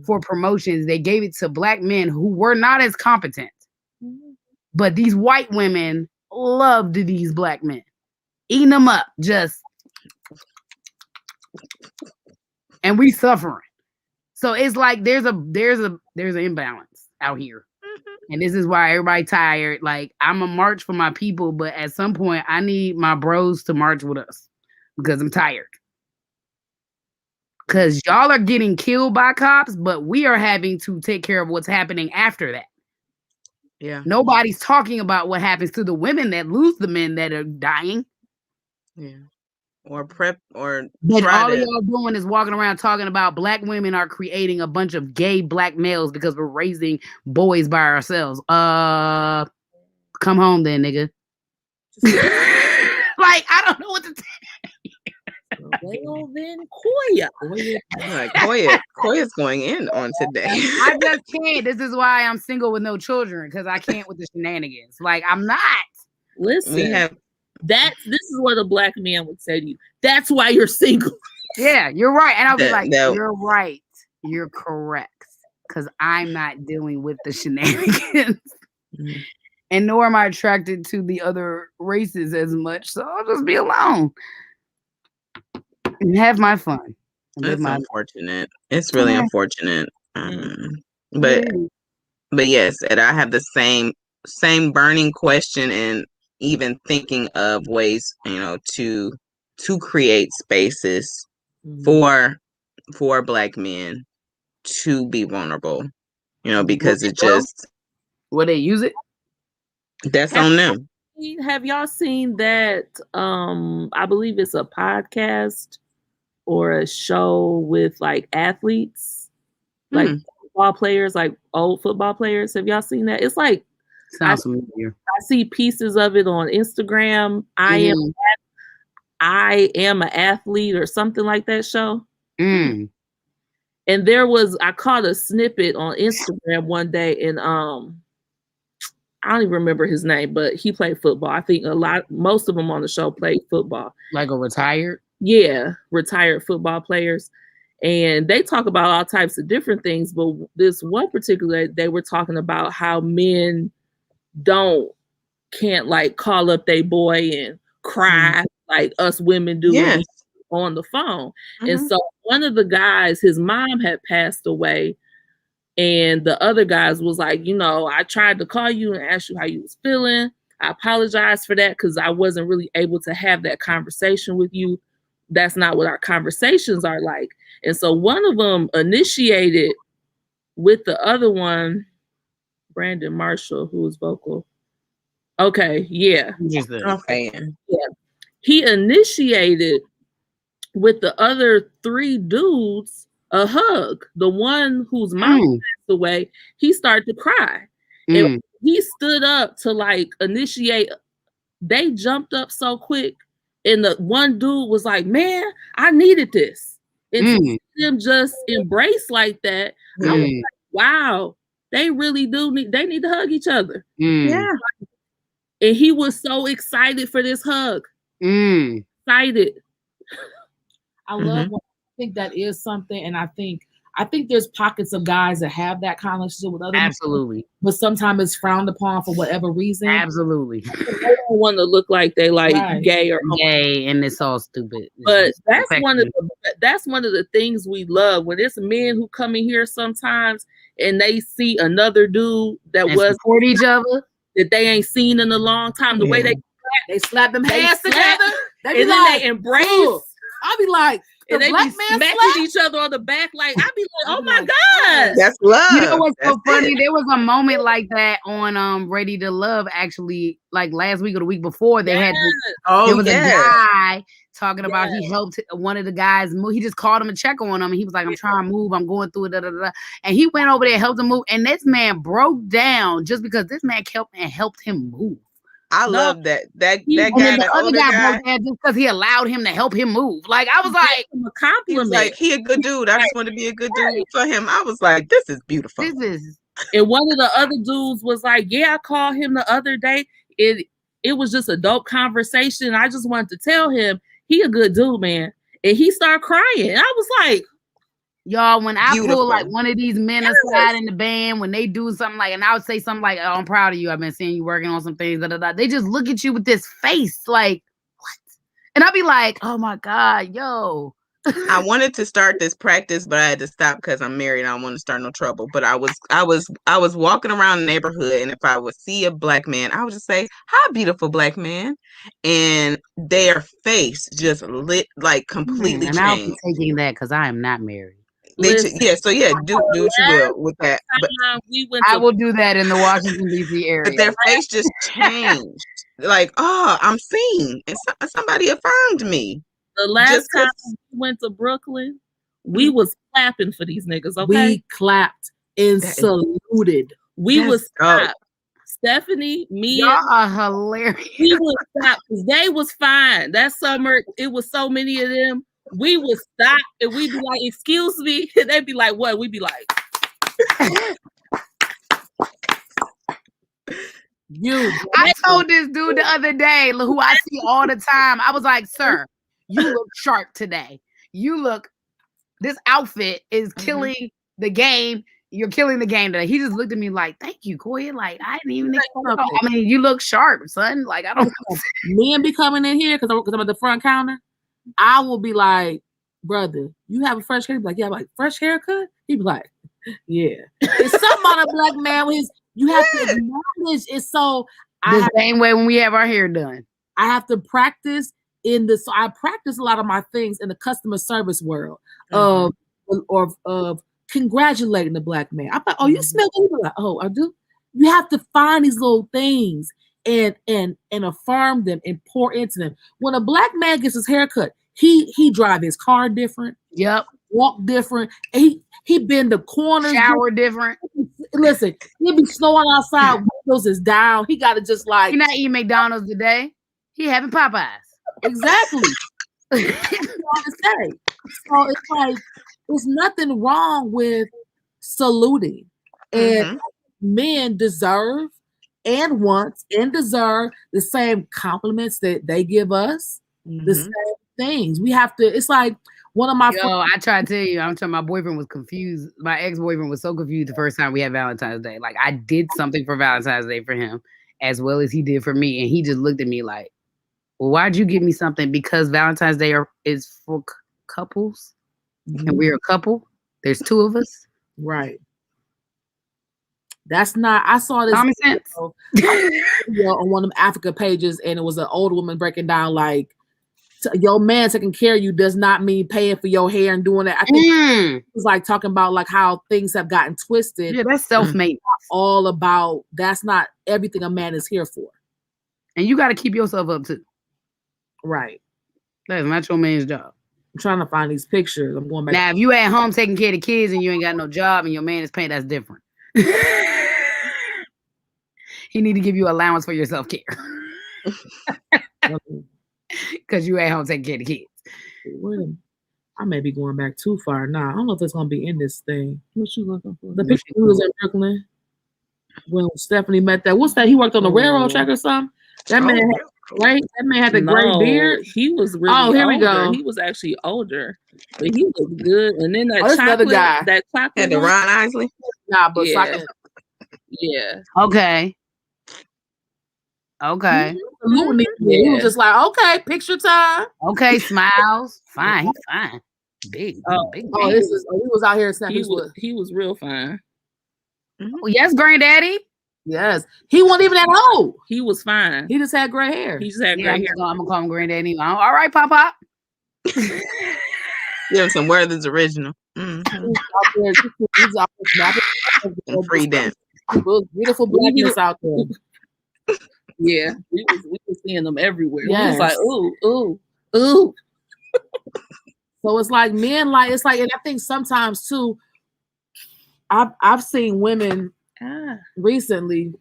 for promotions. They gave it to Black men who were not as competent. But these white women loved these Black men, eating them up, and we suffering. So it's like there's an imbalance out here, and this is why everybody tired. Like I'm a march for my people, but at some point I need my bros to march with us because I'm tired. Because y'all are getting killed by cops, but we are having to take care of what's happening after that. Yeah. Nobody's talking about what happens to the women that lose the men that are dying. Yeah. Or prep or but all of y'all doing is walking around talking about Black women are creating a bunch of gay Black males because we're raising boys by ourselves. Come home then, nigga. Like I don't know what to Well then, Koya. Koya's going in on today. I just can't. This is why I'm single with no children, because I can't with the shenanigans. Like I'm not. Listen, this is what a Black man would say to you. That's why you're single. Yeah, you're right. And I'll be like, you're right. You're correct. Because I'm not dealing with the shenanigans. Mm-hmm. And nor am I attracted to the other races as much. So I'll just be alone. And have my fun. It's unfortunate. It's really unfortunate. But yes, and I have the same burning question, and even thinking of ways, you know, to create spaces for Black men to be vulnerable, you know, because it just will they use it? That's on them. Have y'all seen that? I believe it's a podcast or a show with like athletes, like football players, like old football players. Have y'all seen that? It's like sounds familiar. I see pieces of it on Instagram. I am an athlete or something like that show. And I caught a snippet on Instagram one day, and I don't even remember his name, but he played football. I think most of them on the show played football. Like a retired? Yeah, retired football players. And they talk about all types of different things, but this one particular, they were talking about how men can't like call up their boy and cry like us women do on the phone. And so one of the guys, his mom had passed away, and the other guys was like, you know, I tried to call you and ask you how you was feeling. I apologize for that because I wasn't really able to have that conversation with you. That's not what our conversations are like. And so one of them initiated with the other one, Brandon Marshall, who was vocal. Okay, yeah. Okay. Yeah. He initiated with the other three dudes a hug. The one whose mom passed away, he started to cry. And he stood up to like initiate. They jumped up so quick. And the one dude was like, man, I needed this. And to see them just embrace like that, I was like, wow, they really do need to hug each other. Yeah. And he was so excited for this hug. Excited. I love I think that is something, and I think there's pockets of guys that have that kind of relationship with other men, but sometimes it's frowned upon for whatever reason. Absolutely. They don't want to look like they like gay or gay, and it's all stupid. But that's one of the things we love when it's men who come in here sometimes and they see another dude that was support each other that they ain't seen in a long time. The way they slap them hands together, and then they embrace. I'll be like, and they be smacking each other on the back. Like, I'd be like, oh my God. That's love. You know what's so funny? There was a moment like that on Ready to Love, actually, like last week or the week before. They had there was a guy talking about he helped one of the guys move. He just called him and check on him. And he was like, I'm trying to move. I'm going through it. And he went over there and helped him move. And this man broke down just because this man helped him move. I love that guy, And then the that other older guy guy. broke that just because he allowed him to help him move. Like I was like, a He was compliment. like, he a good dude. I just want to be a good dude for him. I was like, this is beautiful. this is. And one of the other dudes was like, yeah, I called him the other day. It was just a dope conversation. I just wanted to tell him he a good dude, man. And he started crying. I was like, Y'all, when I Beautiful. pull like one of these men aside in the band, when they do something like, and I would say something like, "Oh, I'm proud of you. I've been seeing you working on some things." Da, da, da. They just look at you with this face, like, what? And I'll be like, "Oh my god, yo." I wanted to start this practice, but I had to stop because I'm married. And I don't want to start no trouble. But I was walking around the neighborhood, and if I would see a black man, I would just say, "Hi, beautiful black man," and their face just lit, like completely And I'll be changed. taking that because I am not married. listen, So do what you will with that. But we went I to will do that in the Washington D.C. area. but their face just changed. Like, oh, I'm seen, and somebody affirmed me. the last just 'cause- time we went to Brooklyn, we was clapping for these niggas, okay? We clapped and That is- saluted. We That's was dope. stop. Stephanie, me, Y'all are hilarious. we would stop because they was fine. That summer, it was so many of them. We would stop and we'd be like, "Excuse me," and they'd be like, "What?" We'd be like, I told this dude the other day, who I see all the time, I was like, "Sir, you look sharp today. This outfit is killing the game. You're killing the game today." He just looked at me like, "Thank you, Koya. Like, I didn't even expect it. I mean, you look sharp, son. Like, I don't know." Men be coming in here because I'm at the front counter. I will be like, "Brother, you have a fresh haircut?" Like, "Yeah." I'm like, "Fresh haircut?" He'd be like, "Yeah." It's something about a black man with his. You have to acknowledge it's so. The same way when we have our hair done. I have to practice in this. So I practice a lot of my things in the customer service world of congratulating the black man. I'm like, "Oh, you smell good." Like, "Oh, I do." You have to find these little things and affirm them and pour into them. When a black man gets his haircut, he drive his car different. Yep. Walk different. And he bend the corners. Shower different. Listen, he be snowing outside. Windows is down. He got to just like. He not eating McDonald's today. He having Popeyes. Exactly. That's what I say. So it's like there's nothing wrong with saluting, and men deserve and want and deserve the same compliments that they give us. The same things. We have to. It's like one of my. I try to tell you, my boyfriend was confused. My ex-boyfriend was so confused the first time we had Valentine's Day. Like I did something for Valentine's Day for him as well as he did for me, and he just looked at me like, "Well, why'd you give me something?" Because Valentine's Day is for couples, and we're a couple. There's two of us, right? That's not. I saw this common sense. On one of them Africa pages, and it was an old woman breaking down like, your man taking care of you does not mean paying for your hair and doing that. I think it was like talking about like how things have gotten twisted. Yeah, that's self-made. All about that's not everything a man is here for. And you got to keep yourself up too. Right. That's not your man's job. I'm trying to find these pictures. I'm going back. Now, if you at home taking care of the kids and you ain't got no job and your man is paying, that's different. He need to give you allowance for your self-care. Because you at home taking care of the kids. I may be going back too far now. I don't know if it's gonna be in this thing. What you looking for? The picture was in Brooklyn when Stephanie met that. What's that? He worked on the railroad track or something. That man, right? That man had the gray beard. He was really. Here older. we go. He was actually older, but he looked good. And then that chocolate guy. That chocolate. And the Ron Isley. Nah, but yeah. Okay. Okay. He was just like, okay, picture time. Okay, smiles. Fine, he's fine. Big. Big. Oh, he was out here snapping. He was real fine. Oh, yes, granddaddy. Yes, he wasn't even that old. He was fine. He just had gray hair. He just had gray hair. I'm gonna call him granddaddy. All right, Pop. Give him some Werther's original. He's out there snapping. Free dance. Beautiful blackness out there. Yeah, we was seeing them everywhere. Yes. We was like, ooh. So it's like men, and I think sometimes too, I've seen women recently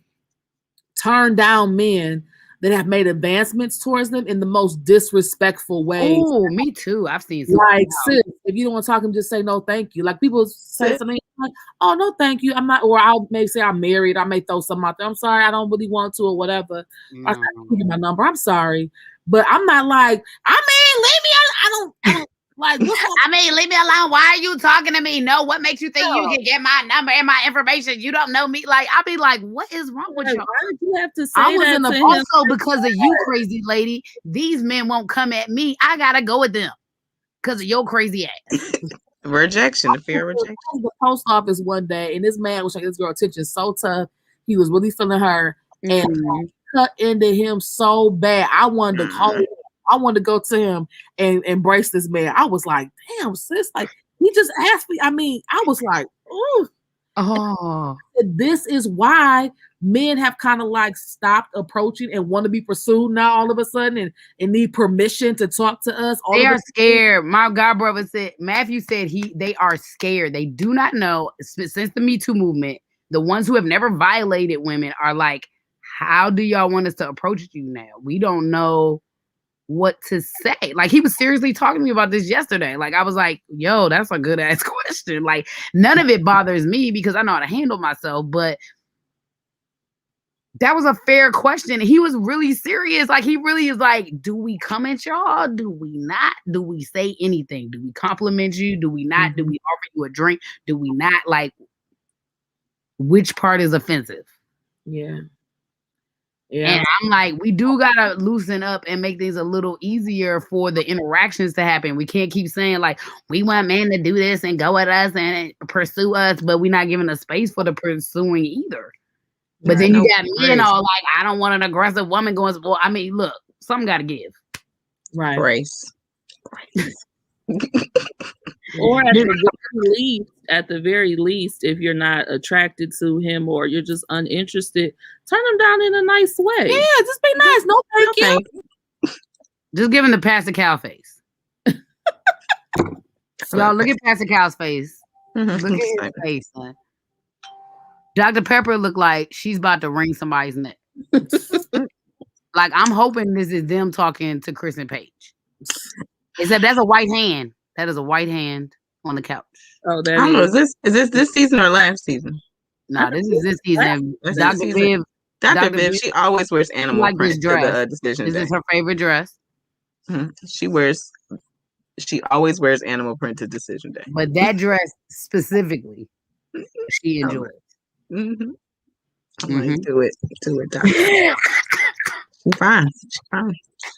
turn down men that have made advancements towards them in the most disrespectful ways. Oh, me too. I've seen some. Like, sis, if you don't want to talk to him, just say no, thank you. Like people say something like, oh no, thank you. I'm not, or I'll maybe say I'm married. I may throw something out there. I'm sorry, I don't really want to, or whatever. No. I can't give you my number. I'm sorry, but I'm not like. I mean, leave me. I don't like. I mean, leave me alone. Why are you talking to me? No, what makes you think you can get my number and my information? You don't know me. Like, I'll be like, what is wrong with you? Why did you have to say I was that in the to him? also because of you, crazy lady. These men won't come at me. I gotta go with them because of your crazy ass. Rejection, the fear of rejection. I was at the post office one day, and this man was like, this girl attention so tough. He was really feeling her, and cut into him so bad. I wanted to call him. I wanted to go to him and embrace this man. I was like, damn, sis, like he just asked me. I mean, I was like, ooh. Oh, This is why men have kind of like stopped approaching and want to be pursued now all of a sudden and need permission to talk to us. they are scared. My god brother said, Matthew said they are scared. They do not know since the Me Too movement. The ones who have never violated women are like, how do y'all want us to approach you now? We don't know what to say. Like he was seriously talking to me about this yesterday. Like I was like, yo, that's a good ass question. Like none of it bothers me because I know how to handle myself, but that was a fair question. He was really serious. Like he really is like, do we come at y'all? Do we not? Do we say anything? Do we compliment you? Do we not? Do we offer you a drink? Do we not? Like which part is offensive? Yeah. And I'm like, we do gotta loosen up and make things a little easier for the interactions to happen. We can't keep saying like we want men to do this and go at us and pursue us, but we're not giving a space for the pursuing either. But then you got men all like, I don't want an aggressive woman going. Well, I mean, look, something got to give. Right. Grace. Or at the very least, if you're not attracted to him or you're just uninterested, turn him down in a nice way. Yeah, just be nice. No, thank you. Just give him the Pastor Cow face. Y'all look at Pastor Cow's face. Look at his face, son. Dr. Pepper looked like she's about to wring somebody's neck. Like I'm hoping this is them talking to Chris and Paige. Except that's a white hand. That is a white hand on the couch. Oh, that I don't know. Is this season or last season? No, this is this season. Dr. Viv. Dr. Viv, she always wears animal like print this dress. to the decision This day. is her favorite dress. She always wears animal print to decision day. But that dress specifically, she enjoys. Mm-hmm. I'm like, do it, Doctor. She's fine.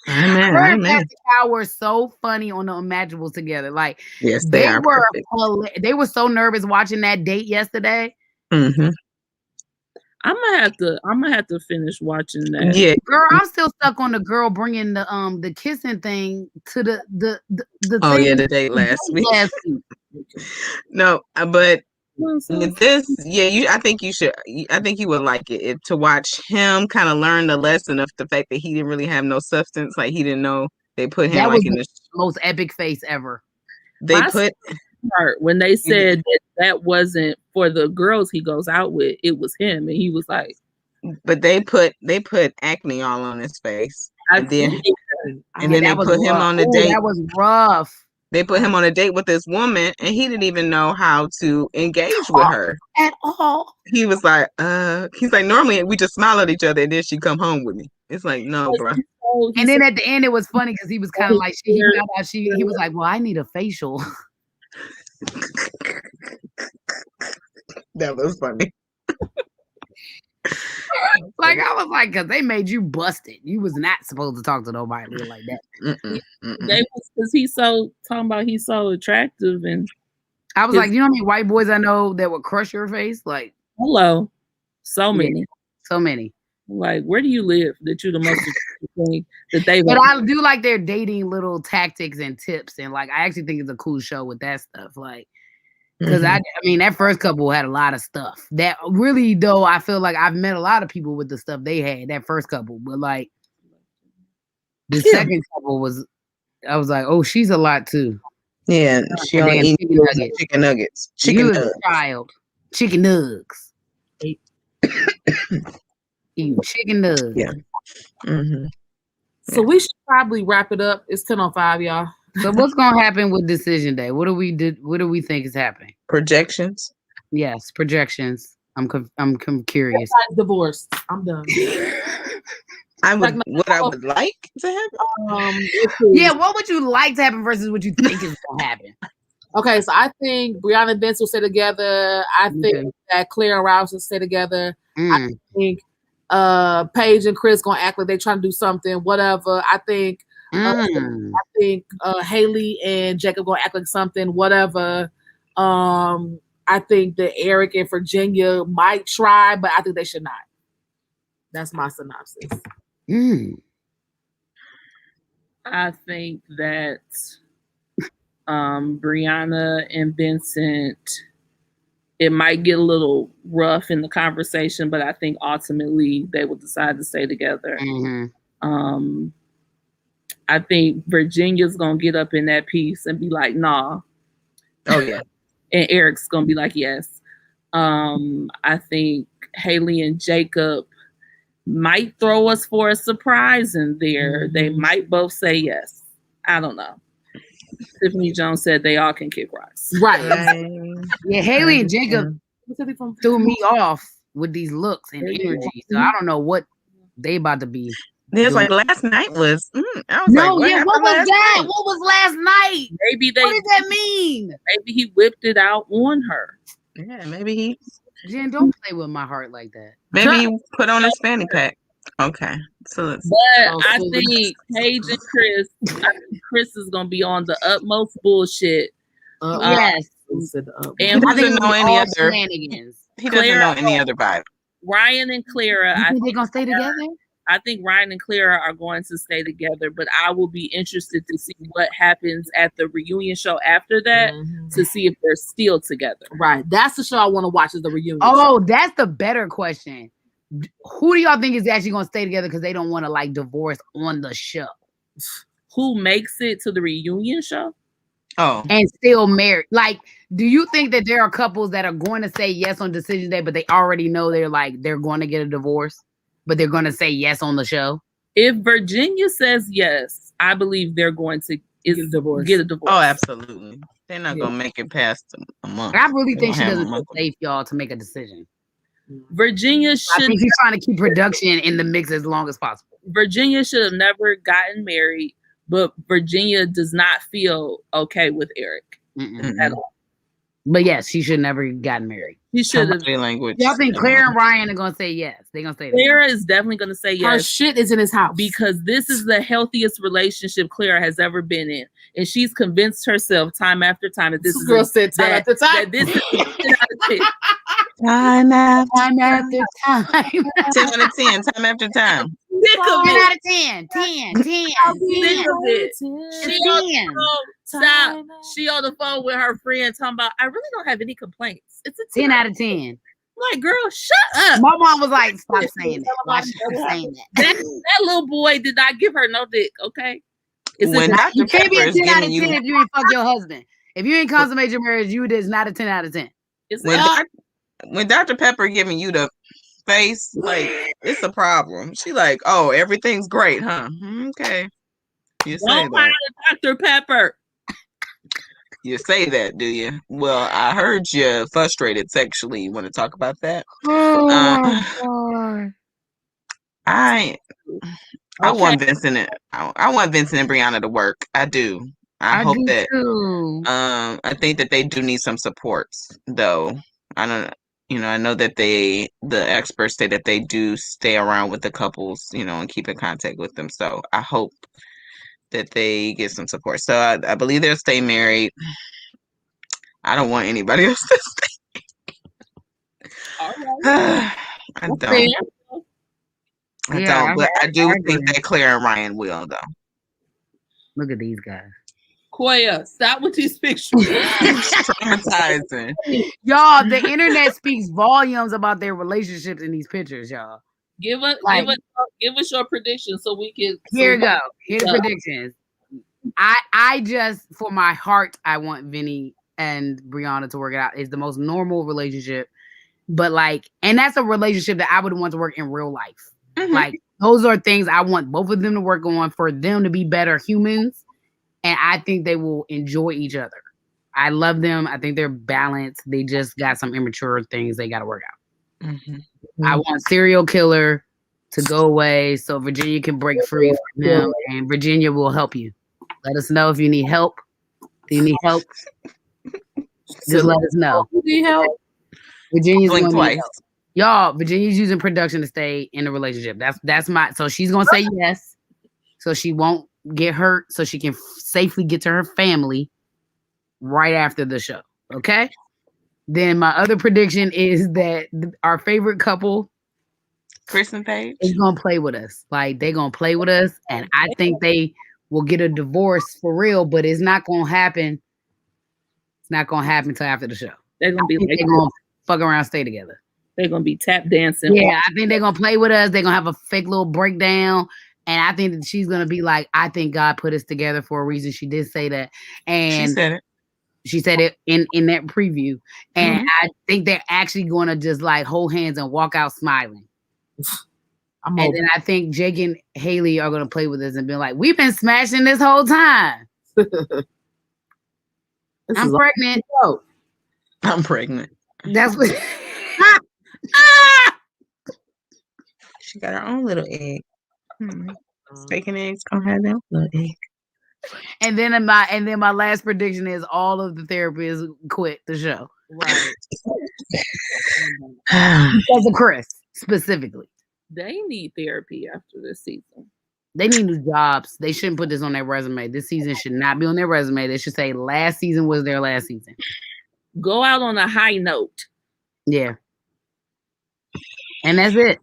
Amen. Her and Pastor Cow were so funny on the Unmatchables together. Like, yes, they were so nervous watching that date yesterday. Mm-hmm. I'm gonna have to finish watching that. Yeah, girl, I'm still stuck on the girl bringing the kissing thing to the oh thing yeah, the date last week. No, but this, I think you should. I think you would like it to watch him kind of learn the lesson of the fact that he didn't really have no substance. Like he didn't know they put him like in the most epic face ever. They put part when they said that wasn't for the girls he goes out with, it was him, and he was like, but they put acne all on his face, and then they put him on the date. That was rough. They put him on a date with this woman, and he didn't even know how to engage with her at all. He was like, he's like, normally we just smile at each other, and then she come home with me. It's like, no, bro. And then at the end, it was funny because he was kind of like, he was like, well, I need a facial. That was funny. Like I was like, because they made you busted. You was not supposed to talk to nobody like that. They was because he's so attractive, and I was like, you know how many white boys I know that would crush your face? Like, hello, so many. Like, where do you live that you're the most thing that they? But I do like their dating little tactics and tips, and like I actually think it's a cool show with that stuff. Like, because I mean, that first couple had a lot of stuff that really, though, I feel like I've met a lot of people with the stuff they had, that first couple, but like the second couple was, I was like, oh, she's a lot too. Yeah, she only eats chicken nuggets. Chicken nuggets. Child. Chicken nugs. Eat chicken nugs. Yeah. Mm-hmm. So we should probably wrap it up. It's 10:05, y'all. So what's gonna happen with decision day? What do we think is happening? Projections. Yes, projections. I'm curious. Divorce. I'm done. What I would like to happen. Yeah, what would you like to happen versus what you think is gonna happen? Okay, so I think Brianna and Vince will stay together. I think that Claire and Rouse will stay together. I think Paige and Chris gonna act like they trying to do something, whatever. I think Haley and Jacob gonna act like something, whatever. I think that Eric and Virginia might try, but I think they should not. That's my synopsis. I think that Brianna and Vincent, it might get a little rough in the conversation, but I think ultimately they will decide to stay together. I think Virginia's gonna get up in that piece and be like, nah. Oh yeah. And Eric's gonna be like, yes. I think Haley and Jacob might throw us for a surprise in there. They might both say yes. I don't know. Tiffany Jones said they all can kick rocks. Right. Yeah, Haley and Jacob threw me off with these looks and energy. So I don't know what they about to be. It's like last night was. What was that? Night? What was last night? Maybe what does that mean? Maybe he whipped it out on her. Yeah, maybe he. Jen, don't play with my heart like that. Maybe he put on his fanny pack. Okay, so let's. But I think Paige and Chris. Chris is gonna be on the utmost bullshit. Yes, and he doesn't know any other. He doesn't know any other vibe. Ryan and Clara. I think they're gonna stay together. I think Ryan and Clara are going to stay together, but I will be interested to see what happens at the reunion show after that to see if they're still together. Right. That's the show I want to watch is the reunion. Oh, that's the better question. Who do y'all think is actually going to stay together because they don't want to like divorce on the show? Who makes it to the reunion show? Oh. And still married. Like, do you think that there are couples that are going to say yes on decision day, but they already know they're going to get a divorce? But they're going to say yes on the show? If Virginia says yes, I believe they're going to get a divorce. Oh, absolutely. They're not going to make it past a month. I really think she doesn't feel safe, y'all, to make a decision. Virginia should. I think she's trying to keep production in the mix as long as possible. Virginia should have never gotten married, but Virginia does not feel okay with Eric at all. But yes, she should never gotten married. She should have. Language. Y'all think Claire and Ryan are gonna say yes? They're gonna say Clara is definitely gonna say yes. Her shit is in his house because this is the healthiest relationship Clara has ever been in, and she's convinced herself time after time that this girl said time after time. That this is 10 out of 10. Time after time. 10 out of 10. Time after time. 10 out of 10. 10. 10. Sick of it. She on the phone with her friend talking about, I really don't have any complaints. It's a 10 out of 10. Like, girl, shut up. My mom was like, stop saying that. Why should you saying that? That little boy did not give her no dick, okay? You can't be a 10 out of 10 if you ain't fuck your husband. If you ain't consummate your marriage, you is not a 10 out of 10. When Dr. Pepper giving you the face, like, it's a problem. She like, oh, everything's great, huh? Okay. You say that. Dr. Pepper. You say that, do you? Well, I heard you're frustrated sexually. You want to talk about that? I want Vincent and I want Vincent and Brianna to work. I do. I hope do that. Too. I think that they do need some supports, though. I don't. I know that the experts say that they do stay around with the couples, and keep in contact with them. So I hope that they get some support. So I believe they'll stay married. I don't want anybody else to stay. All right. I don't, but I do think that Claire and Ryan will, though. Look at these guys. Koya, stop with these pictures. Traumatizing. Y'all, the internet speaks volumes about their relationships in these pictures, y'all. Give us your predictions so we can. Here we go. Here are the predictions. I just, for my heart, I want Vinny and Brianna to work it out. It's the most normal relationship, but and that's a relationship that I would want to work in real life. Mm-hmm. Like, Those are things I want both of them to work on for them to be better humans. And I think they will enjoy each other. I love them. I think they're balanced. They just got some immature things they got to work out. I want serial killer to go away so Virginia can break free from him, and Virginia will help you. Let us know if you need help. Do you need help? Just let us know. You need help? Virginia's Blink going twice. Y'all, Virginia's using production to stay in the relationship. That's my. So she's gonna say yes, so she won't get hurt, so she can safely get to her family right after the show. Okay. Then my other prediction is that our favorite couple, Chris and Paige, is gonna play with us. Like they're gonna play with us, and I think they will get a divorce for real. But it's not gonna happen. It's not gonna happen until after the show. They're gonna be like, they're gonna fuck around, stay together. They're gonna be tap dancing. Yeah, I think they're gonna play with us. They're gonna have a fake little breakdown. And I think that she's gonna be like, I think God put us together for a reason. She did say that. And she said it. She said it in that preview. And I think they're actually gonna just like hold hands and walk out smiling. And then I think Jake and Haley are gonna play with us and be like, we've been smashing this whole time. I'm pregnant. I'm pregnant. That's what she got her own little egg. Steak and eggs gonna have that little egg. And then my last prediction is all of the therapists quit the show. Right. Because of Chris specifically. They need therapy after this season. They need new jobs. They shouldn't put this on their resume. This season should not be on their resume. They should say last season was their last season. Go out on a high note. Yeah. And that's it.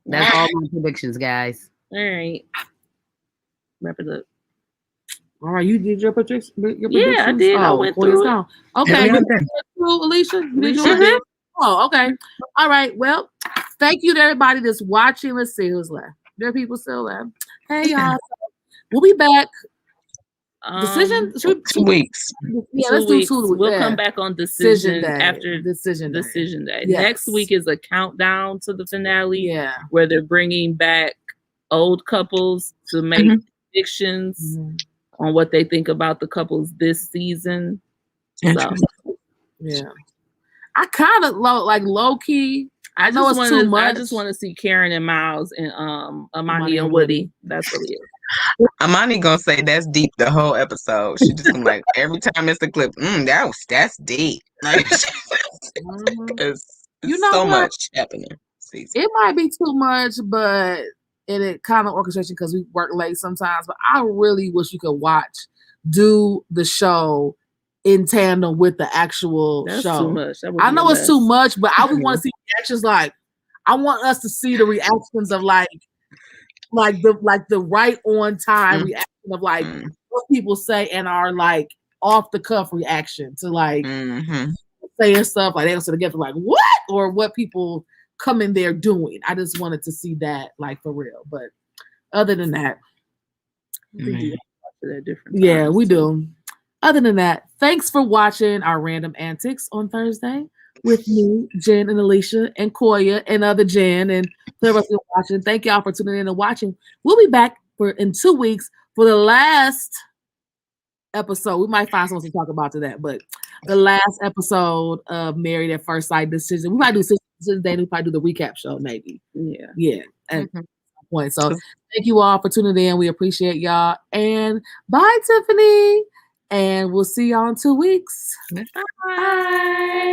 That's all my predictions, guys. All right. Wrap it up. All right, you did your predictions? Yeah, I did. I went through it. Okay. Alicia? You did yours? Oh, okay. All right. Well, thank you to everybody that's watching. Let's see who's left. There are people still left. Hey, y'all. We'll be back. Decision? 2 weeks. Yeah, let's do 2 weeks. We'll come back on decision day. after decision day. Yes. Next week is a countdown to the finale. Yeah. Where they're bringing back old couples to make predictions on what they think about the couples this season. So, yeah. I kind of low key. I know it's too much. I just want to see Karen and Miles and Amani and Woody. That's what it is. Amani gonna say that's deep the whole episode. She just gonna like every time it's the clip. That's deep. Like, you know, so much happening. It might be too much, but it kind of orchestration because we work late sometimes. But I really wish you could do the show in tandem with the actual show. Too much. I know it's too much, but I would want to see reactions. Like I want us to see the reactions of like the right on time reaction of like what people say and are like off the cuff reaction to like saying stuff like they don't sit together like what or what people come in there doing. I just wanted to see that like for real. But other than that, we do. Other than that, thanks for watching our random antics on Thursday with me, Jen and Alicia and Koya and other Jen and whoever's watching. Thank y'all for tuning in and watching. We'll be back in 2 weeks for the last episode. We might find something to talk about to that, but the last episode of Married at First Sight Decision. We might do Decision Day. We might do the recap show, maybe. Yeah. At some point. So thank you all for tuning in. We appreciate y'all. And bye, Tiffany. And we'll see y'all in 2 weeks. Bye.